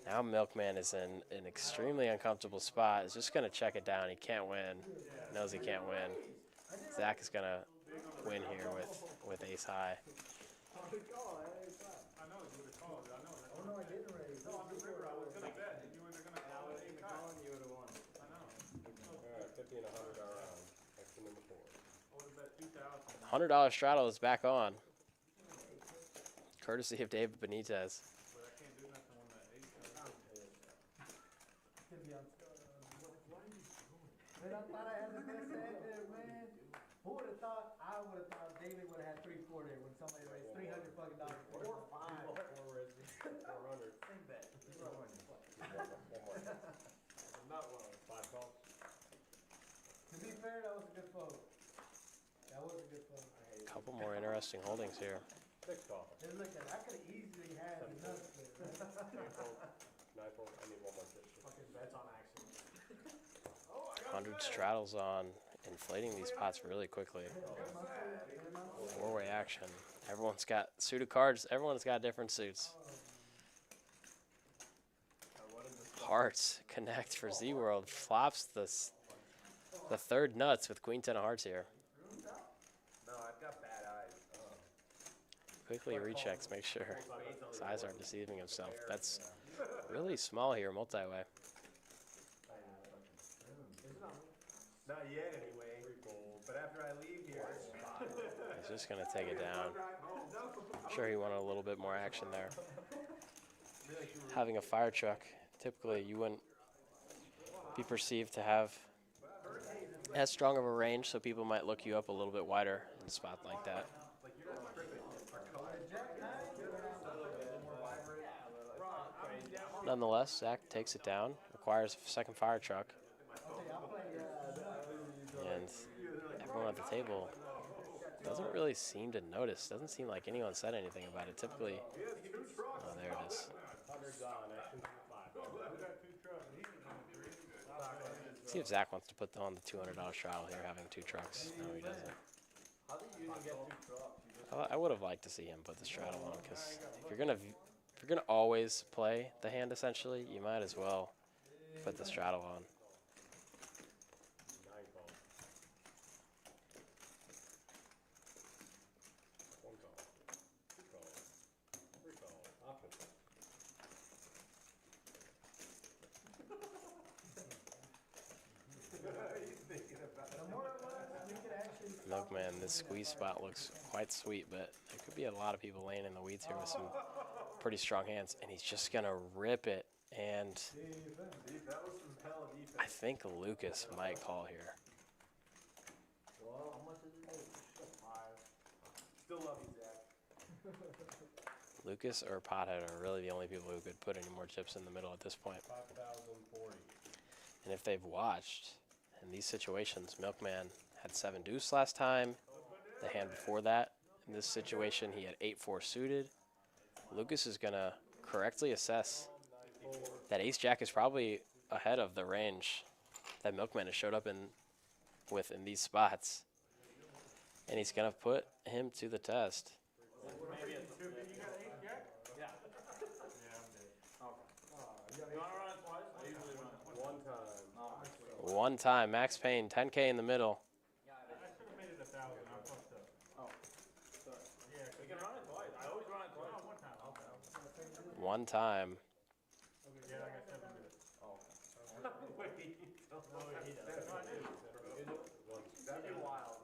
Now Milkman is in an extremely uncomfortable spot. He's just gonna check it down. He can't win. Knows he can't win. Zach is gonna win here with ace high. I know it's what it called. I know. Oh, no, I didn't raise. No, on the river, I was gonna bet that you were gonna call it ace high. You would have won. I know. All right, 50 and 100 are around. Action number 4. I would have bet 2,000. $100 straddle is back on. Courtesy of David Benitez. But I can't do nothing on that ace high. Man, I thought I had the best hand there, man. Who would have thought? I would have thought David would have had 3-4 there when somebody raised $300 fucking dollars. 4 resi, 400. Same bet. One more. Not one. 5 calls. To be fair, that was a good fold. That was a good fold. Couple more interesting holdings here. 6 calls. Just look at it. I could have easily had the nuts there. 9 fold. 9 fold. I need one more chip. Fucking bets on action. 100 straddles on, inflating these pots really quickly. 4-way action. Everyone's got suited cards. Everyone's got different suits. Hearts connect for ZWorld. Flops the third nuts with queen 10 of hearts here. No, I've got bad eyes. Quickly rechecks, make sure his eyes aren't deceiving himself. That's really small here, multi-way. Not yet, anyway. But after I leave here, He's just going to take it down. I'm sure he wanted a little bit more action there. Having a fire truck, typically you wouldn't be perceived to have as strong of a range, so people might look you up a little bit wider in a spot like that. Nonetheless, Zach takes it down, requires a second fire truck, and everyone at the table doesn't really seem to notice. Doesn't seem like anyone said anything about it. Typically, oh, there it is. 100's on. Action number 5. See if Zach wants to put on the $200 straddle here, having 2 trucks. No, he doesn't. how did you even get 2 trucks? I would have liked to see him put the straddle on, because if you're gonna always play the hand, essentially, you might as well put the straddle on. 9 calls. 1 call. 2 calls. 3 calls. Option. The more it was, we could actually. Milkman, this squeeze spot looks quite sweet, but there could be a lot of people laying in the weeds here with some pretty strong hands, and he's just gonna rip it. And That was some hell of defense. I think Lucas might call here. Well, how much is it? 5. Still love you, Zach. Lucas or Pothead are really the only people who could put any more chips in the middle at this point. 5,040. And if they've watched, in these situations, Milkman had 7 deuce last time. The hand before that, in this situation, he had 8-4 suited. Lucas is going to correctly assess that ace-jack is probably ahead of the range that Milkman has showed up in these spots. And he's going to put him to the test. Maybe it's 2. You got 8 jack? Yeah. You want to run it twice? I usually run it 1 time. One time, Max Payne, 10K in the middle. I should have made it 1,000. I fucked up. Oh, sorry. Yeah, We can run it twice. I always run it twice. one time. Okay. One time. Yeah, I got 7 good. Wait. No, he does. That'd be wild.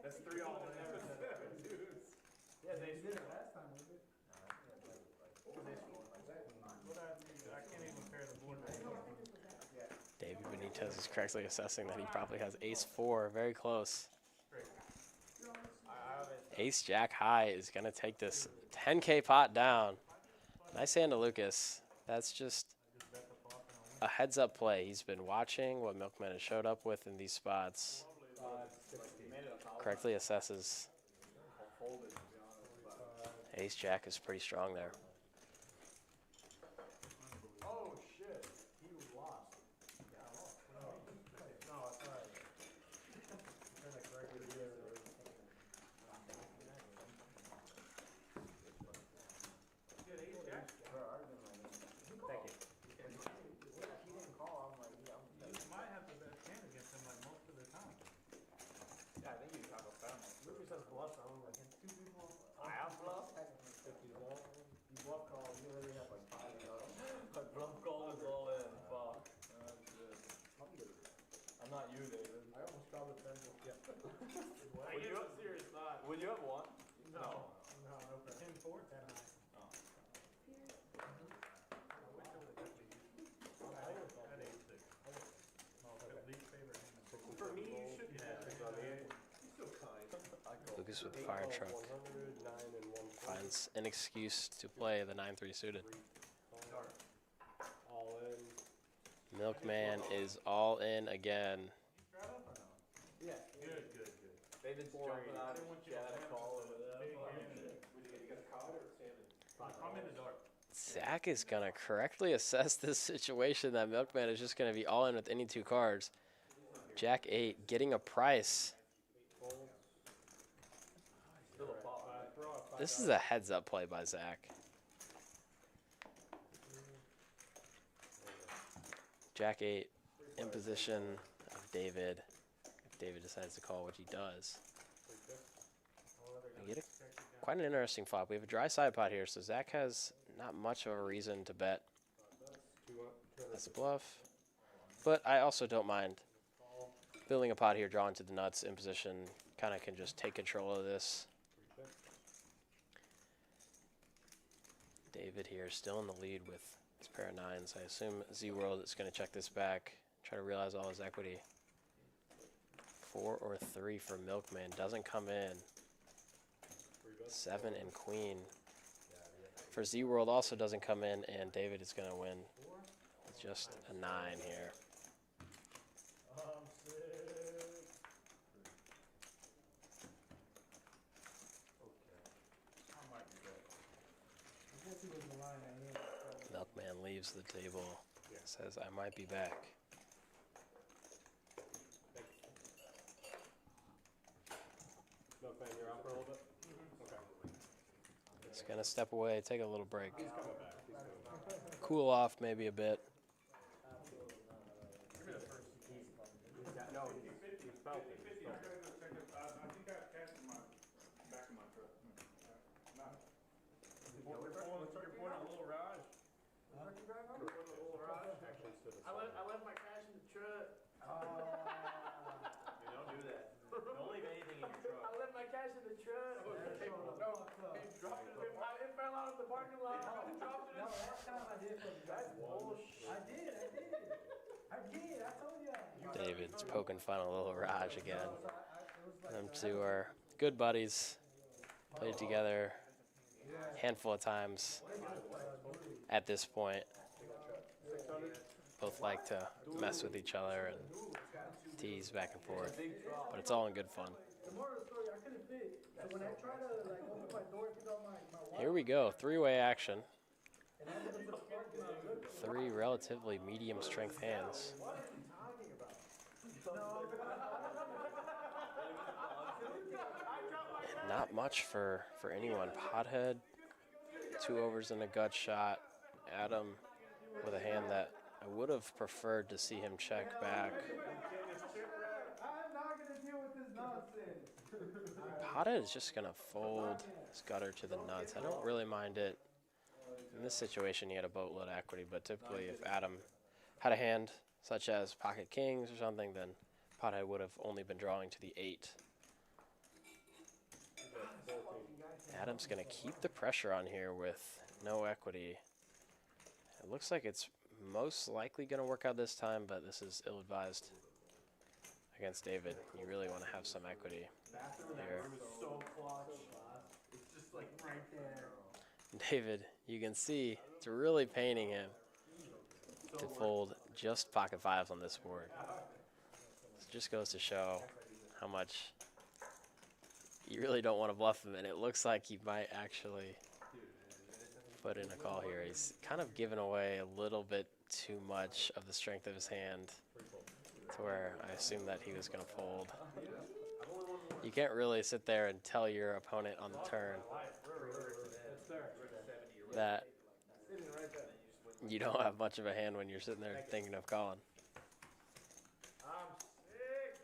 That's 3 all in there. 7 dudes. Yeah, they did it last time, we did. I can't even pair the board. David Benitez is correctly assessing that he probably has ace-4, very close. Ace-jack high is going to take this 10K pot down. Nice hand to Lucas. That's just a heads-up play. He's been watching what Milkman has showed up with in these spots. Correctly assesses. Ace-jack is pretty strong there. Not you, David. I almost dropped the pencil. Yeah. I give a serious thought. Would you have won? No, no, no. 10-4, 10 high. For me, you should be so kind. Lucas with the fire truck finds an excuse to play the 9-3 suited. All in. Milkman is all in again. Yeah. Good. David's jumping out of his jet call over there. You got a cod or salmon? I'm in the dark. Zach is going to correctly assess this situation that Milkman is just going to be all in with any two cards. Jack 8 getting a price. This is a heads-up play by Zach. Jack 8 in position of David. If David decides to call, which he does. We get quite an interesting flop. We have a dry side pot here, so Zach has not much of a reason to bet. That's a bluff. But I also don't mind building a pot here, drawing to the nuts in position. Kind of can just take control of this. David here still in the lead with his pair of nines. I assume ZWorld is going to check this back, try to realize all his equity. 4 or 3 for Milkman. Doesn't come in. 7 and queen. For ZWorld also doesn't come in, and David is going to win with just a 9 here. I'm sick. I might be back. I guess he was the line I need. Milkman leaves the table. Says, I might be back. Milkman, you're out for a little bit? Okay. He's going to step away, take a little break. He's coming back. He's coming back. Cool off maybe a bit. No, he's felt it. I think I have cash in my back of my truck. You're pouring a little Raj. Actually stood aside. I left my cash in the truck. You don't do that. Don't leave anything in your truck. I left my cash in the truck. It fell out of the parking lot. Dropped it in. No, that time I did for the guys. I did. I told you. David's poking fun a little Raj again. Them two are good buddies. Played together a handful of times at this point. Both like to mess with each other and tease back and forth, but it's all in good fun. The moral of the story, I couldn't fit. So when I tried to like open my door, pick up my wallet, Here we go, three-way action. and I ended up with the parking lot. Three relatively medium strength hands. And not much for anyone. Pothead, 2 overs and a gut shot. Adam with a hand that I would have preferred to see him check back. I'm not gonna deal with this nonsense. Pothead is just gonna fold his gutter to the nuts. I don't really mind it. In this situation, he had a boatload of equity, but typically if Adam had a hand such as pocket kings or something, then Pothead would have only been drawing to the 8. Adam's going to keep the pressure on here with no equity. It looks like it's most likely going to work out this time, but this is ill-advised against David. You really want to have some equity here. So clutch. It's just like right there. David, you can see it's really paining him to fold just pocket 5s on this board. It just goes to show how much you really don't want to bluff him, and it looks like he might actually put in a call here. He's kind of given away a little bit too much of the strength of his hand to where I assumed that he was going to fold. You can't really sit there and tell your opponent on the turn that you don't have much of a hand when you're sitting there thinking of calling. I'm sick.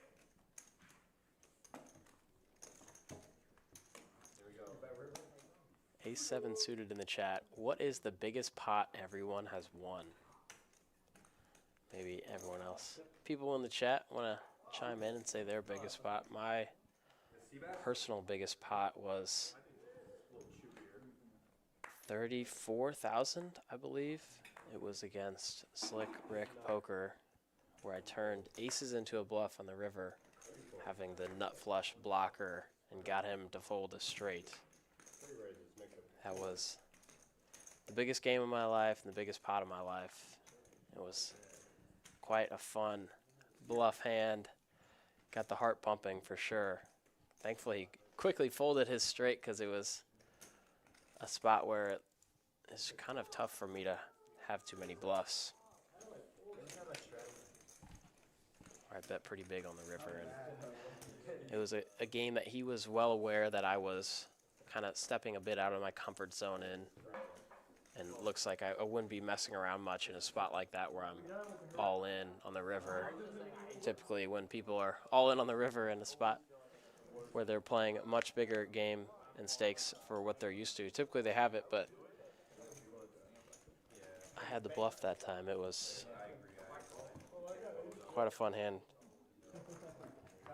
Ace-7 suited in the chat. What is the biggest pot everyone has won? maybe everyone else. People in the chat want to chime in and say their biggest pot. My personal biggest pot was 34,000, I believe. It was against Slick Rick Poker, where I turned aces into a bluff on the river, having the nut flush blocker, and got him to fold a straight. That was the biggest game of my life and the biggest pot of my life. It was quite a fun bluff hand. Got the heart pumping for sure. Thankfully, he quickly folded his straight because it was a spot where it's kind of tough for me to have too many bluffs. I bet pretty big on the river, and it was a game that he was well aware that I was kind of stepping a bit out of my comfort zone in, and it looks like I wouldn't be messing around much in a spot like that where I'm all in on the river. Typically when people are all in on the river in a spot where they're playing a much bigger game and stakes for what they're used to, typically they have it, but I had the bluff that time. It was quite a fun hand.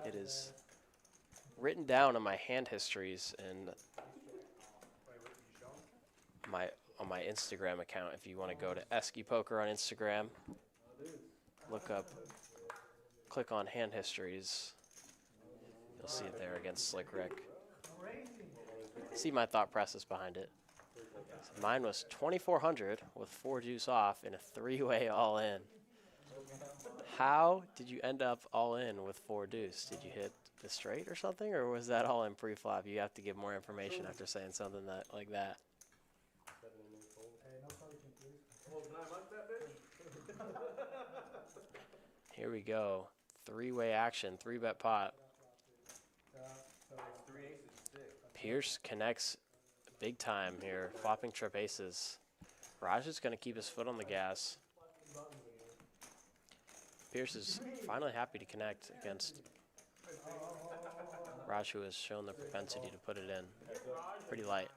It is written down in my hand histories and on my Instagram account. If you want to go to Esky Poker on Instagram, click on hand histories. You'll see it there against Slick Rick. See my thought process behind it. So mine was 2,400 with 4 deuce off in a 3-way all in. How did you end up all in with 4 deuce? Did you hit the straight or something, or was that all in pre-flop? You have to give more information after saying something like that. Here we go. 3-way action, 3-bet pot. Pierce connects big time here, flopping trip aces. Raj is going to keep his foot on the gas. Pierce is finally happy to connect against Raj, who has shown the propensity to put it in pretty light.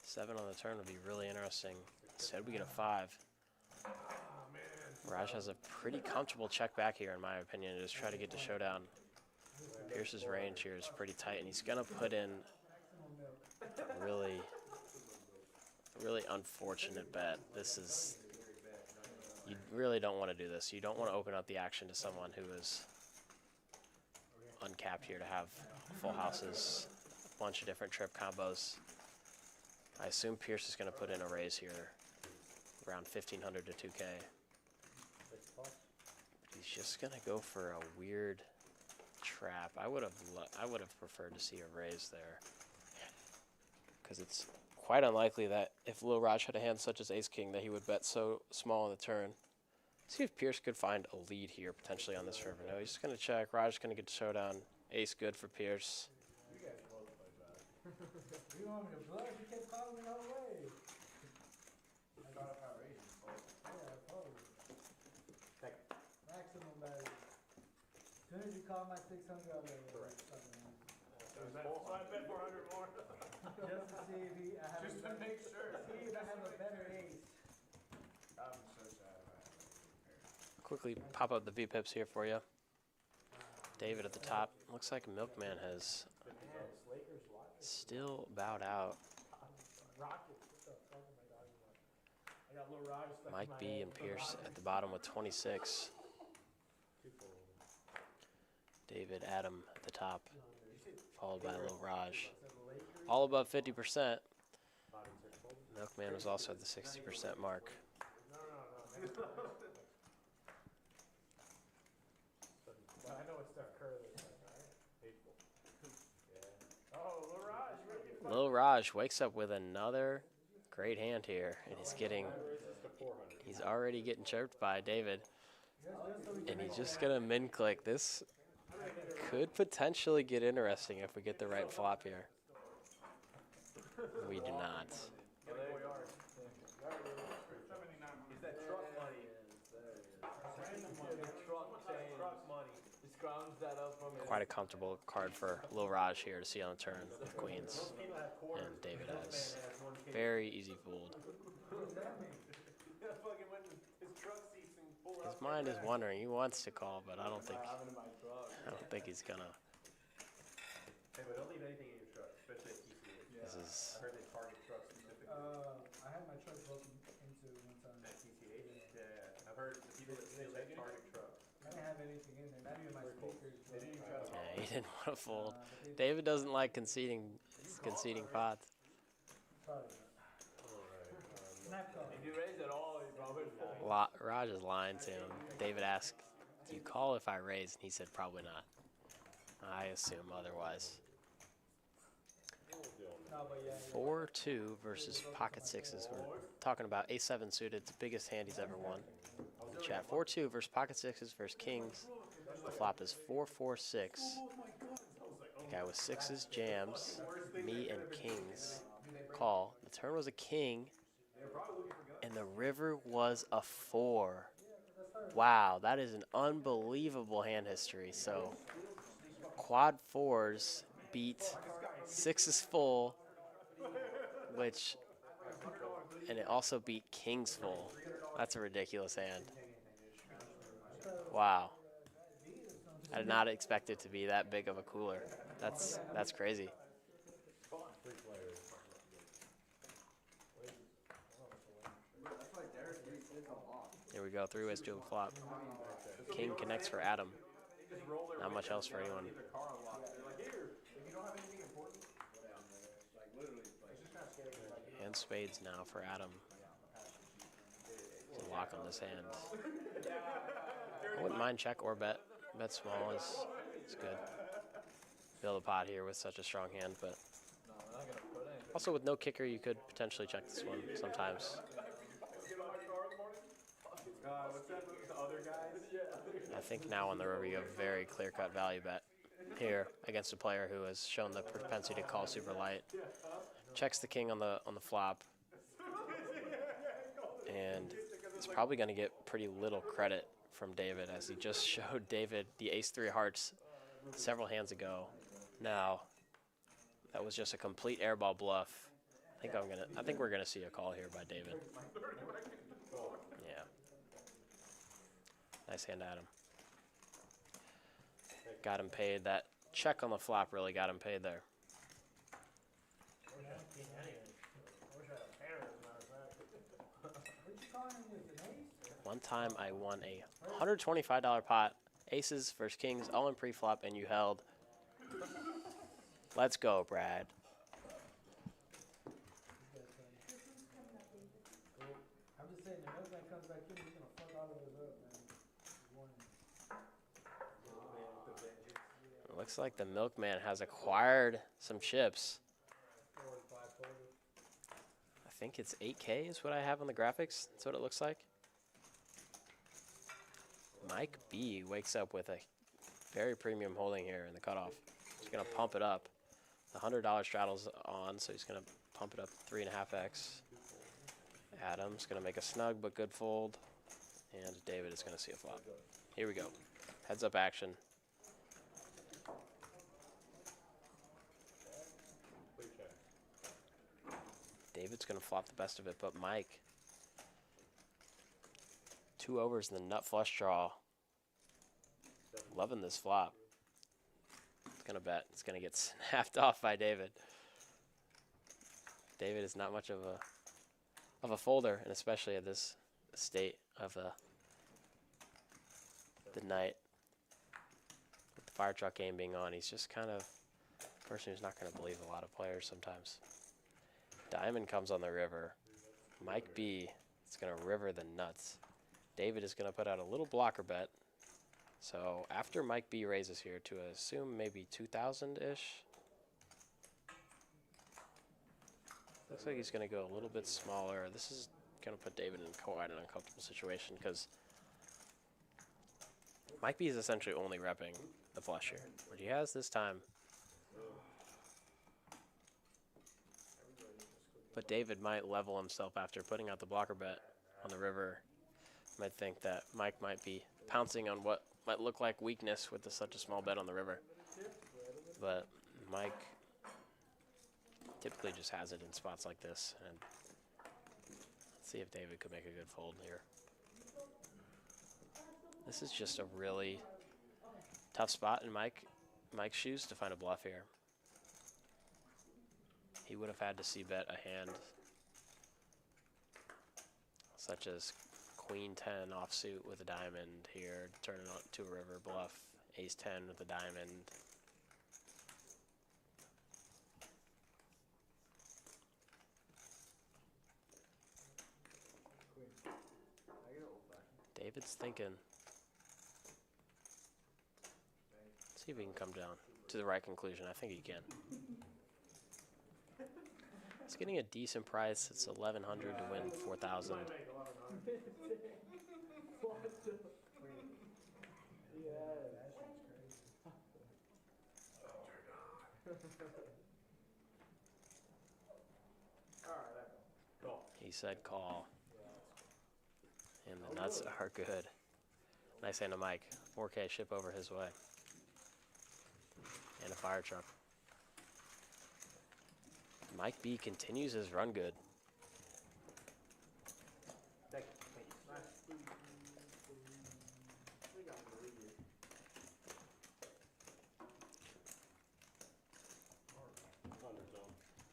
7 on the turn would be really interesting. Instead, we get a 5. Raj has a pretty comfortable check back here, in my opinion, to just try to get to showdown. Pierce's range here is pretty tight, and he's going to put in a really unfortunate bet. This is... You really don't want to do this. You don't want to open up the action to someone who is uncapped here to have full houses, a bunch of different trip combos. I assume Pierce is going to put in a raise here, around 1,500 to 2K. But he's just going to go for a weird trap. I would have preferred to see a raise there, because it's quite unlikely that if Lil Raj had a hand such as Ace-King that he would bet so small on the turn. Let's see if Pierce could find a lead here potentially on this river. No, he's just going to check. Raj is going to get to showdown. Ace good for Pierce. You want me to bluff? You kept calling me all the way. I got up our raise. Yeah, probably. Maximum value. As soon as you call my 600, I'll let you. So I bet 400 more. Just to see if I have Just to make sure. See if I have a better ace. I'm so sad. Quickly pop up the V-pips here for you. David at the top. Looks like Milkman has still bowed out. Mike B and Pierce at the bottom with 26. David, Adam at the top, followed by Lil Raj. All above 50%. Milkman was also at the 60% mark. I know it's Steph Curry that's like, right? Hateful. Yeah. Oh, Lil Raj. Lil Raj wakes up with another great hand here, and he's already getting chirped by David. And he's just going to min-click. This could potentially get interesting if we get the right flop here. We do not. He's that truck money. Truck money. He scrounges that up from Quite a comfortable card for Lil Raj here to see on the turn with queens. And David has very easy fold. mind is wondering. He wants to call, but I don't think I have it in my truck. he's gonna. Hey, but don't leave anything in your truck, especially at TCH. This is I heard they target trucks specifically. I had my truck broken into one time. At TCH? Yeah. I've heard the people that steal that target trucks. I didn't have anything in there, not even my speakers. They didn't even try to yeah, he didn't want to fold. but they David doesn't like conceding pots. probably not call. If you raise at all, you probably fall. Raj is lying to him. David asked, "Do you call if I raise?" And he said, "Probably not." I assume otherwise. No, but yeah. 4-2 versus pocket sixes. We're talking about A7 suited. It's the biggest hand he's ever won. In chat, 4-2 versus pocket sixes versus kings. The flop is 4-4-6. The guy with sixes jams. Me and kings call. The turn was a king. And the river was a 4. Wow, that is an unbelievable hand history. So quad fours beat sixes full, which, and it also beat kings full. That's a ridiculous hand. Wow. I did not expect it to be that big of a cooler. That's crazy. Here we go, three ways to a flop. King connects for Adam. Not much else for anyone. And spades now for Adam. There's a lock on this hand. I wouldn't mind check or bet. Bet small is good. Build a pot here with such a strong hand, but also with no kicker, you could potentially check this one sometimes. What's that with the other guys? I think now on the river you have very clear-cut value bet here against a player who has shown the propensity to call super light. Checks the king on the flop, and it's probably going to get pretty little credit from David, as he just showed David the ace-3 hearts several hands ago. Now, that was just a complete airball bluff. I think we're gonna see a call here by David. Yeah. Nice hand, Adam. Got him paid. That check on the flop really got him paid there. One time I won a $125 pot, aces versus kings, all in pre-flop, and you held. Let's go, Brad. I'm just saying, the Milkman comes back in, he's gonna fuck all of us up, man. It looks like the Milkman has acquired some chips. I think it's 8K is what I have on the graphics. That's what it looks like. Mike B wakes up with a very premium holding here in the cutoff. He's going to pump it up. The $100 straddle's on, so he's going to pump it up 3.5x. Adam's going to make a snug but good fold. And David is going to see a flop. Here we go. Heads up action. David's going to flop the best of it, but Mike. 2 overs in the nut flush draw. Loving this flop. It's going to bet. It's going to get snapped off by David. David is not much of a folder, and especially at this state of the night. With the fire truck game being on, he's just kind of a person who's not going to believe a lot of players sometimes. Diamond comes on the river. Mike B is going to river the nuts. David is going to put out a little blocker bet. So after Mike B raises here to assume maybe 2,000-ish. Looks like he's going to go a little bit smaller. This is going to put David in quite an uncomfortable situation because Mike B is essentially only repping the flush here. What he has this time. But David might level himself after putting out the blocker bet on the river. Might think that Mike might be pouncing on what might look like weakness with such a small bet on the river. But Mike typically just has it in spots like this. And let's see if David could make a good fold here. This is just a really tough spot in Mike's shoes to find a bluff here. He would have had to c-bet a hand such as Queen 10 offsuit with a diamond here, turn it on to a river bluff, Ace 10 with a diamond. David's thinking. See if he can come down to the right conclusion. I think he can. He's getting a decent price. It's 1,100 to win 4,000. He said call. And the nuts are good. Nice hand to Mike. 4K ship over his way. And a fire truck. Mike B continues his run good.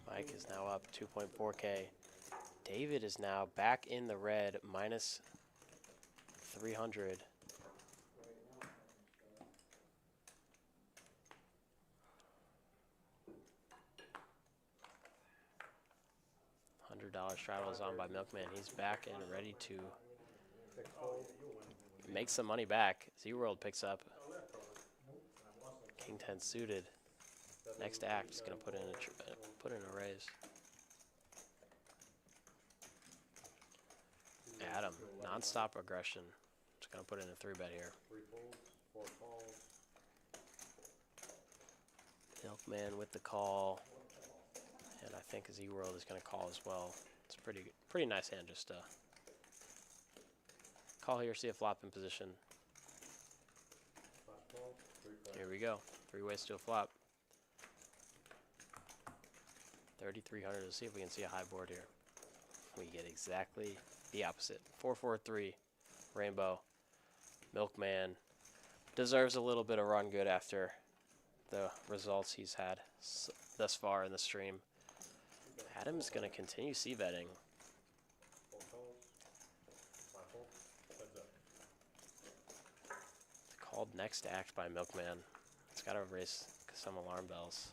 Mike is now up 2.4K. David is now back in the red, minus 300. $100 straddle is on by Milkman. He's back and ready to make some money back. ZWorld picks up. King 10 suited. Next act is going to put in a raise. Adam, non-stop aggression. Just going to put in a 3-bet here. 3 folds, 4 calls. Milkman with the call. And I think ZWorld is going to call as well. It's a pretty nice hand. Just call here, see a flop in position. Here we go. 3 ways to a flop. 3,300. Let's see if we can see a high board here. We get exactly the opposite. 4-4-3. Rainbow. Milkman deserves a little bit of run good after the results he's had thus far in the stream. Adam's going to continue c-betting. Called next act by Milkman. It's got to raise some alarm bells.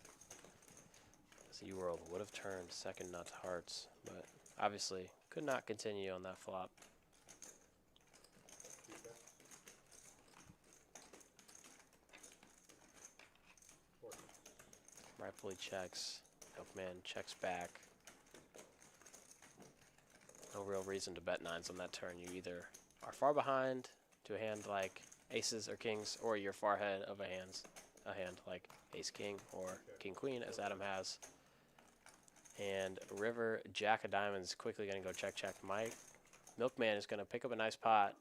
ZWorld would have turned second nut to hearts, but obviously could not continue on that flop. Rightfully checks. Milkman checks back. No real reason to bet 9s on that turn. You either are far behind to a hand like aces or kings, or you're far ahead of a hand like ace king or king queen, as Adam has. And river jack of diamonds quickly going to go check check. Milkman is going to pick up a nice pot,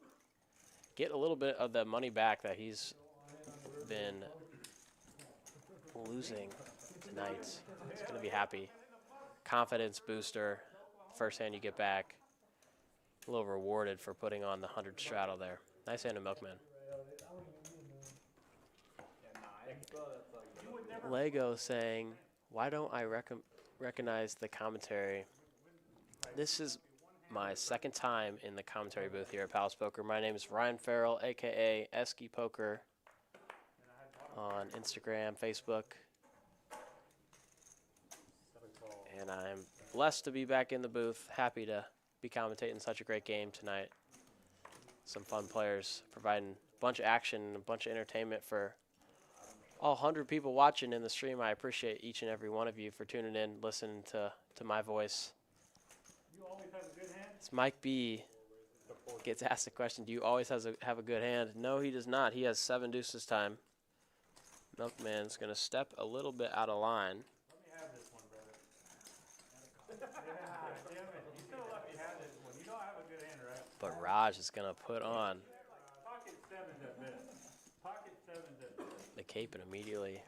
get a little bit of the money back that he's been losing tonight. He's going to be happy. Confidence booster. First hand you get back. A little rewarded for putting on the 100 straddle there. Nice hand to Milkman. Lego saying, why don't I recognize the commentary? This is my second time in the commentary booth here at Palace Poker. My name is Ryan Farrell, a.k.a. Esky Poker, on Instagram, Facebook. And I'm blessed to be back in the booth. Happy to be commentating such a great game tonight. Some fun players providing a bunch of action and a bunch of entertainment for all 100 people watching in the stream. I appreciate each and every one of you for tuning in, listening to my voice. You always have a good hand? It's Mike B. Gets asked the question, do you always have a good hand? No, he does not. He has 7 deuces this time. Milkman's going to step a little bit out of line. Let me have this one, brother. Yeah, damn it. You still let me have this one. You know I have a good hand, right? But Raj is going to put on Pocket 7's at best. Pocket 7's at best. the cape and immediately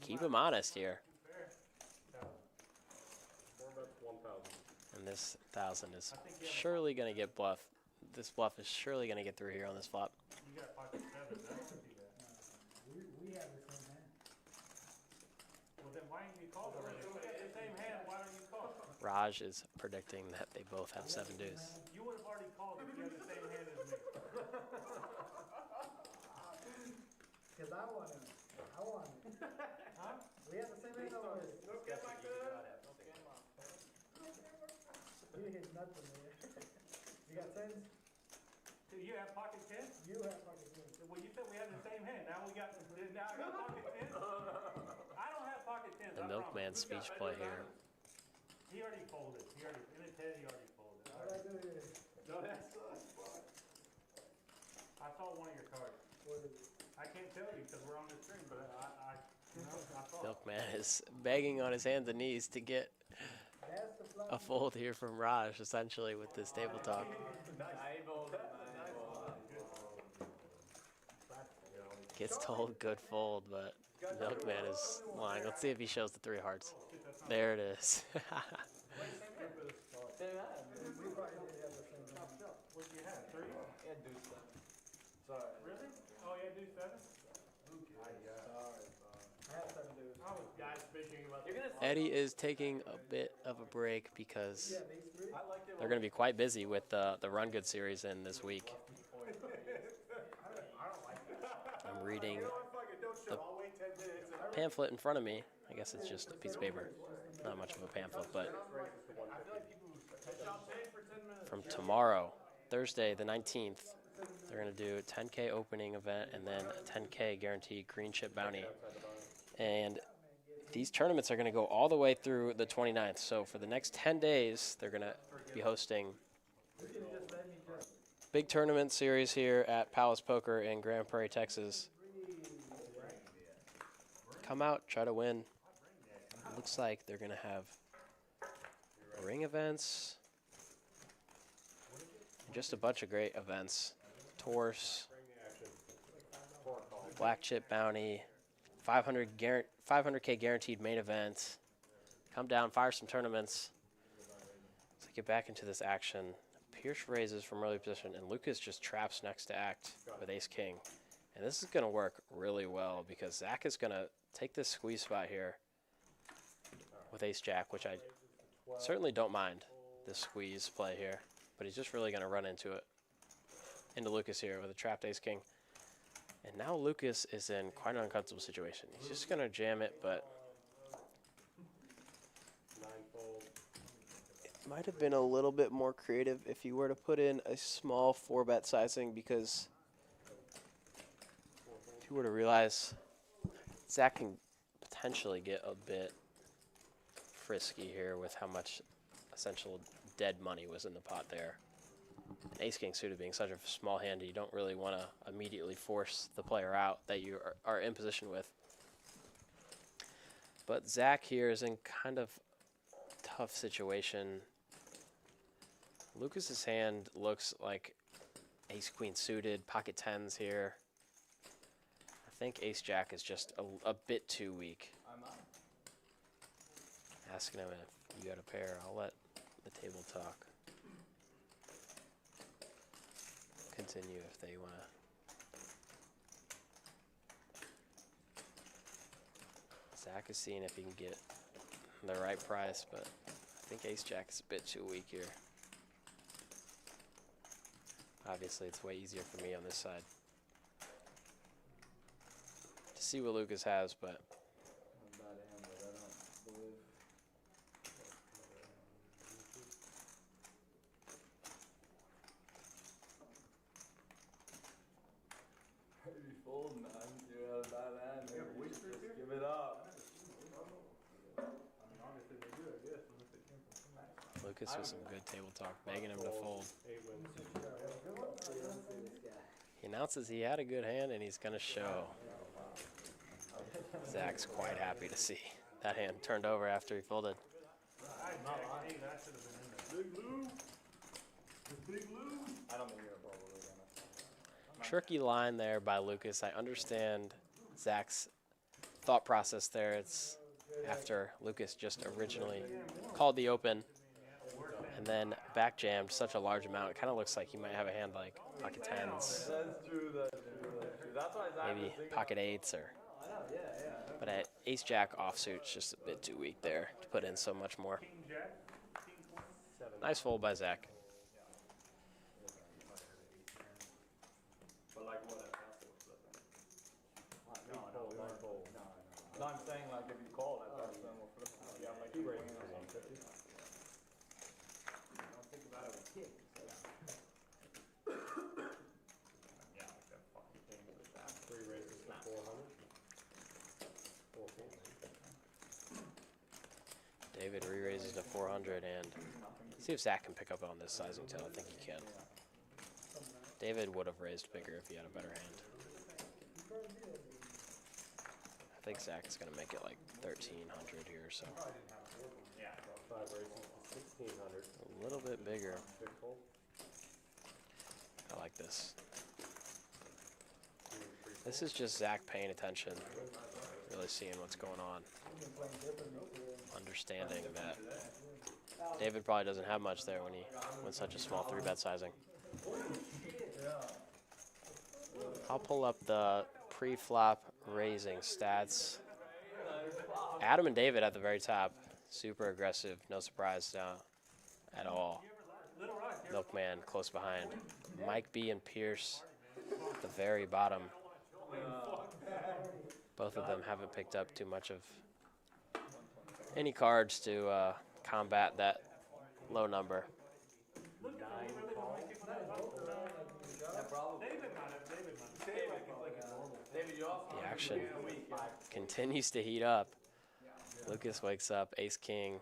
keep him honest here. Fair. 4 bets, 1,000. And this 1,000 is surely going to get bluff. This bluff is surely going to get through here on this flop. You got pocket 7. That's not too bad. We have the same hand. Well, then why didn't you call already? If we got the same hand, why don't you call? Raj is predicting that they both have 7 deuce. You would have already called if you had the same hand as me. Because I want it. I want it. Huh? We have the same hand already. No get my good. You hit nothing there. You got tens? Do you have pocket 10? You have pocket tens. Well, you said we had the same hand. Now I got pocket 10. I don't have pocket 10s. The Milkman speech play here. He already folded. He already in his head. He already folded. What do I do here? No, that's fuck. I saw one of your cards. What is it? I can't tell you because we're on the stream, but I saw. Milkman is begging on his hands and knees to get That's the flop. a fold here from Raj, essentially, with this table talk. Gets told good fold, but Milkman is lying. Let's see if he shows the 3 hearts. There it is. We probably did have the same hand. What do you have? 3? Yeah, do seven. Sorry. Really? Oh yeah, do 7. I have 7 dudes. I was guys bitching about. You're gonna Eddie is taking a bit of a break because Yeah, these 3. I like it. they're going to be quite busy with the Run Good series in this week. I'm reading the pamphlet in front of me. I guess it's just a piece of paper. Not much of a pamphlet, but from tomorrow, Thursday the 19th, they're going to do a 10K opening event and then a 10K guaranteed green chip bounty. And these tournaments are going to go all the way through the 29th. So for the next 10 days, they're going to be hosting big tournament series here at Palace Poker in Grand Prairie, Texas. Come out, try to win. It looks like they're going to have ring events, and just a bunch of great events. Torse, black chip bounty, 500K guaranteed main event. Come down, fire some tournaments. Let's get back into this action. Pierce raises from early position, and Lucas just traps next to act with ace-king. And this is going to work really well because Zach is going to take this squeeze spot here with ace-jack, which I certainly don't mind this squeeze play here. But he's just really going to run into Lucas here with a trapped ace-king. And now Lucas is in quite an uncomfortable situation. He's just going to jam it, but it might have been a little bit more creative if you were to put in a small 4-bet sizing, because if you were to realize Zach can potentially get a bit frisky here with how much essential dead money was in the pot there. Ace-king suited being such a small hand, you don't really want to immediately force the player out that you are in position with. But Zach here is in kind of tough situation. Lucas's hand looks like ace-queen suited, pocket 10s here. I think ace-jack is just a bit too weak. I'm up. Asking him if you got a pair. I'll let the table talk continue if they want to. Zach is seeing if he can get the right price, but I think ace-jack is a bit too weak here. Obviously, it's way easier for me on this side to see what Lucas has, but I'm a bad hand, but I don't believe. Maybe fold, man. You had a bad hand. Maybe just give it up. Obviously they do, I guess. Unless they came from somewhere. Lucas with some good table talk, begging him to fold. 8 wins. He announces he had a good hand and he's going to show. Zach's quite happy to see that hand turned over after he folded. I think that should have been in there. Big Lou. Big Lou. I don't think you're probably gonna. Tricky line there by Lucas. I understand Zach's thought process there. It's after Lucas just originally called the open, and then back jammed such a large amount. It kind of looks like he might have a hand like pocket tens, That's true. That's true. That's true. That's why Zach maybe was thinking. pocket eights, or. I know. Yeah. Yeah. But at ace jack offsuit's just a bit too weak there to put in so much more. King Jack, King 20. Nice fold by Zach. But like what? No, I'm saying like if you call that, that's then we'll flip. Yeah, I'm like 2 or 150. Don't think about it with kicks. Yeah, like that fucking king with that. 3 raises to 400. 440. David re-raises to 400, and see if Zach can pick up on this sizing tail. I think he can. David would have raised bigger if he had a better hand. I think Zach is going to make it like 1,300 here, so Yeah, 5 raises to 1,600. a little bit bigger. Big fold. I like this. This is just Zach paying attention, really seeing what's going on, understanding that David probably doesn't have much there when he went such a small 3-bet sizing. I'll pull up the pre-flop raising stats. Adam and David at the very top, super aggressive, no surprise at all. Milkman close behind. Mike B and Pierce at the very bottom. Both of them haven't picked up too much of any cards to combat that low number. The action continues to heat up. Lucas wakes up, ace king.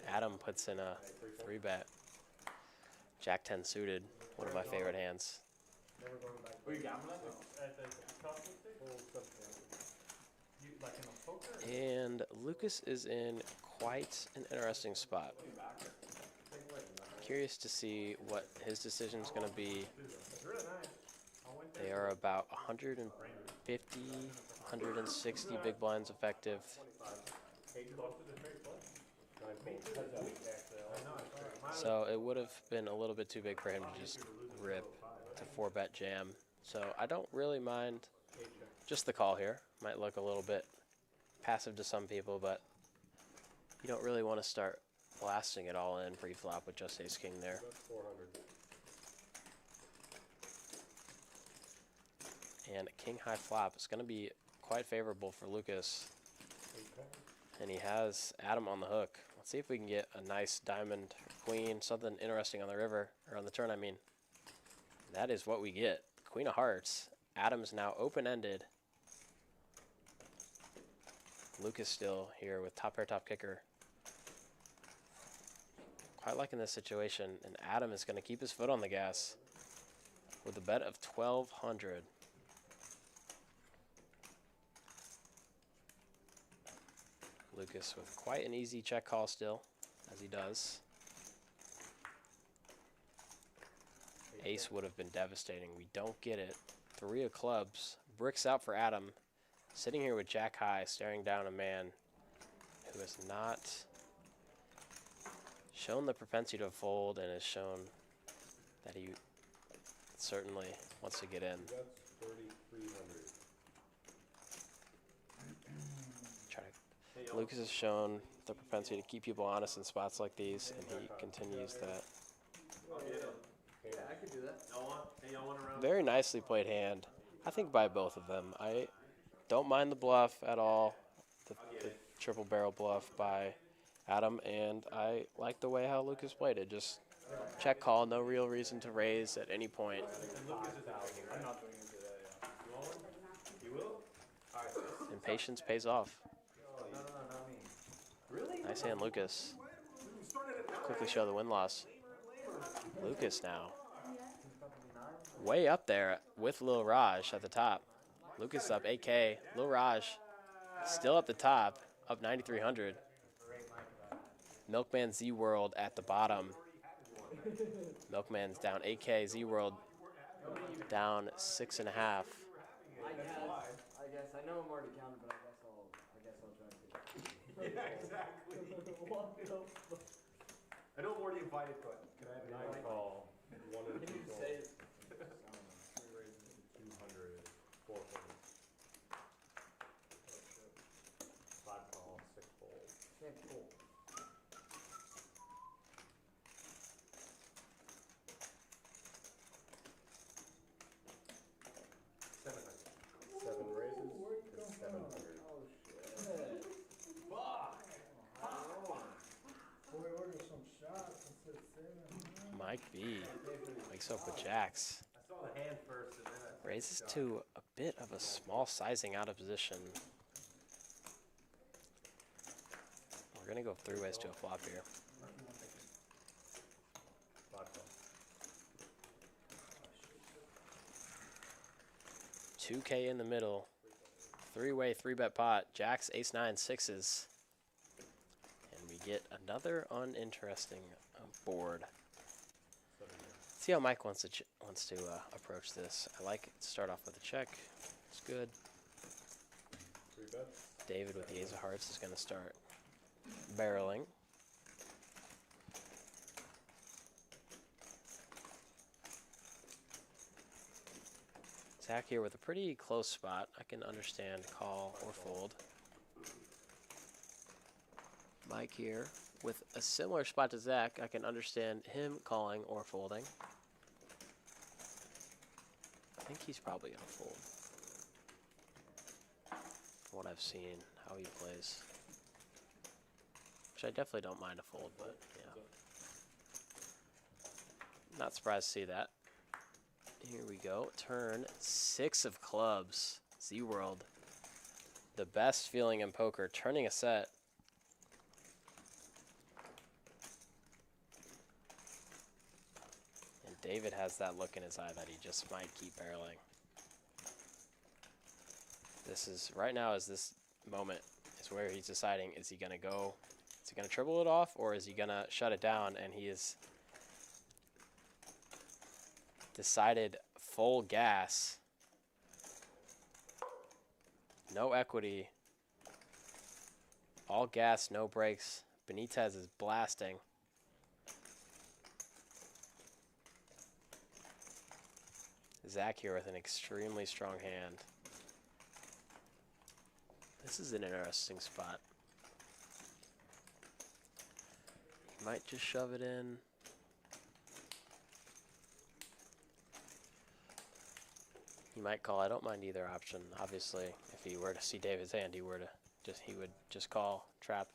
Adam puts in a 3-bet. Jack 10 suited, one of my favorite hands. Were you gambling? And Lucas is in quite an interesting spot. Curious to see what his decision is going to be. They are about 150, 160 big blinds effective. So it would have been a little bit too big for him to just rip to 4-bet jam. So I don't really mind just the call here. Might look a little bit passive to some people, but you don't really want to start blasting it all in pre-flop with just ace king there. And king high flop is going to be quite favorable for Lucas. And he has Adam on the hook. Let's see if we can get a nice diamond queen, something interesting on the river, or on the turn, I mean. That is what we get. Queen of hearts. Adam's now open-ended. Lucas still here with top pair, top kicker. Quite liking this situation, and Adam is going to keep his foot on the gas with a bet of 1,200. Lucas with quite an easy check call still, as he does. Ace would have been devastating. We don't get it. 3 of clubs. Bricks out for Adam. Sitting here with Jack high, staring down a man who has not shown the propensity to fold and has shown that he certainly wants to get in. That's 3,300. Lucas has shown the propensity to keep people honest in spots like these, and he continues that. Yeah, I could do that. Y'all want a round? Very nicely played hand, I think, by both of them. I don't mind the bluff at all, the triple barrel bluff by Adam, and I like the way how Lucas played it. Just check call, no real reason to raise at any point. I'm not doing it today. Yeah. You want one? You will? All right. And patience pays off. No, not me. Really? Nice hand, Lucas. Quickly show the win-loss. Lucas now. Way up there with Lil Raj at the top. Lucas up 8K. Lil Raj still at the top, up 9,300. Milkman ZWorld at the bottom. Milkman's down 8K. ZWorld down 6.5. I guess. I know I'm already counted, but I guess I'll try to. Yeah, exactly. I know I'm already invited, but can I have an Nine invite? call, one and Can two you call. say it? 3 raises to 200, 4 folds. 5 call, 6 fold. Can't pull. Seven raises to 700. Oh shit. Fuck. Boy, order some shots and said 7. Mike B wakes up with jacks. I saw the hand first and then I Raises to a bit of a small sizing out of position. We're gonna go 3 ways to a flop here. 5 call. 2K in the middle. 3-way 3-bet pot. Jacks, ace, 9, 6s. And we get another uninteresting board. See how Mike wants to approach this. I like it to start off with a check. It's good. 3 bets. David with the ace of hearts is going to start barreling. Zach here with a pretty close spot. I can understand call or fold. Mike here with a similar spot to Zach. I can understand him calling or folding. I think he's probably going to fold. From what I've seen, how he plays. Which I definitely don't mind a fold, but yeah. Not surprised to see that. Here we go. Turn 6 of clubs. ZWorld. The best feeling in poker. Turning a set. And David has that look in his eye that he just might keep barreling. This is, right now is this moment is where he's deciding, is he going to go, is he going to triple it off, or is he going to shut it down? And he is decided full gas, no equity, all gas, no brakes. Benitez is blasting. Zach here with an extremely strong hand. This is an interesting spot. He might just shove it in. He might call. I don't mind either option. Obviously, if he were to see David's hand, he would just call, trap.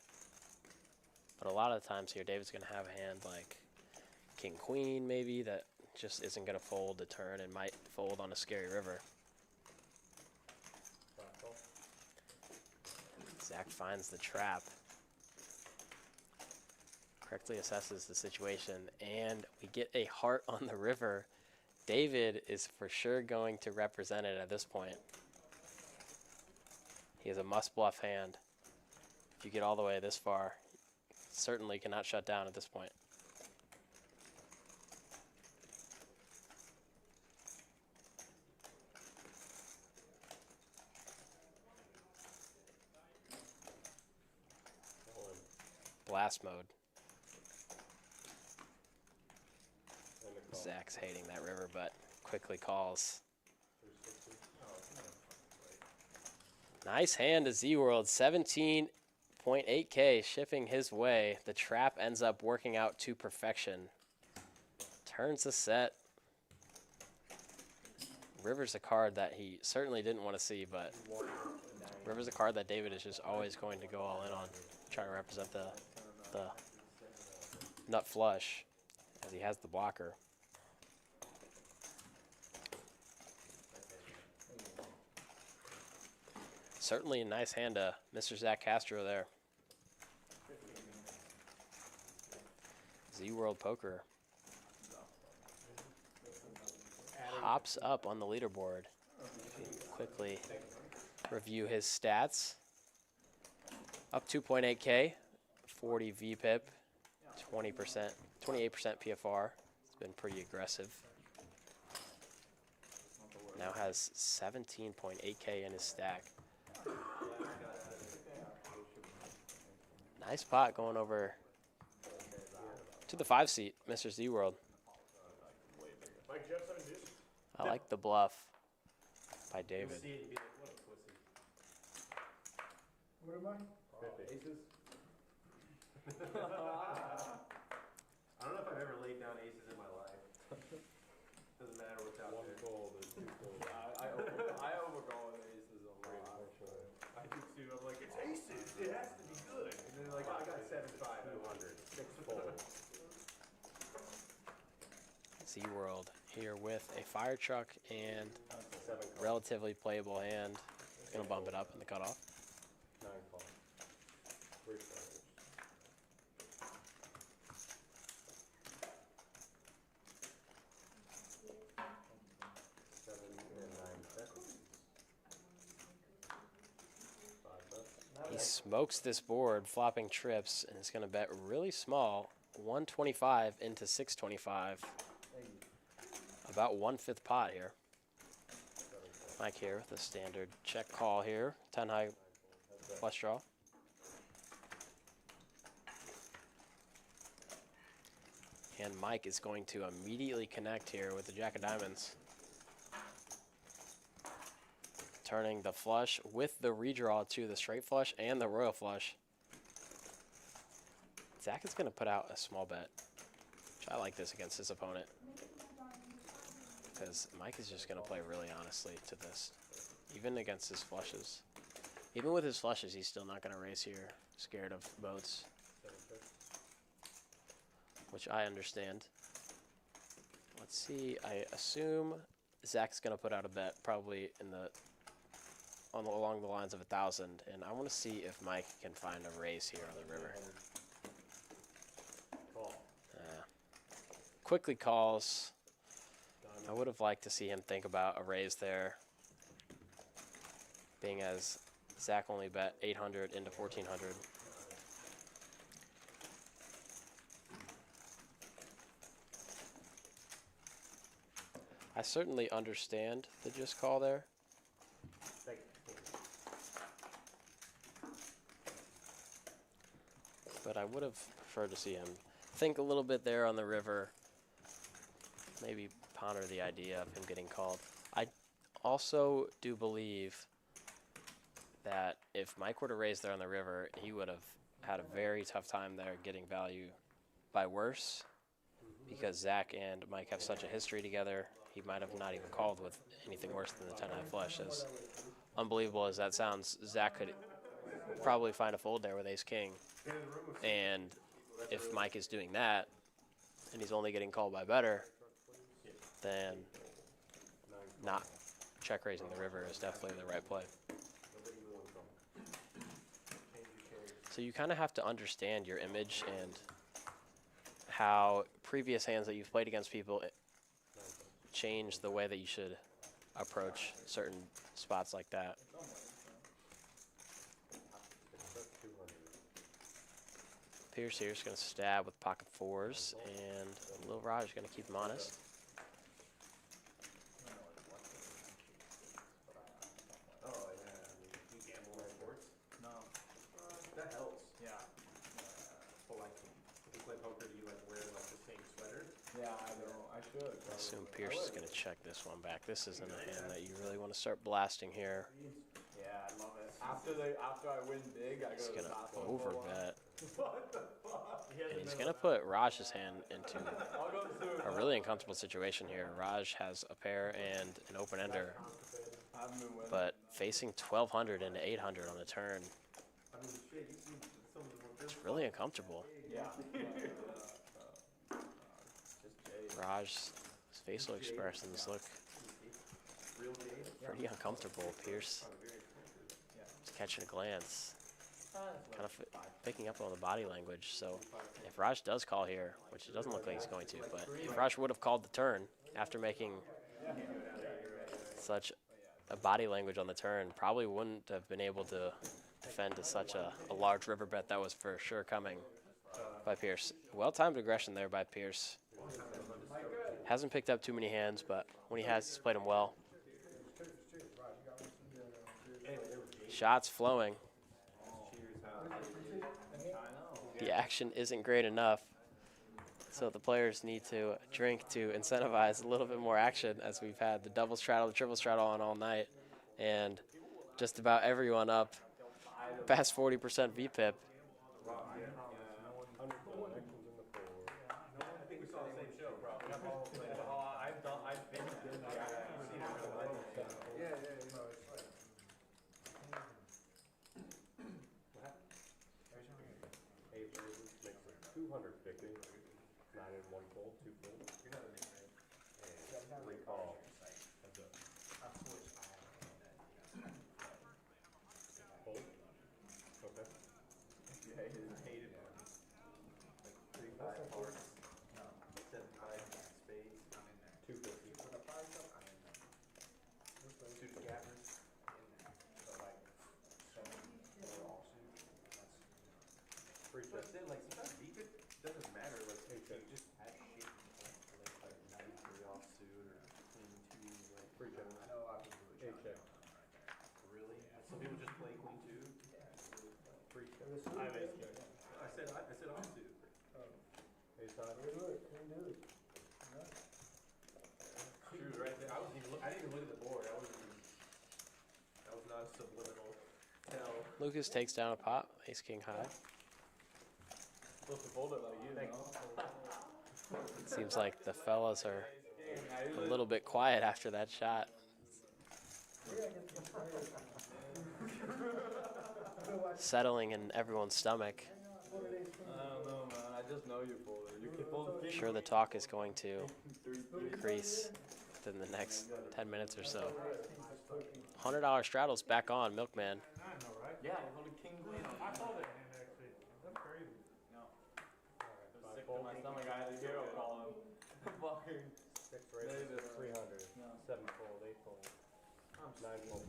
But a lot of the times here, David's going to have a hand like King Queen maybe that just isn't going to fold the turn and might fold on a scary river. 5 call. Zach finds the trap. Correctly assesses the situation, and we get a heart on the river. David is for sure going to represent it at this point. He has a must-bluff hand. If you get all the way this far, certainly cannot shut down at this point. Blast mode. And a call. Zach's hating that river, but quickly calls. 360. Nice hand to ZWorld. 17.8K shipping his way. The trap ends up working out to perfection. Turns the set. River's a card that he certainly didn't want to see, but River's a card that David is just always going to go all in on. Trying to represent the nut flush as he has the blocker. Certainly a nice hand to Mr. Zach Castro there. ZWorld Poker hops up on the leaderboard. Quickly review his stats. Up 2.8K, 40 VPIP, 20%, 28% PFR. It's been pretty aggressive. Now has 17.8K in his stack. Nice pot going over To the 5 seat, Mr. ZWorld. Mike, do you have 7 deuce? I like the bluff by David. See it and be like, what a pussy. What am I? Aces? I don't know if I've ever laid down aces in my life. Doesn't matter what's out there. Fold is 2 fold. I overcall with aces a lot. I do too. I'm like, it's aces. It has to be good. And then like, I got 7-5, 200, 6 fold. ZWorld here with a fire truck and relatively playable hand. Gonna bump it up in the cutoff. 9 call. 3 fold. He smokes this board, flopping trips, and is gonna bet really small, 125 into 625. About 1/5 pot here. Mike here with a standard check call here. 10 high flush draw. And Mike is going to immediately connect here with the Jack of Diamonds. Turning the flush with the redraw to the straight flush and the royal flush. Zach is going to put out a small bet, which I like this against his opponent. Because Mike is just going to play really honestly to this, even against his flushes. Even with his flushes, he's still not going to raise here, scared of boats, which I understand. Let's see, I assume Zach's going to put out a bet, probably in the along the lines of 1,000, and I want to see if Mike can find a raise here on the river. Quickly calls. I would have liked to see him think about a raise there, being as Zach only bet 800 into 1,400. I certainly understand the just call there. But I would have preferred to see him think a little bit there on the river. Maybe ponder the idea of him getting called. I also do believe that if Mike were to raise there on the river, he would have had a very tough time there getting value by worse, because Zach and Mike have such a history together. He might have not even called with anything worse than the 10 high flush. As unbelievable as that sounds, Zach could probably find a fold there with ace king. And if Mike is doing that, and he's only getting called by better, then not check raising the river is definitely the right play. So you kind of have to understand your image and how previous hands that you've played against people change the way that you should approach certain spots like that. Pierce here is going to stab with pocket fours, and Lil Raj is going to keep him honest. Oh, yeah. You gamble on sports? No. That helps. Yeah. But like, if you play poker, do you like wear like the same sweater? Yeah, I know. I should. I assume Pierce is going to check this one back. This isn't a hand that you really want to start blasting here. Yeah, I love it. After I win big, I go He's to going the to top one. overbet. What the fuck? And he's going to put Raj's hand into I'll go to a really uncomfortable situation here. Raj has a pair and an open ender, I haven't been winning. but facing 1,200 into 800 on the turn, I mean, shit, you see some of the more it's really uncomfortable. Yeah. Raj's facial expressions look real game. pretty uncomfortable. Pierce is catching a glance, kind of picking up on the body language. So if Raj does call here, which it doesn't look like he's going to, but if Raj would have called the turn after making such a body language on the turn, probably wouldn't have been able to defend to such a large river bet that was for sure coming by Pierce. Well-timed aggression there by Pierce. Hasn't picked up too many hands, but when he has, he's played them well. Shots flowing. The action isn't great enough. So the players need to drink to incentivize a little bit more action, as we've had the double straddle, the triple straddle on all night, and just about everyone up past 40% VPIP. I think we saw the same show, probably. I've been there. I've seen it. Yeah, you know, it's like. Eight raises makes it 250. 9 in 1 fold, 2 folds. You're not a big man. And 3 call. That's it. Fold. Okay. Yeah, he just hated it. Like 3 5 hearts. 7 5 spades. 250. Two gappers. So like 7 offsuit. Free But check. then like sometimes beat it doesn't matter. Like Hey, you check. just add shit like 93 offsuit or queen 2. Like Free check. I know a lot of people do it. 8 check. Really? Some people just play queen 2. Free check. I have ace king. I said offsuit. Ace high. She was right there. I didn't even look at the board. That was not a subliminal tell. Lucas takes down a pot, ace king high. Supposed to fold it like you, Seems like the fellas are a little bit quiet after that shot. Settling in everyone's stomach. I don't know, man. I just know you fold it. You can fold I'm sure the talk is going to increase within the next 10 minutes or so. $100 straddles back on, Milkman. I know, right? Yeah, I folded king queen. I saw that hand actually. That's crazy. No. I'm sick to my stomach. I had to hero call him. Fucking. 6 raises. 300. 7 fold. 8 fold. 9 fold.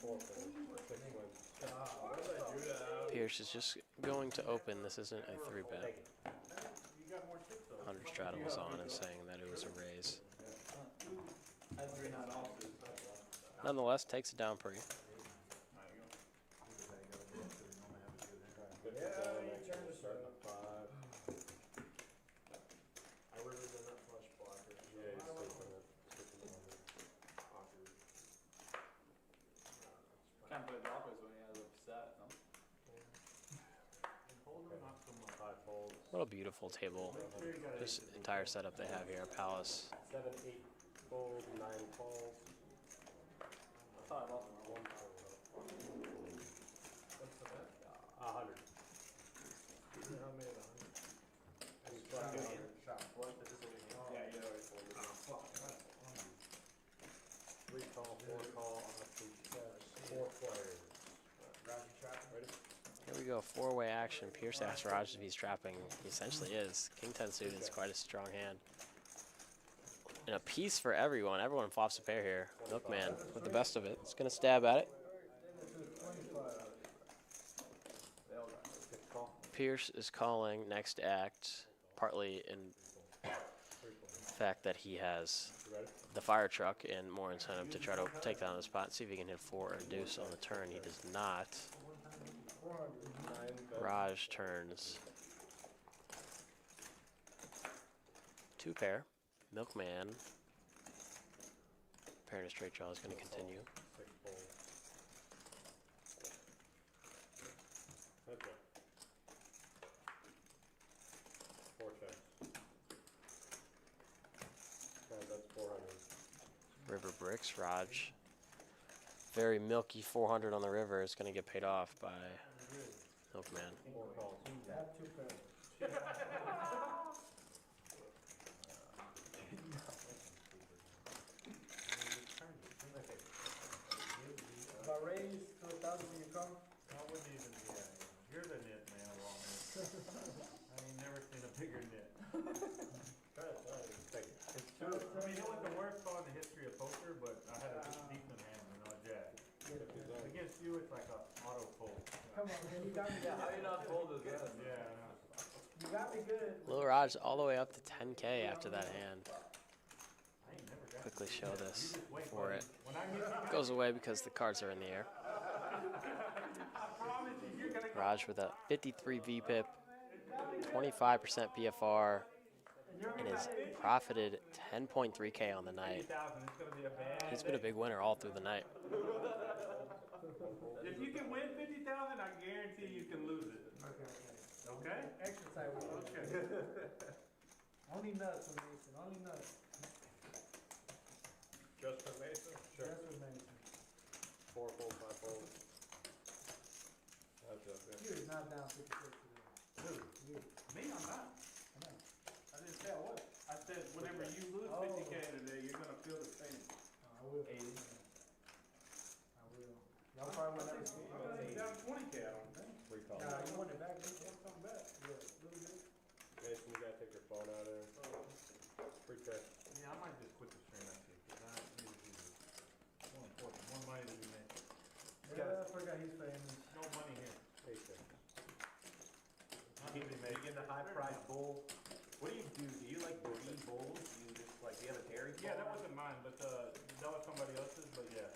Four fold. 6 wins. Pierce is just going to open. This isn't a 3-bet. 100 straddles on and saying that it was a raise. Nonetheless, takes it down pretty. Starting at 5. I would have done that flush blocker. Yeah, he's sleeping it. Can't play blockers when he has upset, no? Five folds. What a beautiful table. This entire setup they have here, Palace. 7, 8 fold, 9 falls. I thought I lost 1 fold. What's the bet? 100. How many of 100? And he's fucking 100. What? That just yeah, you already folded. 3 call, 4 call, offsuit, 4 players. Ready? Here we go, 4-way action. Pierce asks Raj if he's trapping. He essentially is. King 10 suited is quite a strong hand. And a piece for everyone. Everyone flops a pair here. Milkman with the best of it. He's going to stab at it. Pierce is calling next act, partly in fact that he has the fire truck and more incentive to try to take down the spot. See if he can hit 4 or a deuce on the turn. He does not. Raj turns 2 pair. Milkman. Pair and a straight draw is going to continue. 6 fold. Okay. 4 checks. Okay, that's 400. River bricks, Raj. Very milky 400 on the river is going to get paid off by Milkman. 4 calls. If I raise to 1,000, you come? I wouldn't even, you're the knit man of all men. I ain't never seen a bigger knit. Take it. I mean, it was the worst call in the history of poker, but I had a decent hand, jack. Against you, it's like a auto fold. Come on, man, you got me. Yeah, how you not fold this guy? Yeah, You got me good. Lil Raj all the way up to 10K after that hand. I ain't never got Quickly show this Wait, before it when I get goes away because the cards are in the air. Raj with a 53 VPIP, 25% PFR, and has profited 10.3K on the night. 50,000, it's gonna be a bad. He's been a big winner all through the night. If you can win 50,000, I guarantee you can lose it. Okay? Exercise. Okay. Only nuts for Mason. Only nuts. Just for Mason? Sure. That's what Mason. 4 fold, 5 fold. That's up, You is not down 56 today. Who? You. Me, I'm not. I know. I didn't say I was. I said whenever you lose Oh. 50K today, you're gonna feel the same. I will. 80. I will. Y'all probably will never see It's it. down 20K, I don't think. Recall. Nah, you want it back? Want something back? Yeah, really good. Mason, you gotta take your phone out of there. Free check. Yeah, I might just quit the stream actually, because I need to do this. More important, more money to be made. Yeah, I forgot he's famous. No money here. Paycheck. You get the high price bull. What do? Do you like breed bulls? Do you just like, do you have a dairy? Yeah, that farm? wasn't mine, but that was somebody else's, but yeah,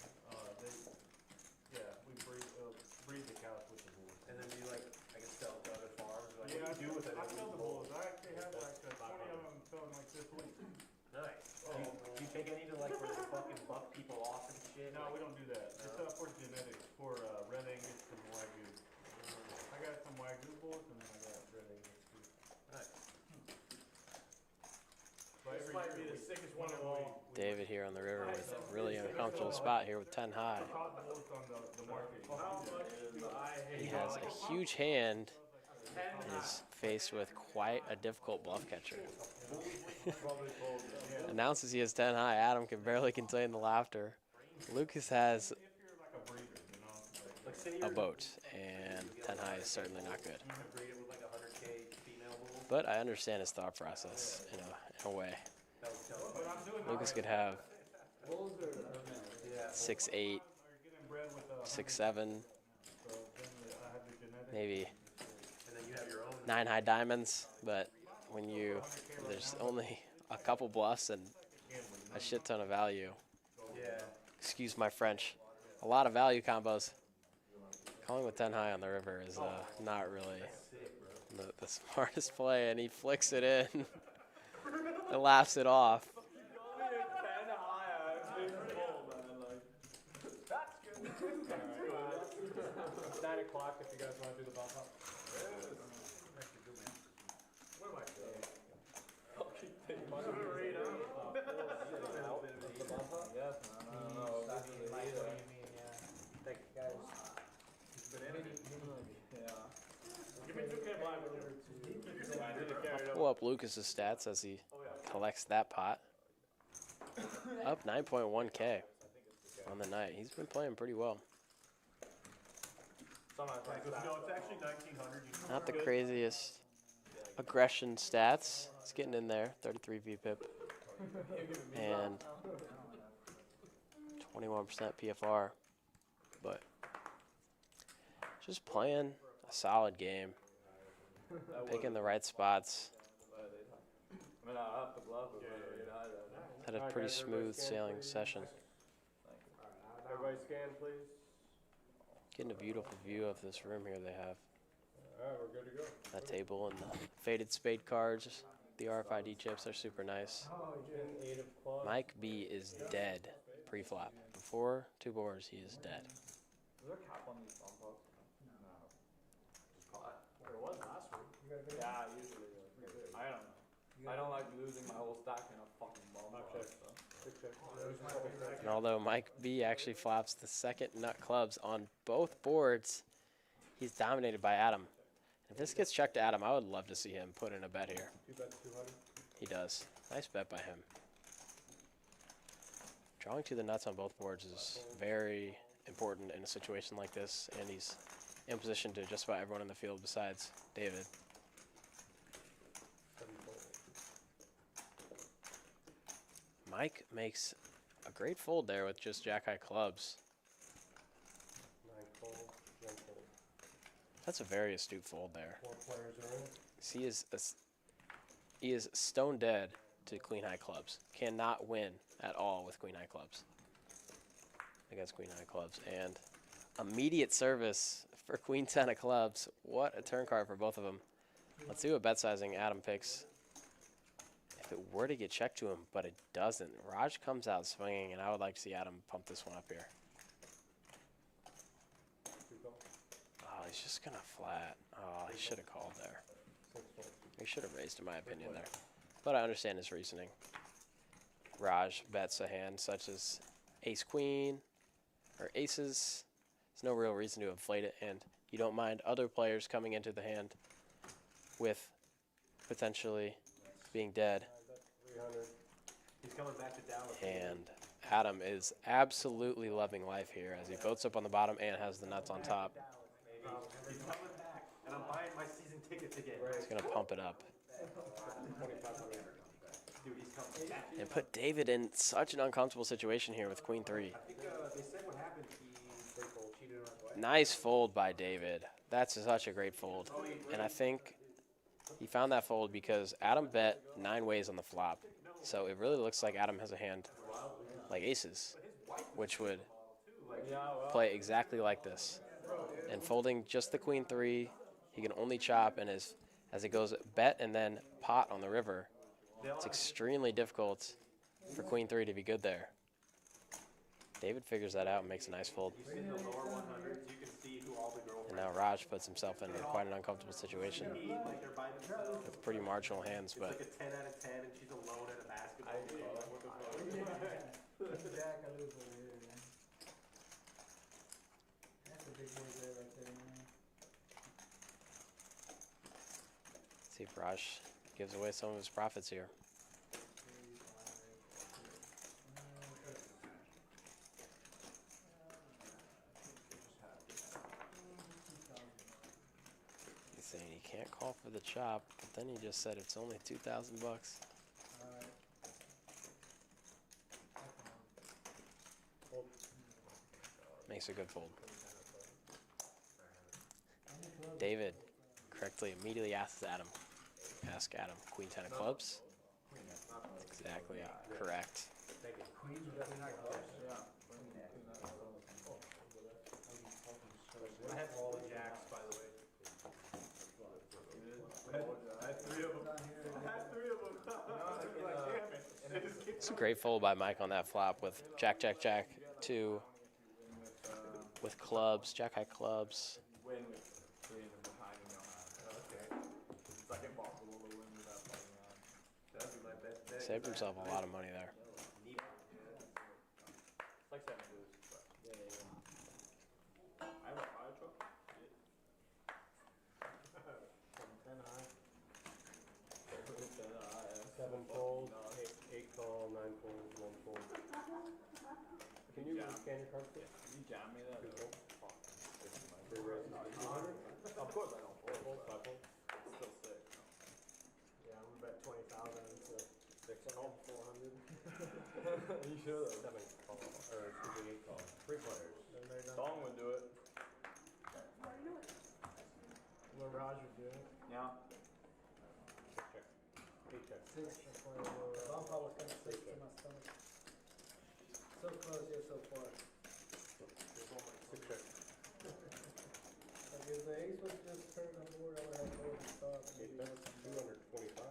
we breed the cows with the bulls. And then do you like, I guess, sell to other farms? Like, Yeah, what do you do with it? I sell the bulls. I actually have like 20 of them selling like this week. Nice. Do you take any to like where they fucking buck people off and shit? No, Like, we don't do that. It's for genetics, for Red Angus and Wagyu. I got some Wagyu bulls and then I got Red Angus too. Nice. But This every might year be the we- sickest one one of of all. David here on the river with a really uncomfortable spot here with 10 high. we caught bulls on the market. How much do I hate He has a huge hand and is faced with quite a difficult bluff catcher. Announces he has 10 high. Adam can barely contain the laughter. Lucas has If you're like a breeder, you know, like sitting a here boat, and 10 high is certainly not good. breed it with like 100K female bull. But I understand his thought process in a way. That would tell but I'm doing Lucas alright. could have Yeah. 6'8", Are getting bred with 6'7", so then I have the genetics. maybe And then you have your own. 9 high diamonds. But when there's only a couple bluffs and a shit ton of value. Yeah. Excuse my French. A lot of value combos. Calling with 10 high on the river is not really the smartest play, and he flicks it in and laughs it off. It's 9 o'clock if you guys wanna do the bump up. What am I doing? Give me 2K blind. Pull up Lucas's stats as he collects that pot. Up 9.1K on the night. He's been playing pretty well. No, it's actually 1900. Not the craziest aggression stats. He's getting in there. 33 VPIP. And 21% PFR. But just playing a solid game. Picking the right spots. I mean, I have to bluff it, but you know, Had a pretty smooth sailing session. Everybody scan, please. Getting a beautiful view of this room here they have. Alright, we're good to go. That table and the faded spade cards. The RFID chips are super nice. Oh, yeah. 8 of clubs. Mike B is dead pre-flop. Before 2 boards, he is dead. Is there a cap on these bump ups? No. There was last week. You gotta get Yeah, usually. I don't know. I don't like losing my whole stack in a fucking bump up. check. So. Good check. And although Mike B actually flops the second nut clubs on both boards, he's dominated by Adam. If this gets checked to Adam, I would love to see him put in a bet here. You bet 200. He does. Nice bet by him. Drawing to the nuts on both boards is very important in a situation like this, and he's in position to just about everyone in the field besides David. 7 fold. Mike makes a great fold there with just jack-high clubs. 9 fold. 1 fold. That's a very astute fold there. 4 players are in. He is stone dead to queen-high clubs. Cannot win at all with queen-high clubs. Against queen-high clubs. And Immediate service for Queen 10 of clubs. What a turn card for both of them. Let's see what bet sizing Adam picks. If it were to get checked to him, but it doesn't. Raj comes out swinging, and I would like to see Adam pump this one up here. Oh, he's just going to flat. Oh, he should have called there. He should have raised, in my opinion, there. But I understand his reasoning. Raj bets a hand such as ace-queen or aces. There's no real reason to inflate it, and you don't mind other players coming into the hand with potentially being dead. 300. He's coming back to Dallas. And Adam is absolutely loving life here as he boats up on the bottom and has the nuts on top. He's coming back, and I'm buying my season tickets again. He's going to pump it up. 2,500. Dude, he's coming back. And put David in such an uncomfortable situation here with queen 3. I think they said what happened. He cheated on his wife. Nice fold by David. That's such a great fold. And I think he found that fold because Adam bet 9 ways on the flop. So it really looks like Adam has a hand like aces, which would play exactly like this. And folding just the queen 3, he can only chop, and as it goes bet and then pot on the river, it's extremely difficult for queen 3 to be good there. David figures that out and makes a nice fold. And now Raj puts himself in quite an uncomfortable situation with pretty marginal hands, but It's like a 10 out of 10, and she's alone at a basketball game. Jack, I lose over here, man. That's a big boy there right there, man. see if Raj gives away some of his profits here. He's saying he can't call for the chop, but then he just said it's only $2,000 bucks. Makes a good fold. David correctly immediately asks Adam. Ask Adam. Queen 10 of clubs. That's exactly correct. I have all the jacks, by the way. I had 3 of them. I had 3 of them. It's a great fold by Mike on that flop with Jack, Jack, Jack, 2 with clubs, Jack high clubs. Win with 3 of them behind and no hand. Okay. It's like impossible to win without playing hand. That'd be my best bet. Saved himself a lot of money there. It's like 7 boosts, but I have a fire truck. 10 high. 7 fold, 8 call, 9 fold, 1 fold. Can you scan your cards? You jam me that. 3 raises. Of course I don't. 4 fold, 5 fold. It's still sick. Yeah, I'm gonna bet 20,000 into 6 call, 400. You should. 7 call, or excuse me, 8 call. 3 players. Dong would do it. What Raj would do. Yeah. 6 check. 8 check. 6 before I go. Bump out was kind of sick to my stomach. So close yet so far. 6 check. Like if the ace was just turned on board, I would have told him to stop. 8 bet, 225.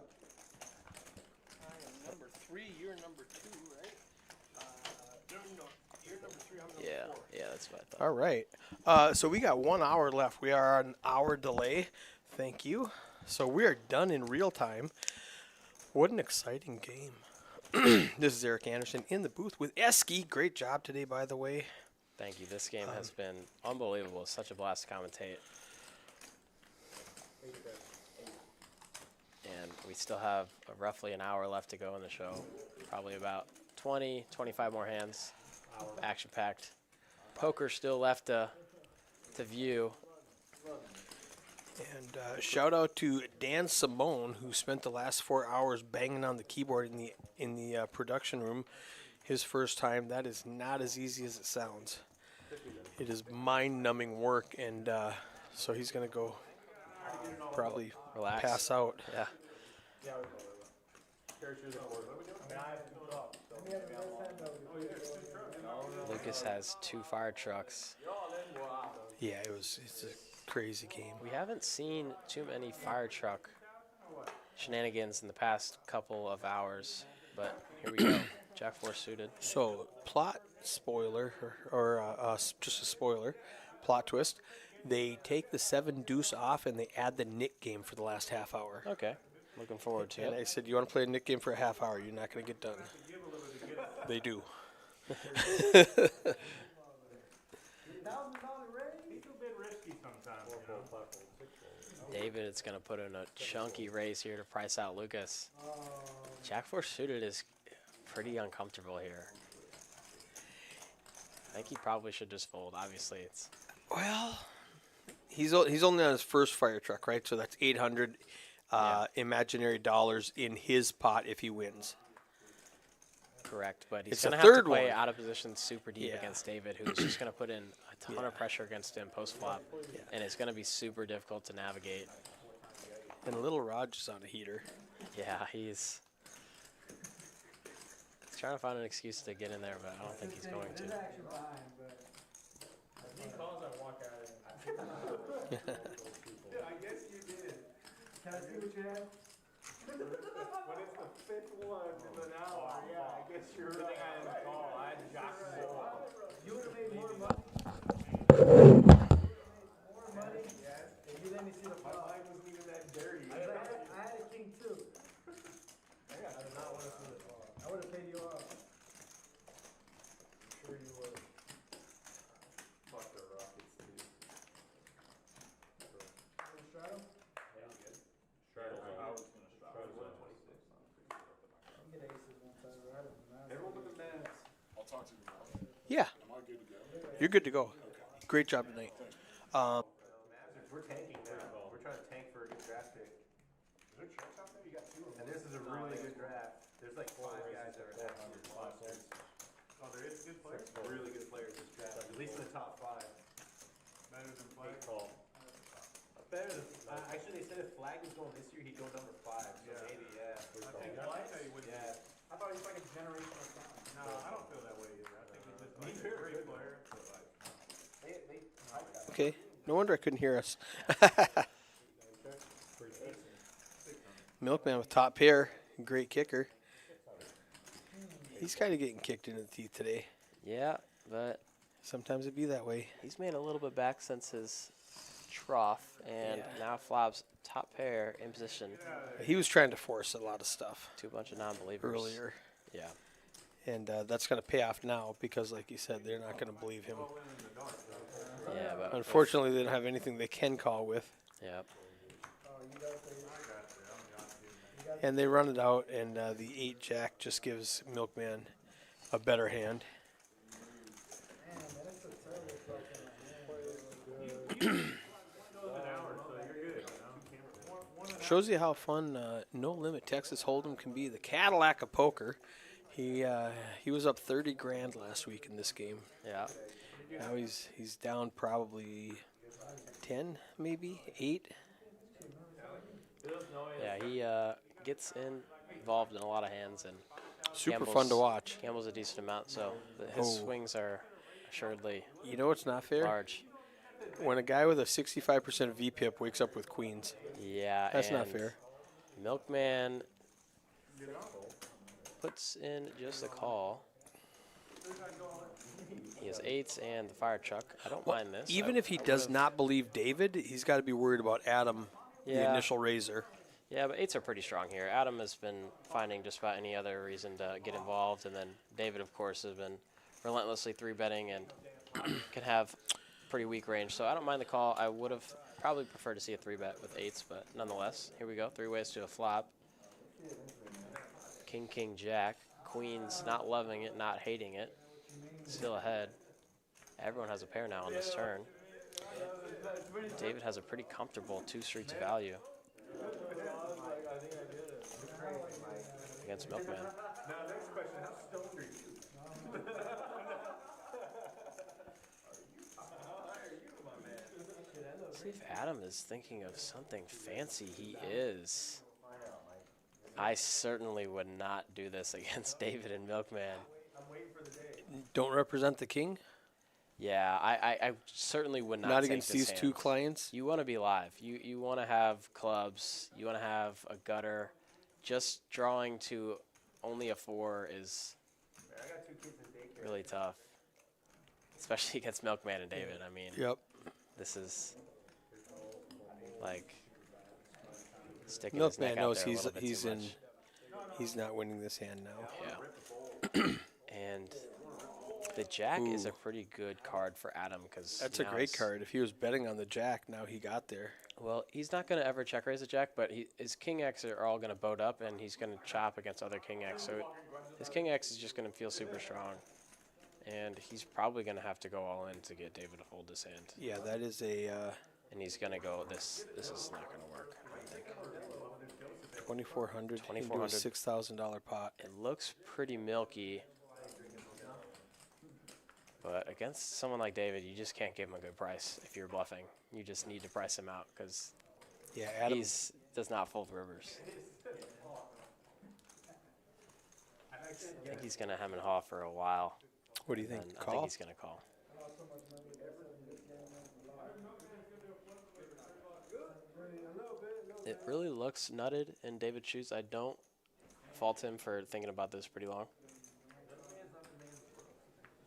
I am number 3, you're number 2, right? You're number 3, I'm number 4. Yeah, that's what I thought. All right. So we got 1 hour left. We are on an hour delay. Thank you. So we are done in real time. What an exciting game. This is Eric Anderson in the booth with Esky. Great job today, by the way. Thank you. This game has been unbelievable. It's such a blast to commentate. And we still have roughly an hour left to go in the show. Probably about 20, 25 more hands. Action-packed. Poker still left to view. And shout out to Dan Simone, who spent the last 4 hours banging on the keyboard in the production room. His first time. That is not as easy as it sounds. It is mind-numbing work, and so he's going to go probably Relax. pass out. Yeah. Lucas has 2 fire trucks. Yeah, it's a crazy game. We haven't seen too many fire truck shenanigans in the past couple of hours, but here we go. Jack 4 suited. So, plot spoiler, just a spoiler, plot twist. They take the 7 deuce off and they add the Nick game for the last half hour. Okay, looking forward to And I it. said, you want to play a Nick game for a half hour? You're not going to get done. They do. $1,000 raise? He's a bit risky sometimes, you know? David is going to put in a chunky raise here to price out Lucas. Jack 4 suited is pretty uncomfortable here. I think he probably should just fold. Obviously, it's Well, he's only on his first fire truck, right? So that's 800 imaginary dollars in his pot if he wins. correct. But he's It's the going to have to third play one. out of position super deep Yeah. against David, who's just going to put in a ton of pressure against him post flop, and it's going to be super difficult to navigate. And little Raj is on a heater. Yeah, he's trying to find an excuse to get in there, but I don't think he's going There's to. action behind, but He calls, I walk out of Yeah, I guess you did. can I see what you have? When it's the fifth one in an hour, yeah, I guess you're right. I didn't call. I had Jack 4. You would have made more money. More money if you let me see the My flop. line wasn't even that dirty. I had a king too. I did not want to see the flop. I would have paid you off. I'm sure you would. Fuck the Rockets, dude. Straddle? I was going to stop. You get aces one time, right? Everyone with the Mavs. Yeah. You're good to go. Great job tonight. We're tanking now. We're trying to tank for a good draft pick. Is there checks out there? You got 2 of them. And this is a really good draft. There's like 5 guys that are absolute monsters. Oh, there is good players? Really good players this draft. At least in the top 5. Better than players? Call. Better than, actually, they said if Flag was going this year, he'd go number 5. So Yeah. maybe, yeah. I think Flag would. Yeah. I thought he was like a generational talent. No, I don't feel that way either. I think he's just like a great player, but like. Okay. No wonder I couldn't hear us. Milkman with top pair. Great kicker. He's kind of getting kicked into the teeth today. Yeah, but Sometimes it be that way. he's made a little bit back since his trough, and now flops top pair in position He was trying to force a lot of stuff to a bunch of non-believers. earlier. Yeah. And that's going to pay off now because, like you said, they're not going to believe him. Yeah, but Unfortunately, they don't have anything they can call with. yeah. And they run it out, and the 8-jack just gives Milkman a better hand. Man, that's a terrible fucking Still an hour, so you're good, you know? Shows you how fun No-Limit Texas Hold'em can be. The Cadillac of poker. He was up 30 grand last week in this game. Yeah. Now he's down probably 10, maybe 8. Yeah, he gets involved in a lot of hands, and Super gambles- fun to watch. Gambles a decent amount, so his Oh. swings are assuredly You know what's not fair? large. When a guy with a 65% VPIP wakes up with queens. Yeah, That's not and fair. Milkman puts in just a call. He has 8s and the fire truck. I don't mind this. Even if he does not believe David, he's got to be worried about Adam, the Yeah. initial raiser. Yeah, but 8s are pretty strong here. Adam has been finding just about any other reason to get involved, and then David, of course, has been relentlessly 3-betting and can have pretty weak range. So I don't mind the call. I would have probably preferred to see a 3-bet with 8s, but nonetheless, here we go. 3 ways to a flop. King, King, Jack. Queens not loving it, not hating it. Still ahead. Everyone has a pair now on this turn. David has a pretty comfortable 2 streets of value against Milkman. Now, next question, how stoned are you? See if Adam is thinking of something fancy. He is. I certainly would not do this against David and Milkman. Don't represent the king? Yeah, I certainly would not. Not take against this these two hand. clients. You want to be live. You want to have clubs. You want to have a gutter. Just drawing to only a 4 is I got 2 kids in daycare. really tough, especially against Milkman and David. I mean, Yep. this is like sticking his Milkman neck out knows there a little bit he's too in. much. He's not winning this hand now. Yeah. And the jack is a pretty good card for Adam because That's a great card. If he was betting on the jack, now he got there. Well, he's not going to ever check raise a jack, but his king X are all going to boat up, and he's going to chop against other king X. So his king X is just going to feel super strong, and he's probably going to have to go all in to get David to fold this hand. Yeah, that is a And he's going to go. This is not going to work. I think 2,400 into a $2,400. $6,000 pot. it looks pretty milky, but against someone like David, you just can't give him a good price if you're bluffing. You just need to price him out because Yeah, Adam. he does not fold rivers. I think he's going to hem and haw for a while. What do you And think? I think Call? he's going to call. It really looks nutted in David's shoes. I don't fault him for thinking about this pretty long.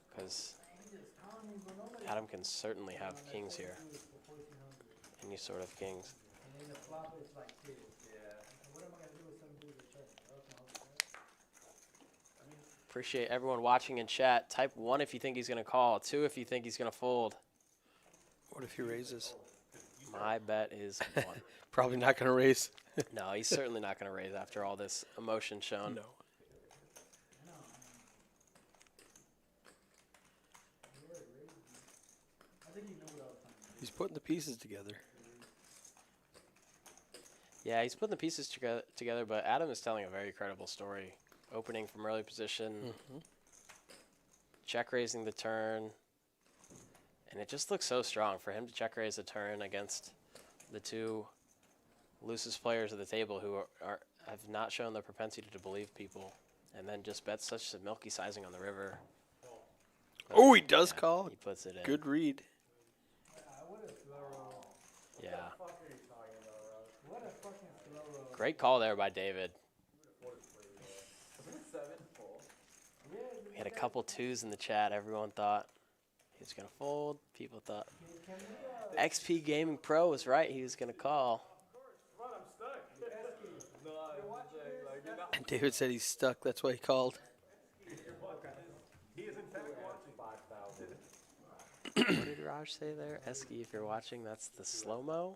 Because Adam can certainly have kings here. Any sort of kings. And then the flop is like this. What am I gonna do with some dude's return? Appreciate everyone watching in chat. Type 1 if you think he's going to call. 2 if you think he's going to fold. What if he raises? My bet is 1. Probably not going to raise. No, he's certainly not going to raise after all this emotion shown. No. He's putting the pieces together. Yeah, he's putting the pieces together, but Adam is telling a very credible story. Opening from early position, check raising the turn, and it just looks so strong for him to check raise the turn against the two loosest players at the table who have not shown the propensity to believe people, and then just bet such a milky sizing on the river. Oh, he does call. He puts it in. Good read. Yeah. What a fucking slow roll. Great call there by David. We had a couple 2s in the chat. Everyone thought he was going to fold. People thought XP Gaming Pro was right. He was going to call. And David said he's stuck. That's why he called. He is in fact watching 5,000. What did Raj say there? Eski, if you're watching, that's the slow-mo.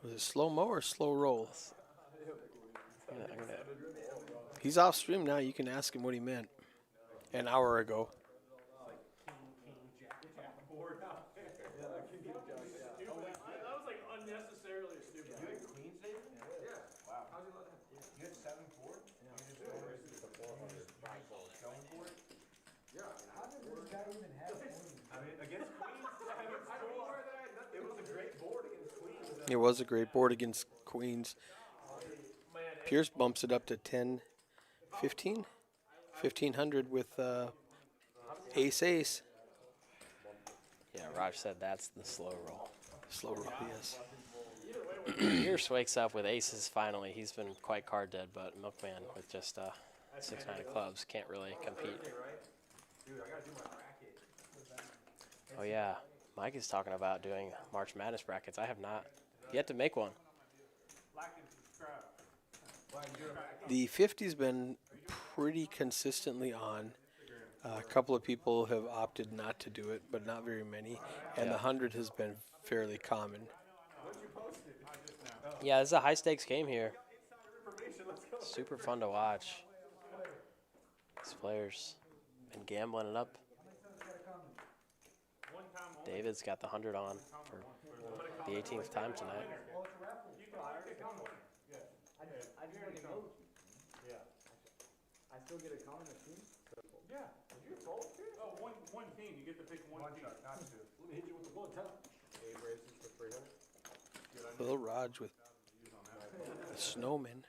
Was it slow-mo or slow roll? I'm gonna He's off stream now. You can ask him what he meant an hour ago. That was like unnecessarily stupid. You had queens, David? Yeah. Wow. How's he let that? You had 7-4? Yeah. You just raised it to 400. Going for it? Yeah. How did this guy even have queens? I mean, against queens, it was a great board against queens. It was a great board against queens. Pierce bumps it up to 10, 15, 1,500 with ace-ace. Yeah, Raj said that's the slow roll. Slow roll, yes. Pierce wakes up with aces finally. He's been quite card dead, but Milkman with just 6-9 of clubs can't really compete. Dude, I gotta do my bracket. Oh yeah, Mike is talking about doing March Madness brackets. I have not yet to make one. The 50's been pretty consistently on. A couple of people have opted not to do it, but not very many. And the 100 has been fairly common. Yeah, this is a high stakes game here. Super fun to watch. These players been gambling it up. David's got the 100 on for the 18th time tonight. I just want to know. Yeah. I still get a comment of team? Yeah. Did you fold? Oh, one king. You get to pick one One king. shot, not two. Let me hit you with the one time. Abe raises for 300. Little Raj with the snowman.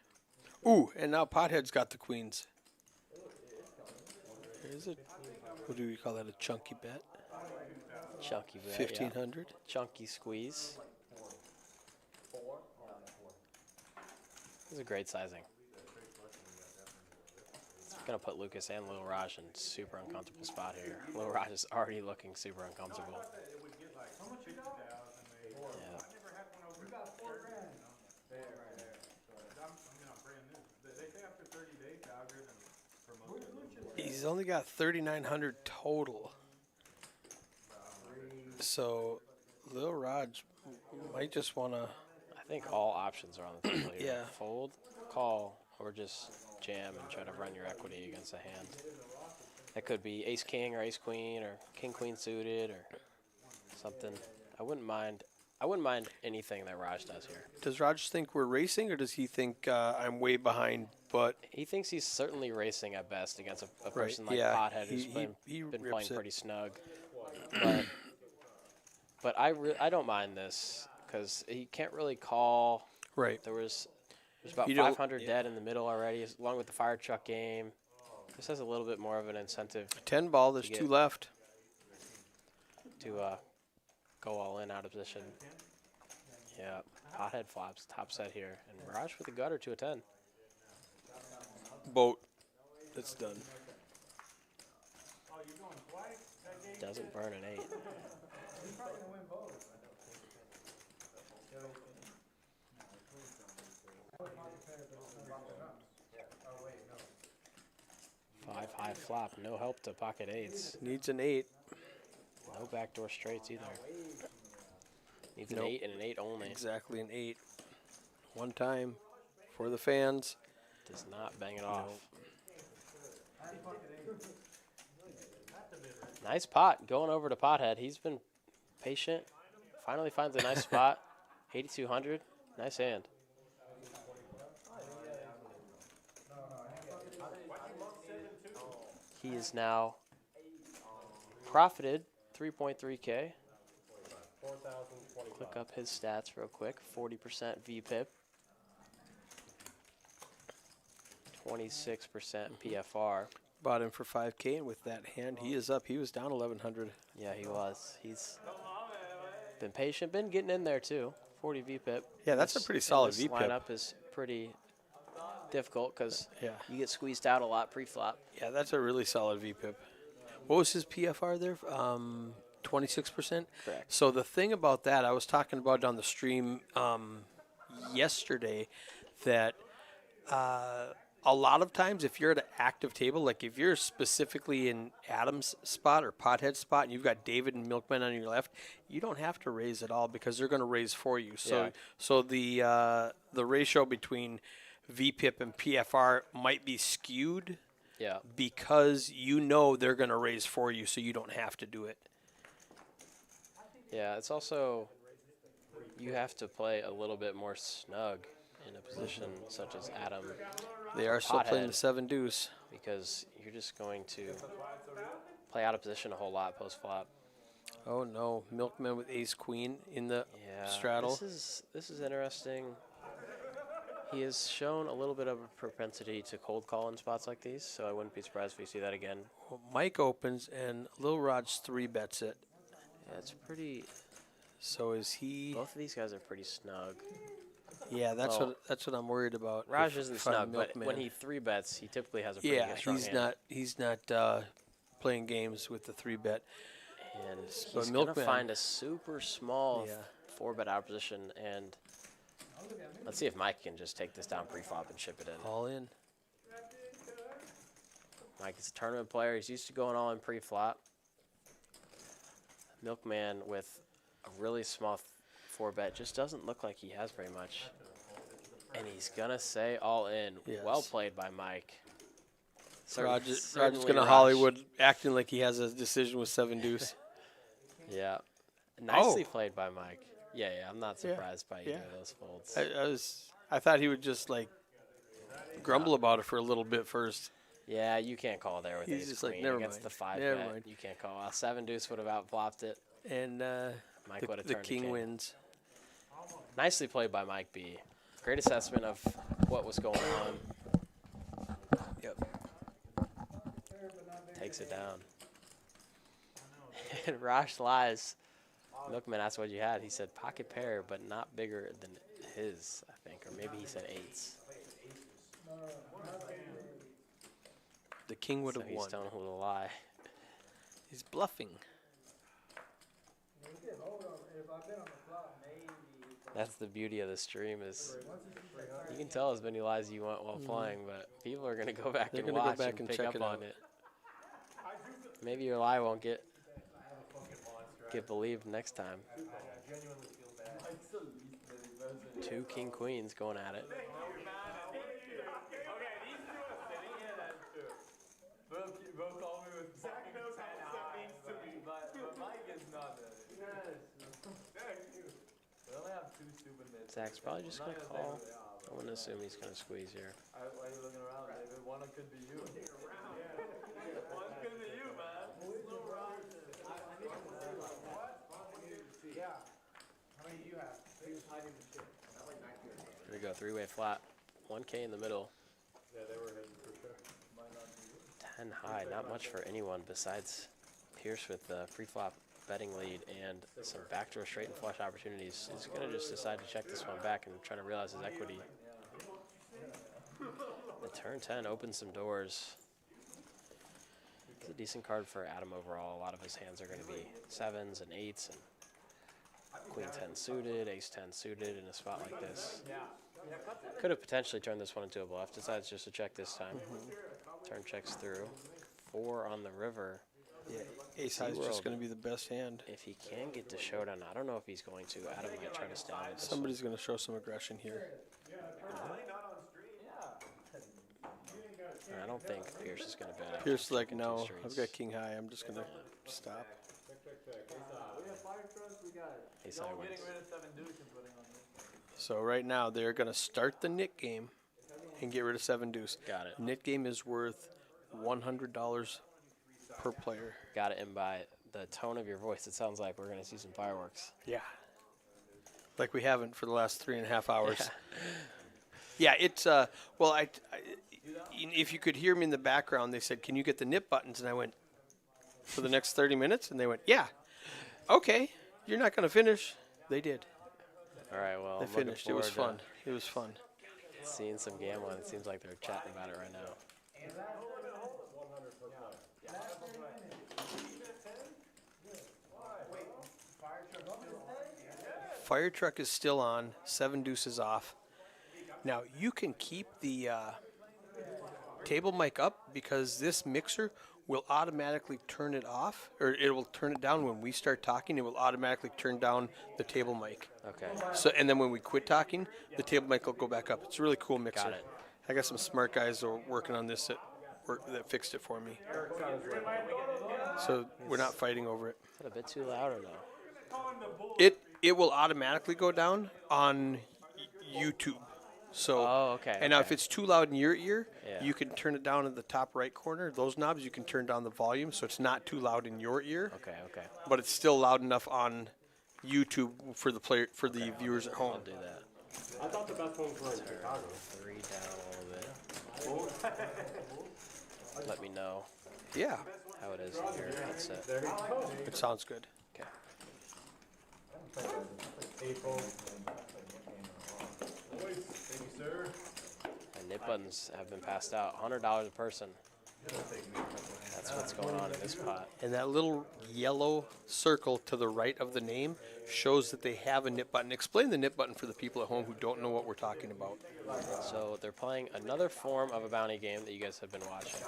Ooh, and now Pothead's got the queens. Is it? What do we call that? A chunky bet? Chunky bet. 1,500. Yeah. Chunky squeeze. This is a great sizing. It's going to put Lucas and Lil Raj in super uncomfortable spot here. Lil Raj is already looking super uncomfortable. Yeah. You got $4 grand. He's only got 3,900 total. So, Lil Raj might just want to. I think all options are on the table here. Yeah. Fold, call, or just jam and try to run your equity against a hand. That could be ace king or ace queen or king queen suited or something. I wouldn't mind anything that Raj does here. Does Raj think we're racing, or does he think I'm way behind? But He thinks he's certainly racing at best against a Right, person like yeah, Pothead who's he been rips playing it. pretty snug. But I don't mind this because he can't really call. right. There's about You don't- 500 yeah. dead in the middle already, along with the fire truck game. This has a little bit more of an incentive 10 ball, there's get- 2 left. to go all in out of position. Yeah, Pothead flops, top set here. And Raj with a gutter to a 10. Boat. That's done. Doesn't burn an 8. He's probably gonna win both. Five high flop, no help to pocket 8s. Needs an 8. No backdoor straights either. Needs an Nope. 8 and an 8 only. Exactly an 8. One time for the fans. Does not bang it off. Nice pot going over to Pothead. He's been patient. Finally finds a nice spot. 8,200. Nice hand. He is now profited 3.3K. Click up his stats real quick. 40% VPIP. 26% PFR. Bought him for 5K, and with that hand, he is up. He was down 1,100. Yeah, he was. He's been patient, been getting in there too. 40 VPIP. Yeah, that's a pretty solid This VPIP. lineup is pretty difficult because Yeah. you get squeezed out a lot pre-flop. Yeah, that's a really solid VPIP. What was his PFR there? 26%? Correct. So the thing about that, I was talking about it on the stream yesterday, that a lot of times if you're at an active table, like if you're specifically in Adam's spot or Pothead spot and you've got David and Milkman on your left, you don't have to raise at all because they're going to raise for you. So Yeah. so the ratio between VPIP and PFR might be skewed Yeah. because you know they're going to raise for you, so you don't have to do it. Yeah, it's also, you have to play a little bit more snug in a position such as Adam They are still playing Pothead. the 7 deuce. because you're just going to play out of position a whole lot post-flop. Oh no, Milkman with ace queen in the Yeah, straddle. This is interesting. He has shown a little bit of a propensity to cold call in spots like these, so I wouldn't be surprised if we see that again. Well, Mike opens and Lil Raj 3-bets it. Yeah, it's pretty. So is he? Both of these guys are pretty snug. Yeah, that's Well, what I'm worried about. Raj if- isn't if I'm snug, but Milkman. when he 3-bets, he typically has a pretty yeah, good strong he's hand. not playing games with the 3-bet. And he's But gonna Milkman- find a super small Yeah. 4-bet out position, and let's see if Mike can just take this down pre-flop and ship it in. All in. Mike is a tournament player. He's used to going all in pre-flop. Milkman with a really small 4-bet just doesn't look like he has very much. And he's going to say all in. Yes. Well played by Mike. Raj is Certainly going to Raj. Hollywood acting like he has a decision with 7 deuce. Yeah. Nicely Oh. played by Mike. Yeah, I'm not Yeah, surprised by either yeah. of those folds. I thought he would just like grumble about it for a little bit first. Yeah, you can't call there with He's ace just like, queen never against mind. the 5 Never bet. mind. You can't call. A 7 deuce would have outflopped it. And Mike would have the turned king king. wins. Nicely played by Mike B. Great assessment of what was going on. Yep. Takes it down. And Rosh lies. Milkman asked what you had. He said pocket pair, but not bigger than his, I think. Or maybe he said eights. The king would So have he's won. telling a little lie. He's bluffing. That's the beauty of the stream is you can tell as many lies you want while playing, but people are going to go back They're and gonna go watch back and and pick check up it on out. it. Maybe your lie won't get believed next time. Two king queens going at it. Bro called me with Zach knows how that means to me. But Mike is not there. We only have 2 stupid minutes. Zach's probably just going to call. I wouldn't assume he's going to squeeze here. Why are you looking around, David? One could be you. One could be you, man. Yeah. How many do you have? He was hiding the shit. Here we go, three-way flat. 1K in the middle. Yeah, they were hidden for sure. 10 high, not much for anyone besides Pierce with the pre-flop betting lead and some backdoor straight and flush opportunities. He's going to just decide to check this one back and try to realize his equity. The turn 10 opens some doors. It's a decent card for Adam overall. A lot of his hands are going to be 7s and 8s and Queen 10 suited, Ace 10 suited in a spot like this. Could have potentially turned this one into a bluff. Decides just to check this time. Turn checks through. 4 on the river. Yeah, ace high is ZWorld. just going to be the best hand. If he can get to showdown, I don't know if he's going to. Adam might try to stab it. Somebody's going to show some aggression here. I don't think Pierce is going to bet. Pierce is like, Checking two no, streets. I've got king high. I'm just going to stop. We have fire trucks, we got it. Ace No, high I'm getting wins. rid of 7 deuce and putting on this. So right now they're going to start the nit game and get rid of 7 deuce. Got it. Nit game is worth $100 per player. Got it. And by the tone of your voice, it sounds like we're going to see some fireworks. Yeah. Like we haven't for the last 3.5 hours. Yeah. Yeah, it's well, if you could hear me in the background, they said, "Can you get the nip buttons?" And I went, "For the next 30 minutes?" And they went, "Yeah." Okay, you're not going to finish. They did. All right, well, They I'm looking finished. It was forward fun. It was fun. to seeing some gambling. It seems like they're chatting about it right now. Fire truck is still on. 7 deuces off. Now you can keep the table mic up because this mixer will automatically turn it off, or it will turn it down when we start talking. It will automatically turn down the table mic. Okay. So, and then when we quit talking, the table mic will go back up. It's a really cool mixer. Got it. I got some smart guys that are working on this that fixed it for me. So we're not fighting over it. Is that a bit too loud or no? It will automatically go down on YouTube. So, Oh, okay, And now if okay. it's too loud in your ear, Yeah. you can turn it down in the top right corner. Those knobs, you can turn down the volume, so it's not too loud in your ear, Okay, okay. but it's still loud enough on YouTube for the viewers at home. I'll do that. I thought the best ones were in Chicago. 3 down a little bit. Let me know Yeah, how it is in your headset. There you go. it sounds good. Okay. April. Thank you, sir. And nip buttons have been passed out. $100 a person. That's what's going on in this pot. And that little yellow circle to the right of the name shows that they have a nip button. Explain the nip button for the people at home who don't know what we're talking about. So they're playing another form of a bounty game that you guys have been watching.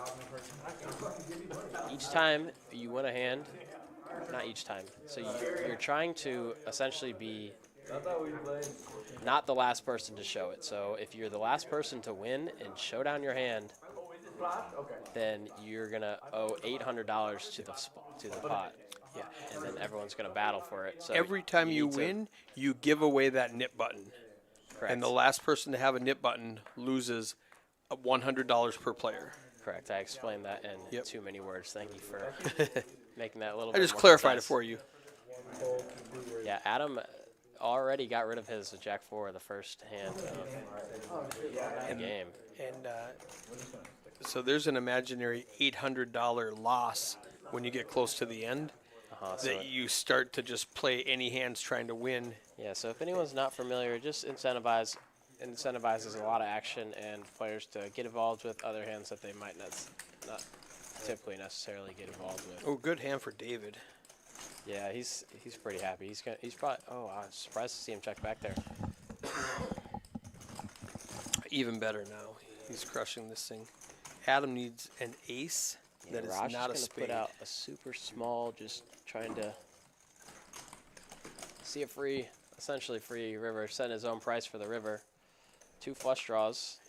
Each time you win a hand, not each time. So you're trying to essentially be That's how we play. not the last person to show it. So if you're the last person to win and show down your hand, Oh, is it flash? Okay. then you're gonna owe $800 to the pot. Yeah. And then everyone's gonna battle for it. So Every time you need to- win, you give away that nip button. correct. And the last person to have a nip button loses $100 per player. Correct. I explained that in Yep. too many words. Thank you for making that a little I bit just more clarified it concise. for you. Yeah, Adam already got rid of his Jack 4 the first hand of the game. And so there's an imaginary $800 loss when you get close to the end So that you start to just play any hands trying to win. yeah, so if anyone's not familiar, just incentivizes a lot of action and players to get involved with other hands that they might not typically necessarily get involved with. Oh, good hand for David. Yeah, he's pretty happy. He's probably. Oh, I was surprised to see him check back there. Even better now. He's crushing this thing. Adam needs an ace that is Raj not a is spade. put out a super small, just trying to see a free, essentially free river, setting his own price for the river. 2 flush draws.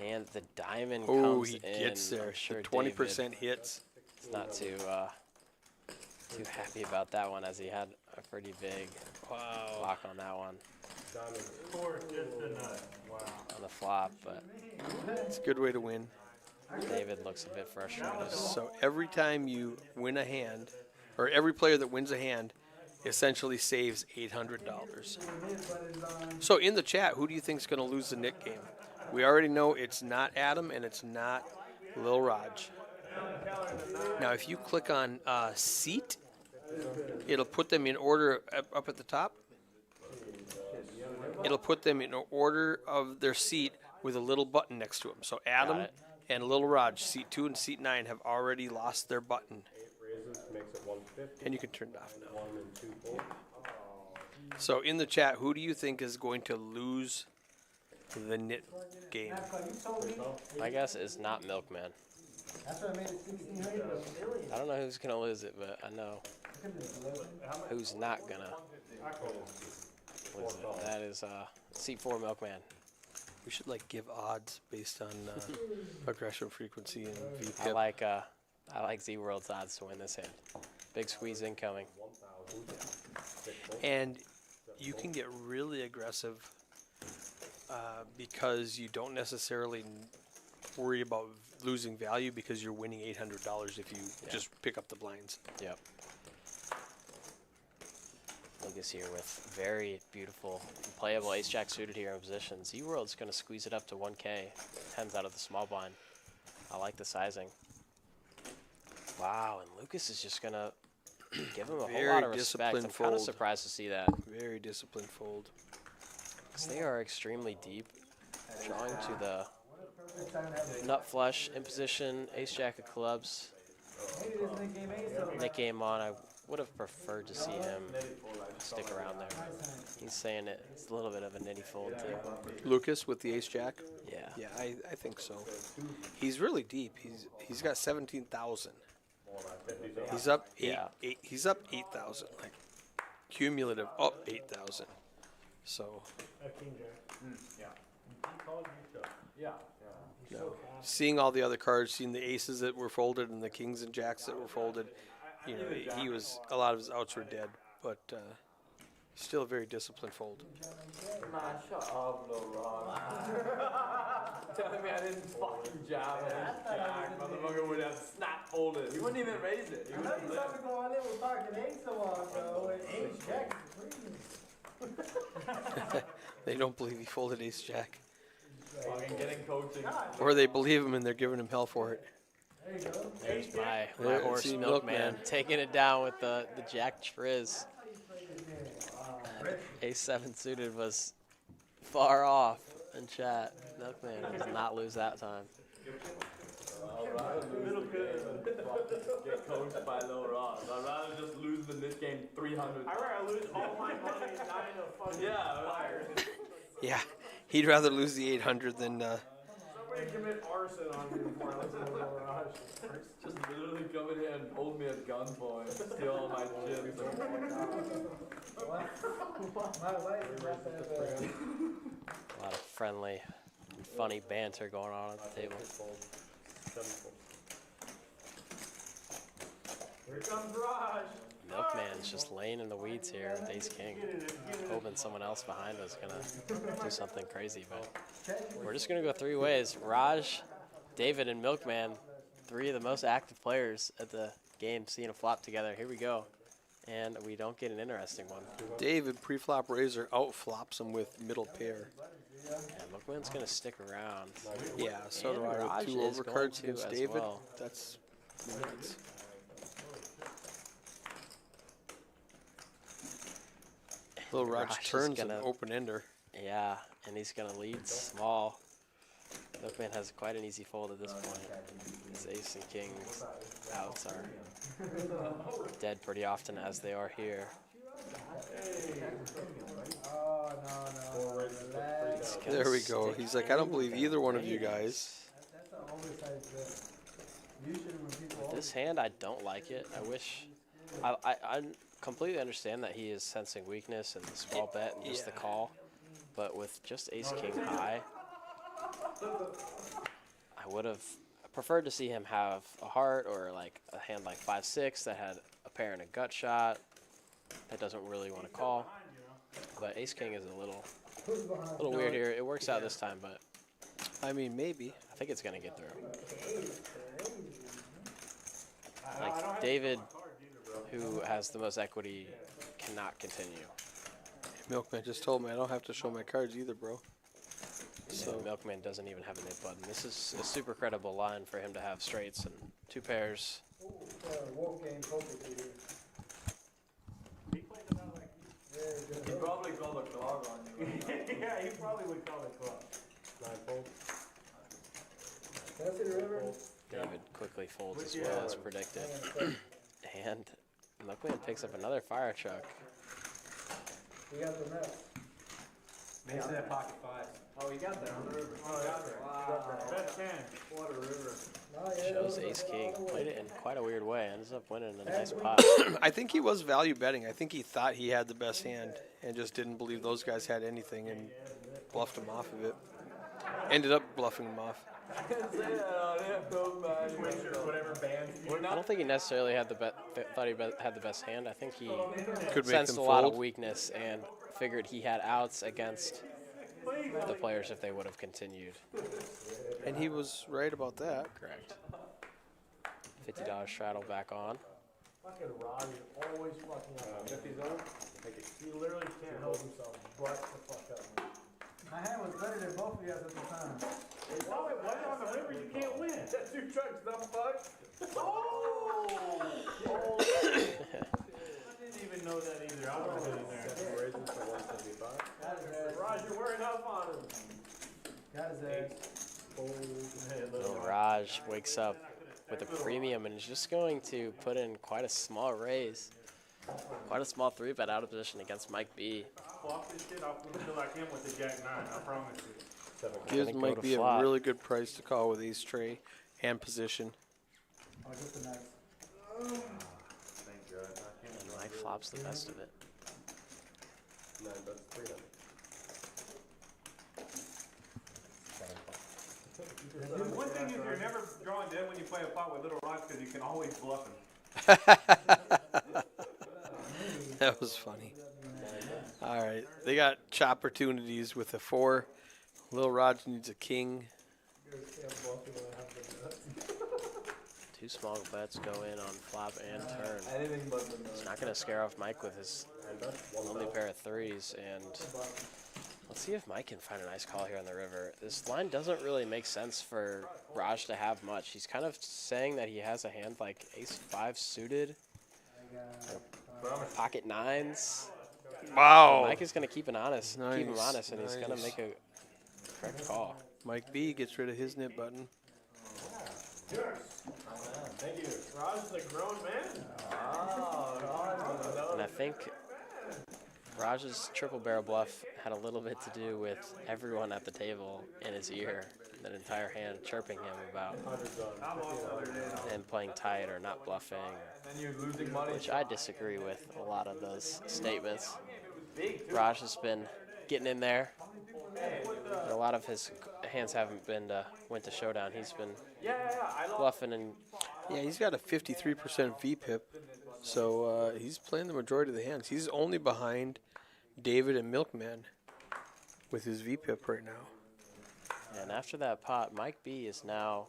And the diamond Oh, comes he in. gets there. I'm sure The 20% David hits. is not too happy about that one, as he had a pretty big block on that one Poor, just a nut. Wow. on the flop, but It's a good way to win. David looks a bit frustrated. So every time you win a hand, or every player that wins a hand, essentially saves $800. So in the chat, who do you think is going to lose the Nick game? We already know it's not Adam and it's not Lil Raj. Now, if you click on seat, it'll put them in order up at the top. It'll put them in order of their seat with a little button next to them. So Adam it. and Lil Raj, seat 2 and seat 9, have already lost their button. 8 raises makes it 150. And you can turn it off now. 1 and 2 fold. So in the chat, who do you think is going to lose the knit game? You told me. My guess is not Milkman. That's what I made it 1600. I don't know who's going to lose it, but I know who's not going to lose it. That is seat 4 Milkman. We should like give odds based on aggression frequency and VPIP. I like ZWorld's odds to win this hand. Big squeeze incoming. And you can get really aggressive because you don't necessarily worry about losing value because you're winning $800 if you just pick up the blinds. Yep. Lucas here with very beautiful, playable ace-jack suited here in position. ZWorld's going to squeeze it up to 1K. 10s out of the small blind. I like the sizing. Wow, and Lucas is just going to give him a whole lot of respect. I'm kind of surprised to see that. Very disciplined fold. Because they are extremely deep. Drawing to the nut flush in position, ace-jack of clubs. Nick game on. I would have preferred to see him stick around there. He's saying it's a little bit of a nitty fold too. Lucas with the ace-jack? Yeah. Yeah, I think so. He's really deep. He's got 17,000. He's up he's up 8,000. Like cumulative up 8,000. So no. Seeing all the other cards, seeing the aces that were folded and the kings and jacks that were folded, you know, a lot of his outs were dead, but still a very disciplined fold. Man, shut up, Lil Ron. Telling me I didn't fucking jam it. Jack, motherfucker would have snap folded. He wouldn't even raise it. He I know you saw me going in with talking ace so long ago, and ace jack is free. They don't believe he folded ace-jack. Fucking getting coaching. Or they believe him and they're giving him hell for it. There you go. There's my There, horse see, Milkman taking it down with the jack trizz. Ace-7 suited was far off in chat. Milkman does not lose that time. I'd rather lose the game than get coached by Lil Ron. I'd rather just lose in this game 300. I'd rather lose all my money and die in a fucking fire. Yeah, he'd rather lose the 800 than Somebody commit arson on me before I listen to Lil Raj. Just literally come in here and hold me at gunpoint, steal all my chips. My wife is not that bad. A lot of friendly and funny banter going on at the table. Here comes Raj. Milkman's just laying in the weeds here with ace-king. Hoping someone else behind us is going to do something crazy, but we're just going to go 3 ways. Raj, David, and Milkman, 3 of the most active players at the game, seeing a flop together. Here we go. And we don't get an interesting one. David, pre-flop razor, outflops him with middle pair. Yeah, Milkman's going to stick around. Yeah, so do And I Raj with 2 is going overcards to against as David. well. That's nuts. Little Raj Raj is turns an gonna- open-ender. Yeah, and he's going to lead small. Milkman has quite an easy fold at this point. His ace and kings outs are dead pretty often, as they are here. Oh, no. Relax. There we go. He's like, I don't believe either one of you guys. That's an oversized bet. Usually when people This hand, I don't like it. I wish... I completely understand that he is sensing weakness and the small bet and just the call. But with just ace-king high, I would have preferred to see him have a heart or like a hand like 5-6 that had a pair and a gut shot that doesn't really want to call. But ace-king is a little weird here. It works out this time, but I mean, maybe. I think it's going to get through. Like David, who has the most equity, cannot continue. Milkman just told me I don't have to show my cards either, bro. So Milkman doesn't even have a nip button. This is a super credible line for him to have straights and 2 pairs. walk game poker video. He played it out like He probably called a clog on you. yeah, he probably would call it club. 9 fold. Can I see the river? David quickly folds as well as predicted. And Milkman picks up another fire truck. We got the net. Maybe that pocket 5. Oh, you got that on the river. Oh, you got that. Wow. Best 10. What a river. Shows ace-king. Played it in quite a weird way. Ends up winning a nice pot. I think he was value betting. I think he thought he had the best hand and just didn't believe those guys had anything and bluffed him off of it. Ended up bluffing him off. I can't say that on it, though, man. Whatever bands. I don't think he necessarily had thought he had the best hand. I think he Could make sensed them a lot of fold. weakness and figured he had outs against the players if they would have continued. And he was right about that. Correct. $50 straddle back on. Fucking Rod is always fucking up. 50 zone. Take it. He literally can't help himself but to fuck up. My hand was better than both of you guys at the time. No, it wasn't on the river. You can't win. That 2 trucks, dumb fuck. I didn't even know that either. I was in there. Raises to 175. Got his ass. Raj, you're wearing up on him. Got his ass. Little Raj wakes up with a premium and is just going to put in quite a small raise. Quite a small 3-bet out of position against Mike B. Flop this shit, I'll feel like him with the Jack 9. I promise you. Gives Gonna go Mike to B a flop. really good price to call with ace tray and position. Oh, just the nice. Thank God. And Mike flops the best of it. 9 bets, 300. One thing is you're never drawing dead when you play a pot with Little Rock because you can always bluff him. That was funny. All right, they got opportunities with a 4. Lil Raj needs a king. 2 small bets go in on flop and turn. Anything but the It's not going to scare off Mike with his only pair of 3s. And let's see if Mike can find a nice call here on the river. This line doesn't really make sense for Raj to have much. He's kind of saying that he has a hand like ace-5 suited, pocket 9s. Wow. Mike is going to keep him honest, and he's going to Nice. make a correct call. Mike B gets rid of his nip button. Thank you. Raj is a grown man. And I think Raj's triple barrel bluff had a little bit to do with everyone at the table in his ear, that entire hand chirping him about him playing tight or not bluffing, And then you're losing money. which I disagree with a lot of those statements. Raj has been getting in there. And a lot of his hands haven't been went to showdown. He's been bluffing and Yeah, he's got a 53% VPIP, so he's playing the majority of the hands. He's only behind David and Milkman with his VPIP right now. And after that pot, Mike B is now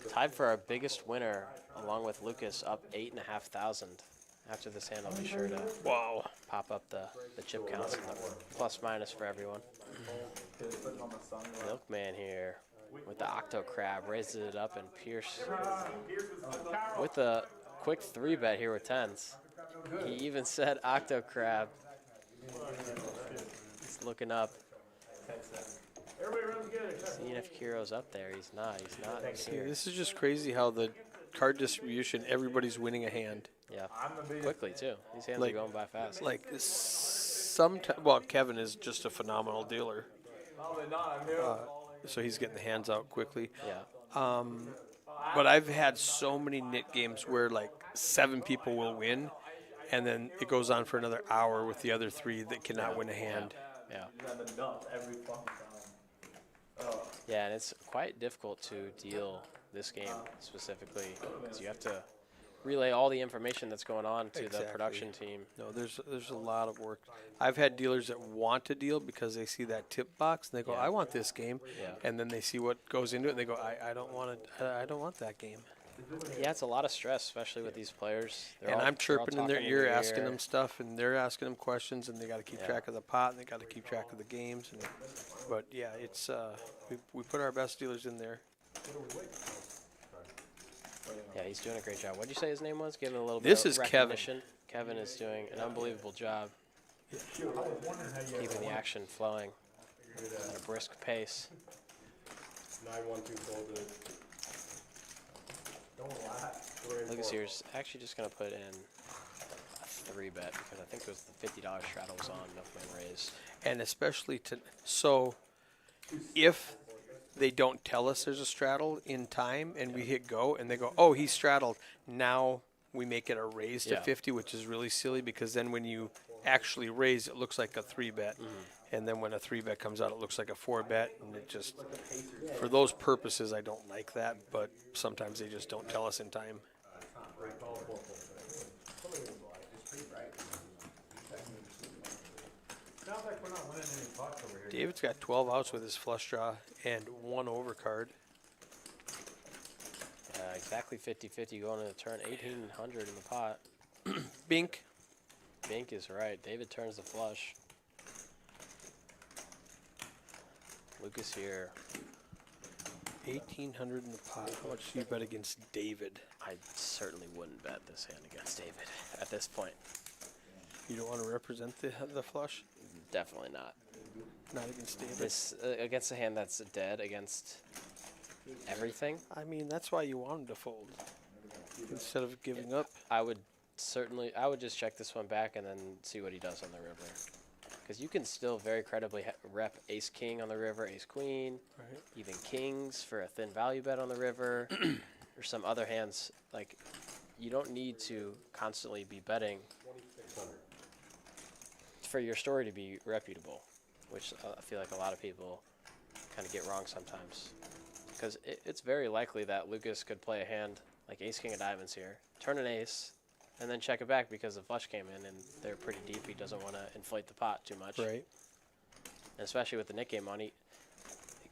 tied for our biggest winner, along with Lucas, up 8,500 After this hand, I'll be sure to Wow. pop up the chip counts and the plus minus for everyone. Milkman here with the Octo Crab, raises it up, and Pierce with a quick 3-bet here with 10s. He even said Octo Crab. He's looking up. Seeing if Kiro's up there. He's not. He's not See, here. this is just crazy how the card distribution, everybody's winning a hand. Yeah, quickly too. These hands Like- are going by fast. Like, well, Kevin is just a phenomenal dealer. So he's getting the hands out quickly. Yeah. But I've had so many nit games where like 7 people will win, and then it goes on for another hour with the other 3 that cannot win a hand. Yeah. Every fucking time. Yeah, and it's quite difficult to deal this game specifically because you have to relay all the information that's going on to the Exactly. production team. No, there's a lot of work. I've had dealers that want to deal because they see that tip box and they go, Yeah. "I want this game," Yeah. and then they see what goes into it and they go, "I don't want it. I don't want that game." Yeah, it's a lot of stress, especially with these players. They're And all- I'm they're all chirping in their talking ear, asking ear. them stuff, and they're asking them questions, and they got to keep Yeah. track of the pot, and they got to keep track of the games. And, but yeah, it's we put our best dealers in there. Yeah, he's doing a great job. What did you say his name was? Give him a little This bit is of Kevin. recognition. Kevin is doing an unbelievable job keeping the action flowing at a brisk pace. 9-1-2 folded. Lucas here's actually just going to put in a 3-bet because I think it was the $50 straddle was on Milkman raised. And especially so if they don't tell us there's a straddle in time and we hit go and they go, "Oh, he straddled," now we make it a raise to Yeah. 50, which is really silly because then when you actually raise, it looks like a 3-bet. And then when a 3-bet comes out, it looks like a 4-bet. And it just, for those purposes, I don't like that, but sometimes they just don't tell us in time. Sounds like we're not winning any pots over here. David's got 12 outs with his flush draw and 1 overcard. Exactly 50-50 going into the turn. 1,800 in the pot. Bink. Bink is right. David turns the flush. Lucas here. 1,800 in the pot. How much do you bet against David? I certainly wouldn't bet this hand against David at this point. You don't want to represent the flush? Definitely not. Not against David? This against a hand that's dead against everything. I mean, that's why you want him to fold. Instead of giving up. I would just check this one back and then see what he does on the river. Because you can still very credibly rep ace-king on the river, ace-queen, Right. even kings for a thin value bet on the river, or some other hands. Like, you don't need to constantly be betting for your story to be reputable, which I feel like a lot of people kind of get wrong sometimes. Because it's very likely that Lucas could play a hand like ace-king of diamonds here, turn an ace, and then check it back because the flush came in and they're pretty deep. He doesn't want to inflate the pot too much. Right. And especially with the Nick game on, he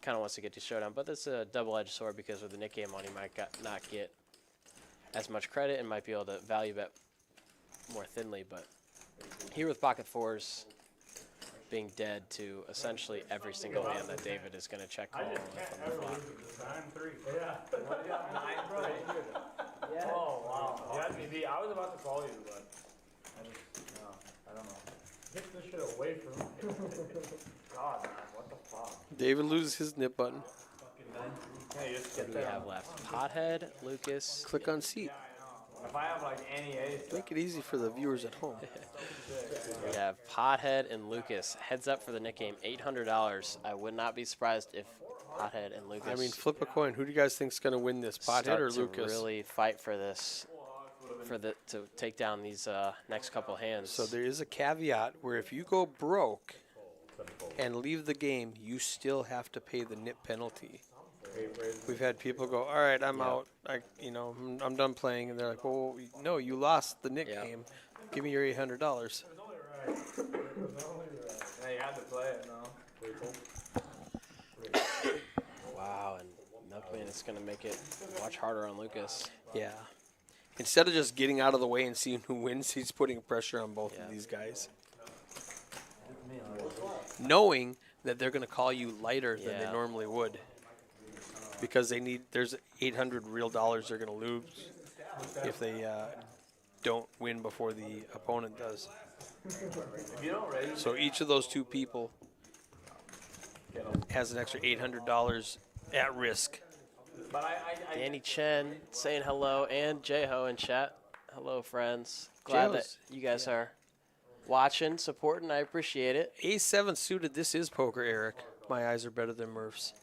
kind of wants to get to showdown. But that's a double-edged sword because with the Nick game on, he might not get as much credit and might be able to value bet more thinly. But here with pocket fours being dead to essentially every single hand that David is going to check call with on the flop. 9-3. Yeah. Oh, wow. You had me beat. I was about to call you, but I don't know. Get this shit away from me. God, man, what the fuck? David loses his nip button. Hey, just What get do we there. have left? Pothead, Lucas. Click on seat. If I have like any ace, Make it easy for the viewers at home. We have Pothead and Lucas. Heads up for the Nick game, $800. I would not be surprised if Pothead and Lucas I mean, flip a coin. Who do you guys think's going to win this, Pothead start or to Lucas? really fight for this, to take down these next couple hands. So there is a caveat where if you go broke and leave the game, you still have to pay the nip penalty. We've had people go, "All right, I'm Yeah. out. I'm done playing," and they're like, "Well, no, you lost the nip Yeah. game. Give me your $800." yeah, you had to play it, no? Wow, and Milkman is going to make it much harder on Lucas. Yeah, instead of just getting out of the way and seeing who wins, he's putting pressure on both of these guys, knowing that they're going to call you lighter than they normally would, because there's 800 real dollars they're going to lose if they don't win before the opponent does. So each of those two people has an extra $800 at risk. Danny Chen saying hello, and J-Ho in chat. Hello, friends. Glad that you guys are watching, supporting. I appreciate it. A7 suited. This is poker, Eric. My eyes are better than Murph's.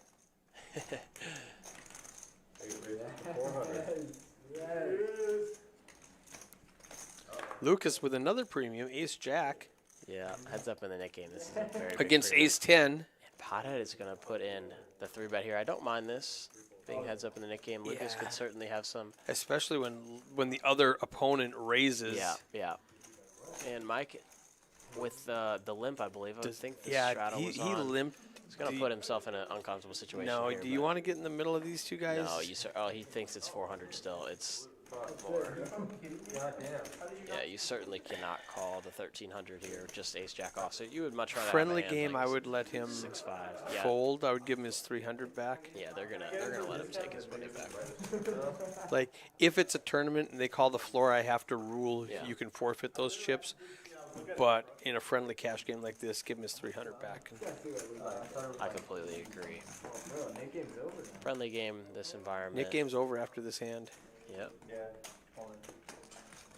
Lucas with another premium, Ace Jack. Yeah, heads up in the net game. This is a very big against premium. Ace 10. Pothead is going to put in the 3-bet here. I don't mind this being heads up in the net game. Lucas could certainly have some. Especially when the other opponent raises. Yeah. And Mike, with the limp, I believe, I think the straddle was on. He limped. He's going to put himself in an uncomfortable situation. No, here, do you want to get in the middle of these two guys? No, he thinks it's 400 still. It's more. Yeah, you certainly cannot call the 1300 here, just ace jack off. So you would much rather friendly have a hand game. like I would let him 6-5 fold. I would give him his 300 back. Yeah, they're gonna let him take his money back. Like if it's a tournament and they call the floor, I have to rule Yeah. you can forfeit those chips. But in a friendly cash game like this, give him his 300 back. I completely agree. Friendly game, this environment. Nick game's over after this hand. Yep.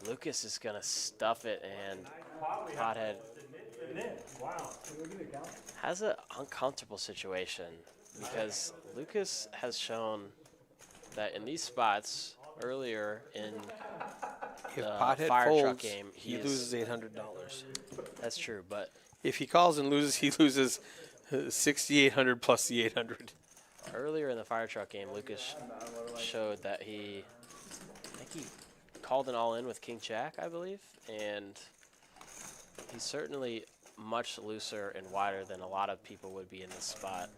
Lucas is gonna stuff it, and Pothead has an uncomfortable situation because Lucas has shown that in these spots earlier in If the Pothead fire truck folds, game, he loses $800. That's true, but If he calls and loses, he loses 6,800 plus the 800. earlier in the fire truck game, Lucas showed that I think he called an all-in with King Jack, I believe, and he's certainly much looser and wider than a lot of people would be in this spot.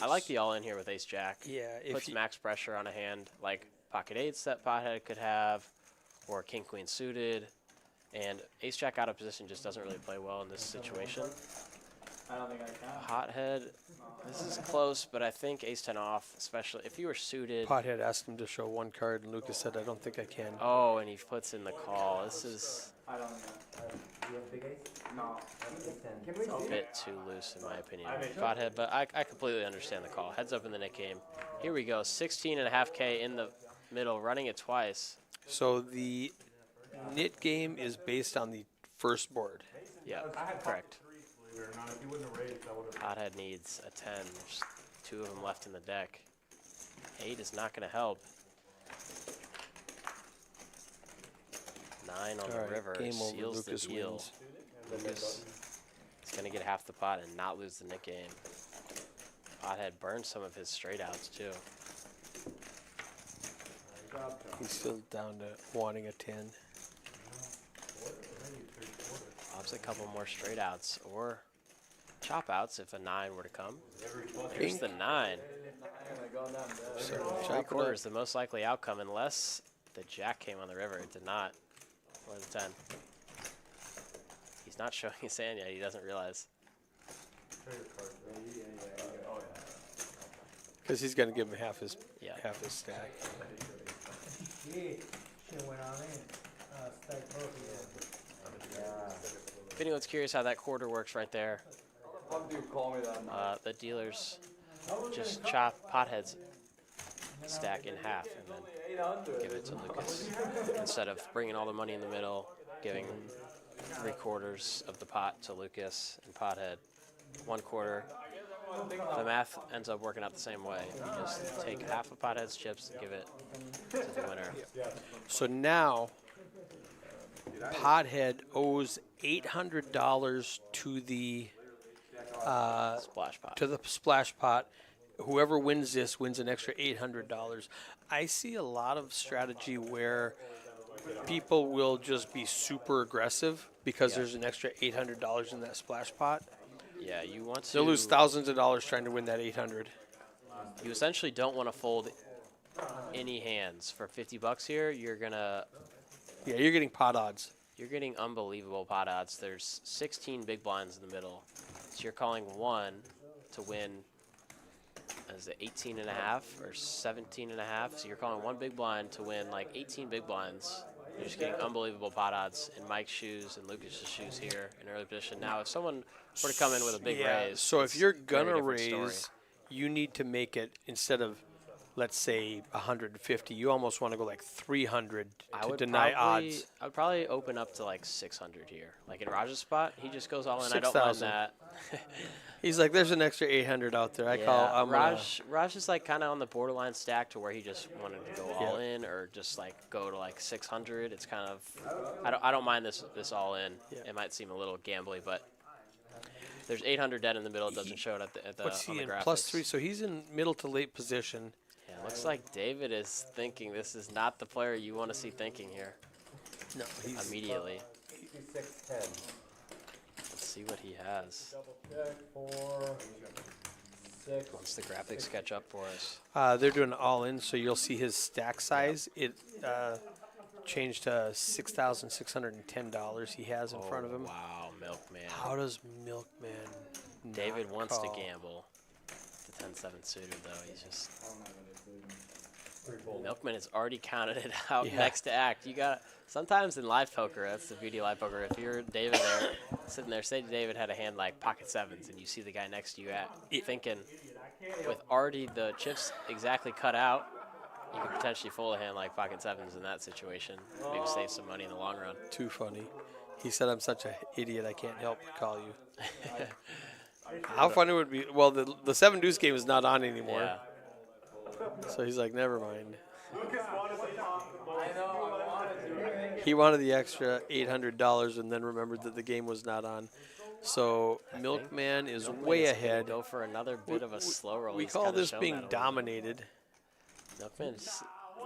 I like the all-in here with Ace Jack. Yeah, Puts max pressure on a hand like pocket eights that Pothead could have, or King Queen suited, and Ace Jack out of position just doesn't really play well in this situation. I don't think I can. Pothead, this is close, but I think Ace 10 off, especially if you were suited. Pothead asked him to show one card, and Lucas said, I don't think I can. Oh, and he puts in the call. This is I don't think you have big ace? No. a bit too loose, in my opinion. Pothead, but I completely understand the call. Heads up in the net game. Here we go, 16.5K in the middle, running it twice. So the nit game is based on the first board. Yeah, correct. Believe it or not, if you wouldn't have raised, I would have. Pothead needs a 10. There's 2 of them left in the deck. 8 is not going to help. 9 on the river game over. seals Lucas the deal. wins. Lucas is going to get half the pot and not lose the nit game. Pothead burned some of his straight outs too. He's still down to wanting a 10. Pops a couple more straight outs or chop outs if a 9 were to come. Here's the 9. So Three chop it quarters, up. the most likely outcome, unless the jack came on the river. It did not. Or the 10. He's not showing his hand yet. He doesn't realize. Because he's going to give him half his Yeah. stack. Yeah, shit went all in. Stack both of them. If anyone's curious how that quarter works right there, What do you call me that? the dealers just chop Pothead's stack in half and then 800. give it to Lucas. Instead of bringing all the money in the middle, giving 3/4 of the pot to Lucas and Pothead, 1/4. The math ends up working out the same way. You just take half of Pothead's chips and give it to the winner. So now, Pothead owes $800 to the Splash pot. splash pot. Whoever wins this wins an extra $800. I see a lot of strategy where people will just be super aggressive because there's an extra $800 in that splash pot. Yeah, you want to. They'll lose thousands of dollars trying to win that $800. You essentially don't want to fold any hands for 50 bucks here, you're gonna Yeah, you're getting pot odds. you're getting unbelievable pot odds. There's 16 big blinds in the middle, so you're calling one to win. Is it 18 and a half or 17 and a half? So you're calling one big blind to win like 18 big blinds. You're just getting unbelievable pot odds in Mike's shoes and Lucas's shoes here in early position. Now, if someone were to come in with a big raise, So if it's you're a very gonna different story. raise, you need to make it instead of, let's say, 150. You almost want to go like 300 to deny odds. I would probably open up to like 600 here. Like in Raj's spot, he just goes all in. I don't mind 6,000. that. He's like, there's an extra 800 out there. I'm Raj is like kind of on the borderline stack to where he just wanted to go all in or just like go to like 600. It's kind of I don't mind this all in. Yeah. It might seem a little gambly, but there's 800 dead in the middle. It doesn't show it at the What's on he the in? graphics. +3, so he's in middle to late position. Yeah, looks like David is thinking this is not the player you want to see thinking here No, he's immediately. 6610. Let's see what he has Double check for 6. once the graphics catch up for us. they're doing all in, so you'll see his stack size. It changed to $6,610 he has in front of him. Wow, Milkman. How does Milkman David not wants to call? gamble. The 10-7 suited though. He's just 3 fold. Milkman has already counted it out Yeah. next to act. You got sometimes in live poker. That's the beauty of live poker. If you're David there, sitting there, say David had a hand like pocket sevens, and you see the guy next to you thinking, with already the chips exactly cut out, you could potentially fold a hand like pocket sevens in that situation. Maybe save some money in the long run. Too funny. He said, I'm such an idiot, I can't help but call you. How funny would it be? Well, the 7 deuce game is not on anymore. Yeah. So he's like, never mind. I know, I wanted to. He wanted the extra $800 and then remembered that the game was not on. So Milkman is way ahead. Go for another bit of a slow roll. We He's call kinda this shown being that a little bit. dominated. Milkman's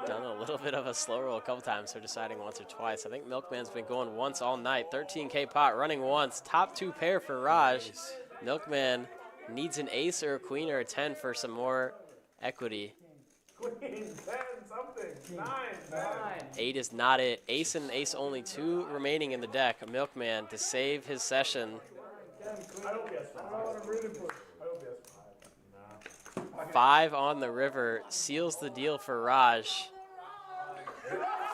done a little bit of a slow roll a couple times, so deciding once or twice. I think Milkman's been going once all night. 13K pot, running once. Top 2 pair for Raj. Milkman needs an ace or a queen or a 10 for some more equity. Queen, 10, something. 9. 8 is not it. Ace and ace only 2 remaining in the deck. Milkman to save his session. I don't guess 5. I want to really push. I don't guess 5. Nah. 5 on the river seals the deal for Raj.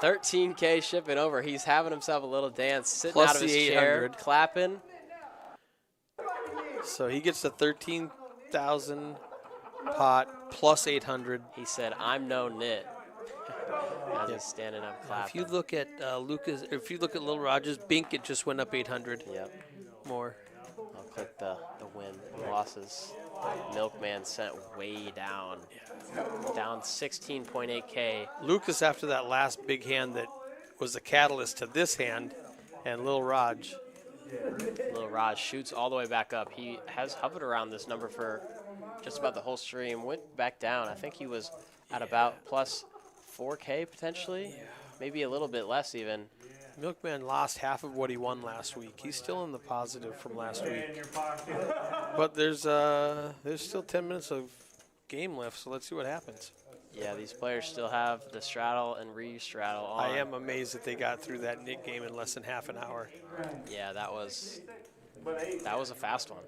13K shipping over. He's having himself a little dance, sitting Plus out of his the chair, 800. clapping. So he gets the 13,000 pot plus 800. He said, "I'm no nit." As he's standing up If clapping. you look at Lucas, if you look at Little Rogers, Bink, it just went up 800 Yep. more. I'll click the win losses. Milkman sent way down. Down 16.8K. Lucas, after that last big hand that was the catalyst to this hand, and Lil Raj. Little Raj shoots all the way back up. He has hovered around this number for just about the whole stream. Went back down. I think he was at about plus 4K potentially. Maybe a little bit less even. Milkman lost half of what he won last week. He's still in the positive from last In week. your pocket. But there's still 10 minutes of game left, so let's see what happens. Yeah, these players still have the straddle and re-straddle on. I am amazed that they got through that Nick game in less than half an hour. Yeah, that was But 8. a fast one.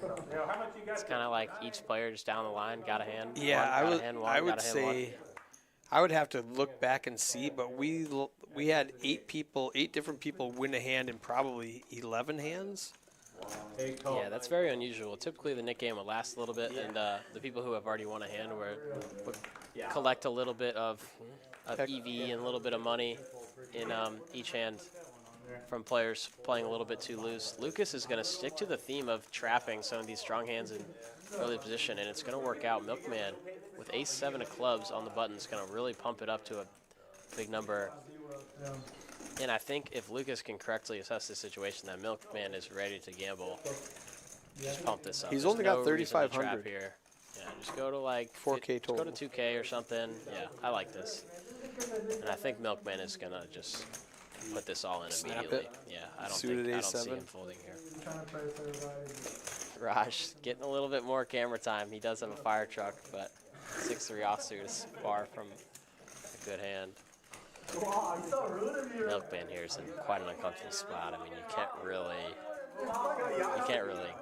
Yeah, how much you got? It's kind of like each player just down the line got a hand. Yeah, one, I got a would hand, one, I got would a hand, one. say I would have to look back and see, but we had 8 different people win a hand in probably 11 hands. Yeah, that's very unusual. Typically, the Nick game will last a little bit, and the people who have already won a hand would collect a little bit of EV and a little bit of money in each hand from players playing a little bit too loose. Lucas is going to stick to the theme of trapping some of these strong hands in early position, and it's going to work out. Milkman, with ace-7 of clubs on the button, is going to really pump it up to a big number. And I think if Lucas can correctly assess the situation, that Milkman is ready to gamble. Just pump this up. He's There's only got no reason to trap 3,500. here. Yeah, just go to like 4K just go total. to 2K or something. Yeah, I like this. And I think Milkman is gonna just put this all in Snap immediately. it. Yeah, I don't Suited think I don't see A7. him folding here. Trying to play with everybody. Raj getting a little bit more camera time. He does have a fire truck, but 6-3 offsuit is far from a good hand. Wow, I'm so rude of you. Milkman here is in quite an uncomfortable spot. I mean, you can't really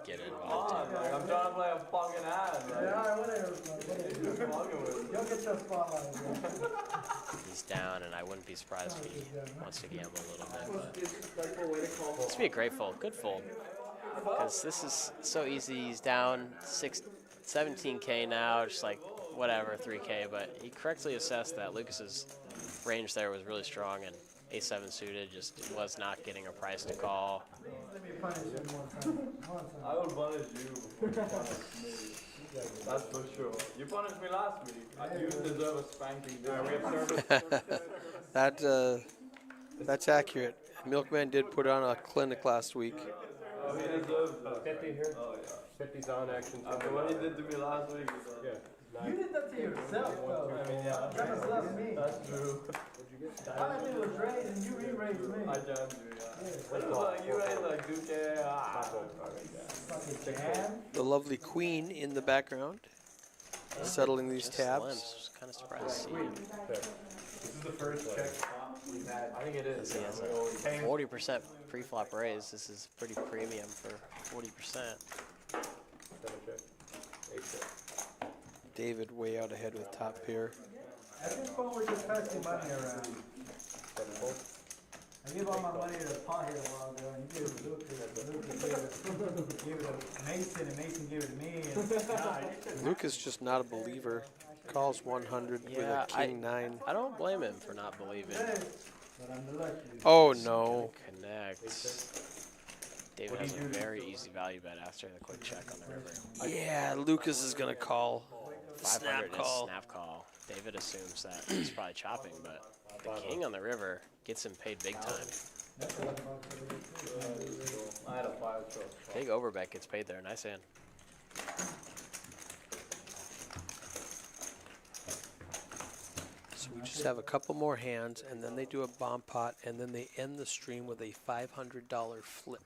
get involved in. Like, I'm trying to play a fucking ad. Like, Yeah, whatever. fucking with me. You'll get your spotlight, bro. He's down, and I wouldn't be surprised if he wants to gamble a little bit. But this would be a great fold. Good fold. Because this is so easy. He's down 17K now, just like whatever, 3K. But he correctly assessed that Lucas's range there was really strong, and A7 suited just was not getting a price to call. Let me punish him one time. I will punish you before you punish me. That's for sure. You punished me last week. You deserve a spanking. That's accurate. Milkman did put on a clinic last week. He deserves 50 here. Oh, yeah. 50's on action. After what he did to me last week. Yeah. You did that to yourself, though. I mean, yeah. That was not me. That's true. All I did was raise and you re-raised me. I jammed you, yeah. It was like you raised like 2K. Fucking jam. The lovely queen in the background, settling these Just tabs. limps. Kind of surprised to see him. This is the first check spot we've had. I think it is. He has a 40% pre-flop raise. This is pretty premium for 40%. 7 check. 8 check. David way out ahead with top pair. At this point, we're just passing money around. 7 fold. I gave all my money to Paul here a while ago, and he gave it to Lucas. Gave it to Mason, and Mason gave it to me. And Luke is just not a believer. Calls 100 with Yeah, a king 9. I don't blame him for not believing. but I'm the lucky. Oh no. Connect. David has a very easy value bet after the quick check on the river. Yeah, Lucas is gonna call. 500 Snap is call. snap call. David assumes that he's probably chopping, but the king on the river gets him paid big time. I had a 5 stroke. Big overbet gets paid there. Nice hand. So we just have a couple more hands, and then they do a bomb pot, and then they end the stream with a $500 flip.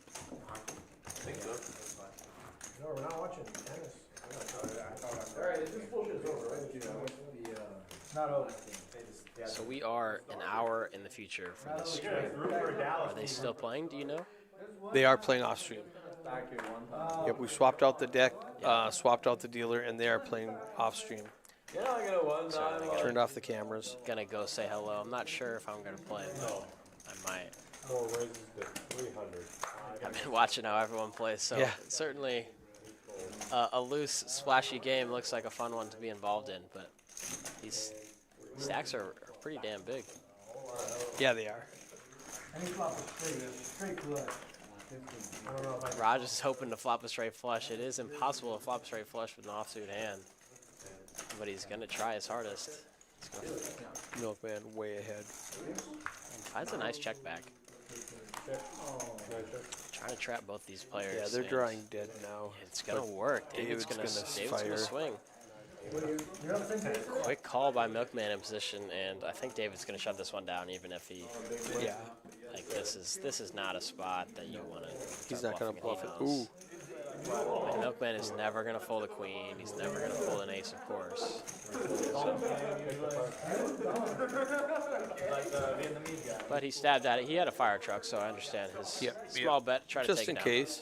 No, we're not watching tennis. Alright, this bullshit is over, right? Not over. So we are an hour in the future for this stream. Are they still playing? Do you know? They are playing off stream. Back here one time. Yep, we swapped out the deck, swapped out the dealer, and they are playing off stream. You know, I got one time. Turned off the cameras. Gonna go say hello. I'm not sure if I'm gonna play, but I might. 4 raises to 300. I've been watching how everyone plays, so Yeah. certainly a loose, splashy game looks like a fun one to be involved in, but these stacks are pretty damn big. Yeah, they are. And he flopped a straight flush. Raj is hoping to flop a straight flush. It is impossible to flop a straight flush with an offsuit hand, but he's gonna try his hardest. Milkman way ahead. Finds a nice check back. Check. 9 check. Trying to trap both these players. Yeah, they're and drawing dead now. It's gonna but work. David's David's gonna gonna fire. swing. You're on the same page? Quick call by Milkman in position, and I think David's gonna shut this one down, even if he Yeah, like this is not a spot that you want to. he's not gonna bluff it. Ooh, And Milkman is never gonna fold a queen. He's never gonna fold an ace, of course. But he stabbed at it. He had a fire truck, so I understand his Yep, small bet. Try to just take in it down. case.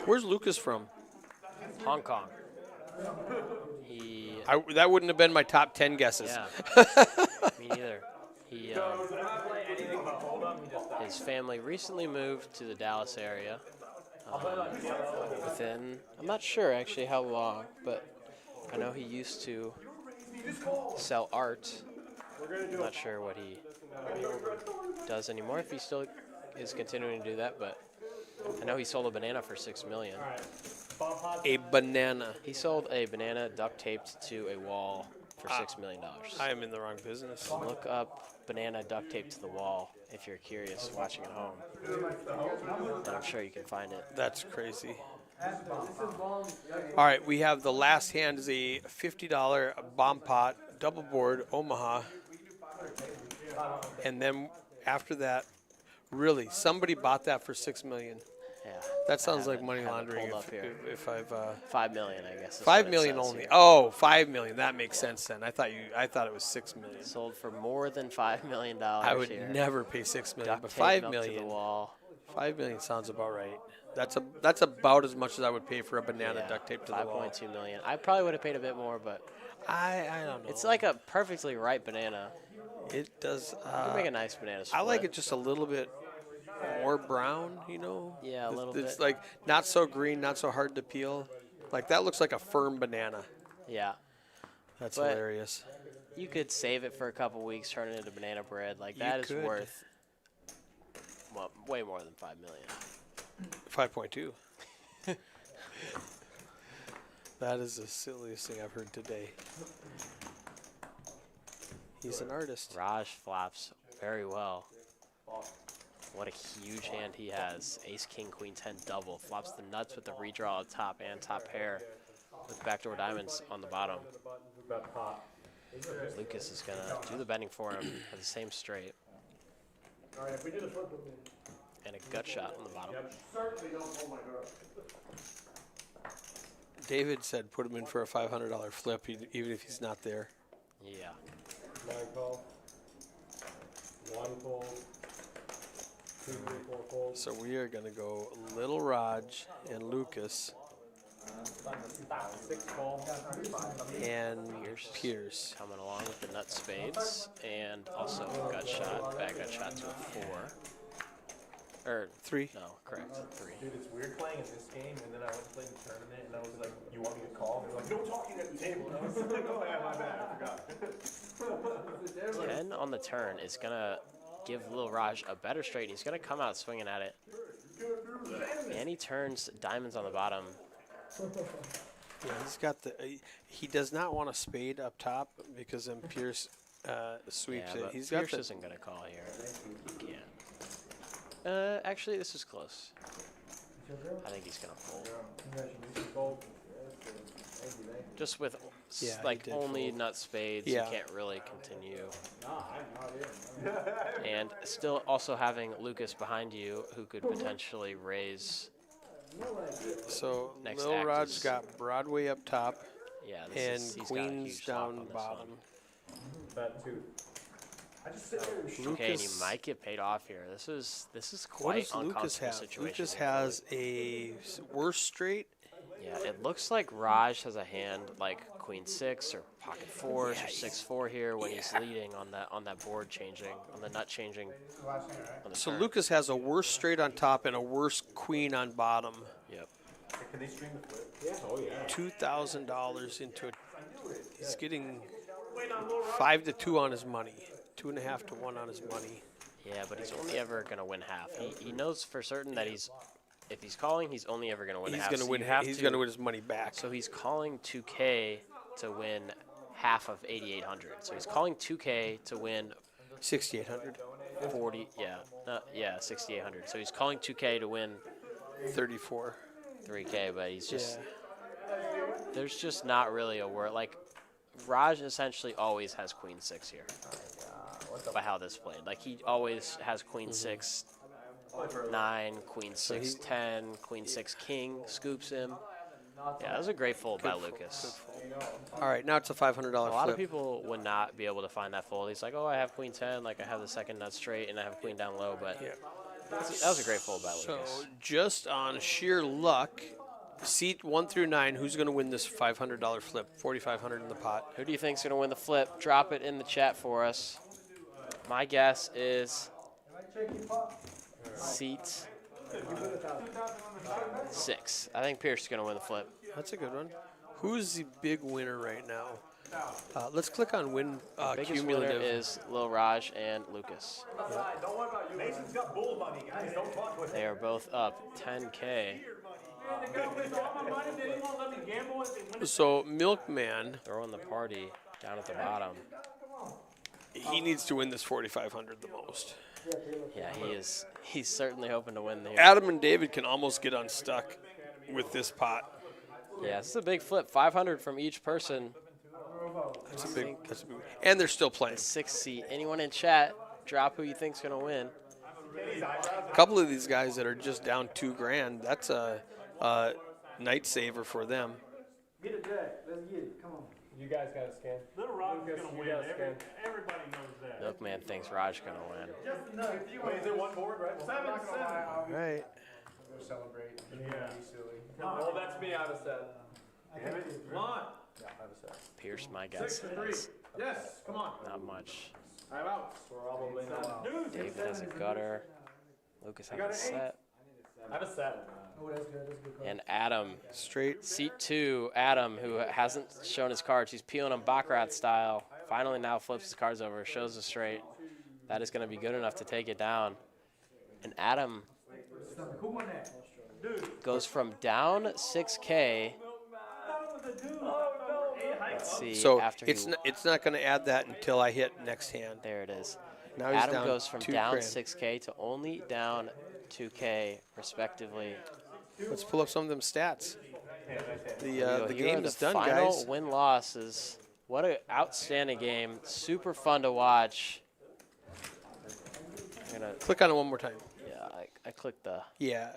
Where's Lucas from? Hong Kong. He. That wouldn't have been my top 10 guesses. Yeah. Me neither. He. His family recently moved to the Dallas area. Within, I'm not sure actually how long, but I know he used to sell art. I'm not sure what he does anymore, if he still is continuing to do that, but I know he sold a banana for $6 million. A banana. He sold a banana duct taped to a wall for $6 million. I am in the wrong business. Look up banana duct taped to the wall if you're curious watching at home. And I'm sure you can find it. That's crazy. All right, we have the last hand is a $50 bomb pot, double board, Omaha. And then after that, really, somebody bought that for $6 million. Yeah. That sounds I like have money it laundering pulled up here. if I've 5 million, I guess. Is 5 what it million says only. here. Oh, 5 million. That makes sense then. I thought it was 6 million. Sold for more than $5 million. I would here. never pay 6 million, Duct but tape 5 up to the million. wall. 5 million sounds about right. That's about as much as I would pay for a banana Yeah, duct tape to the wall. 5.2 million. I probably would have paid a bit more, but I don't know. it's like a perfectly ripe banana. It does. You can make a nice banana split. I like it just a little bit more brown, you know? Yeah, a little It's bit. like not so green, not so hard to peel. Like that looks like a firm banana. Yeah. That's But- hilarious. You could save it for a couple weeks, turn it into banana bread. Like You that is could. worth way more than 5 million. 5.2. That is the silliest thing I've heard today. He's an artist. Raj flops very well. What a huge hand he has. Ace, king, queen, 10 double. Flops the nuts with the redraw up top and top pair with backdoor diamonds on the bottom. Lucas is going to do the betting for him at the same straight. And a gut shot on the bottom. David said put him in for a $500 flip, even if he's not there. Yeah. 9 call. 1 fold. 2, 3, 4 fold. So we are going to go Little Raj and Lucas 6 call. and Pierce. Coming along with the nut spades and also a gut shot, back gut shot to a 4. Or 3. no, correct, 3. Dude, it's weird playing in this game, and then I went to play the tournament, and I was like, you want me to call? And they're like, no talking at the table. And I was like, oh yeah, my bad, I forgot. 10 on the turn is going to give Lil Raj a better straight, and he's going to come out swinging at it. And he turns diamonds on the bottom. Yeah, he's got the. He does not want a spade up top because then Pierce sweeps Yeah, it. but He's Pierce got the. isn't going to call here. He can't. Actually, this is close. I think he's going to fold. Just with Yeah, he like did only fold. nut spades, Yeah. you can't really continue. And still also having Lucas behind you, who could potentially raise. So Next Lil act Raj is- got Broadway up top Yeah, and this is, he's got a Queens huge flop down on this bottom. one. Bet 2. I just sit there and shoot. Okay, and he Lucas- might get paid off here. This is What quite does Lucas uncomfortable have? situation. Lucas here for has a worse straight. Yeah, it looks like Raj has a hand like Queen 6 or Pocket 4s Yeah, or 6-4 here when he's leading on that board changing, on the nut changing. On the So turn. Lucas has a worse straight on top and a worse queen on bottom. Yep. Can they stream the flip? Yeah. Oh yeah. $2,000 into it. He's getting 5 to 2 on his money, 2.5 to 1 on his money. Yeah, but he's only ever gonna win half. He knows for certain that if he's calling, he's only ever gonna win He's half. gonna so win. you have He's to- gonna win his money back. So he's calling 2K to win half of 8,800. So he's calling 2K to win 6,800, 40. Yeah, 6,800. So he's calling 2K to win 34. 3K, but he's just Yeah. there's just not really a word like Raj essentially always has Queen 6 here. By how this played, like he always has Queen 6, 9, Queen 6, 10, Queen 6 King scoops him. Yeah, that was a great fold by Lucas. All right, now it's a $500 A lot of flip. people would not be able to find that fold. He's like, oh, I have Queen 10, like I have the second nut straight, and I have Queen down low, but Yeah. that was a great fold by So Lucas. just on sheer luck, seat 1 through 9, who's going to win this $500 flip? 4,500 in the pot. Who do you think's gonna win the flip? Drop it in the chat for us. My guess is seat 6. I think Pierce is gonna win the flip. That's a good one. Who's the big winner right now? Let's click on win Biggest cumulative. winner is Lil Raj and Lucas. Don't worry about you. Mason's got bull money, guys. Don't talk with him. They are both up 10K. So Milkman, Throwing the party down at the bottom. he needs to win this 4,500 the most. Yeah, he's certainly hoping to win here. Adam and David can almost get unstuck. with this pot. Yeah, this is a big flip. 500 from each person. That's a big. And they're still playing. 6 seat. Anyone in chat, drop who you think's going to win. A couple of these guys that are just down $2,000. That's a night saver for them. Get it, Jack. Let's get it. Come on. You guys got to scan. Little Rock's Lucas, gonna you win. gotta scan. Everybody knows that. Milkman thinks Raj going to win. Just enough. Wait, is it one board, right? Well, I'm not gonna lie, I'll Right. Go celebrate. Yeah. Be silly. Oh, that's me. I have a set. Damn it. Come on. Yeah, I have a set. Pierce, my guess 6 to 3. is Yes, come on. not much. I'm out. Probably not. David has a gutter. Lucas has a set. I have a set. Oh, that's good. That's good. And Adam, Straight. seat 2, Adam, who hasn't shown his cards. He's peeling them Baccarat style. Finally now flips his cards over, shows the straight. That is going to be good enough to take it down. And Adam Who won that? goes from down 6K. Let's see. So after it's not going to add that until I hit next hand. there it is. Now he's Adam down goes from $2,000. down 6K to only down 2K, respectively. Let's pull up some of them stats. The Here are game the is done, final guys. win-losses. What an outstanding game. Super fun to watch. I'm gonna, Click on it one more time. yeah, I clicked the, Yeah.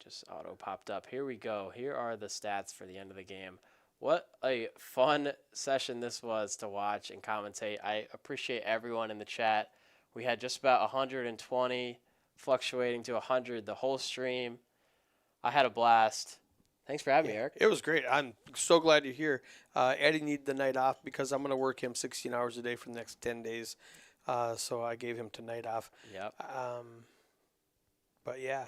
just auto popped up. Here we go. Here are the stats for the end of the game. What a fun session this was to watch and commentate. I appreciate everyone in the chat. We had just about 120, fluctuating to 100 the whole stream. I had a blast. Thanks for having me, Eric. It was great. I'm so glad you're here. Eddie needed the night off because I'm going to work him 16 hours a day for the next 10 days. So I gave him tonight off. Yep. But yeah,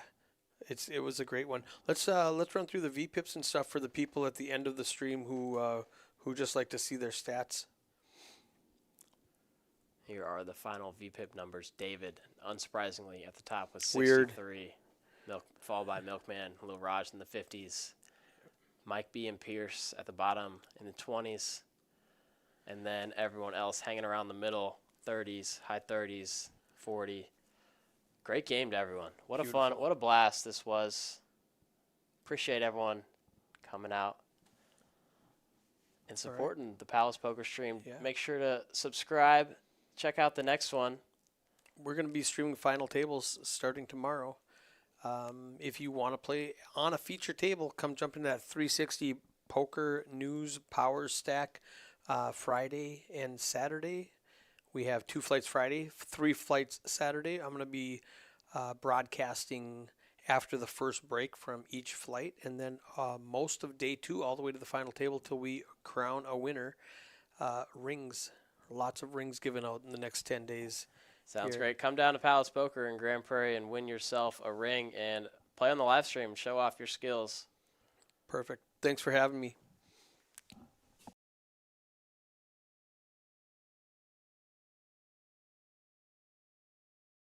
it was a great one. Let's run through the VPIPs and stuff for the people at the end of the stream who just like to see their stats. Here are the final VPIP numbers. David, unsurprisingly, at the top with Weird. 63. Followed by Milkman, Lil Raj in the 50s. Mike B and Pierce at the bottom in the 20s. And then everyone else hanging around the middle, 30s, high 30s, 40. Great game to everyone. What a fun, what a blast this was. Appreciate everyone coming out and supporting the Palace Poker stream. Yeah. Make sure to subscribe. Check out the next one. We're going to be streaming final tables starting tomorrow. If you want to play on a feature table, come jump into that 360 Poker News Power Stack Friday and Saturday. We have 2 flights Friday, 3 flights Saturday. I'm going to be broadcasting after the first break from each flight, and then most of day 2 all the way to the final table till we crown a winner. Rings, lots of rings given out in the next 10 days. Sounds Here. great. Come down to Palace Poker in Grand Prairie and win yourself a ring and play on the live stream. Show off your skills. Perfect. Thanks for having me.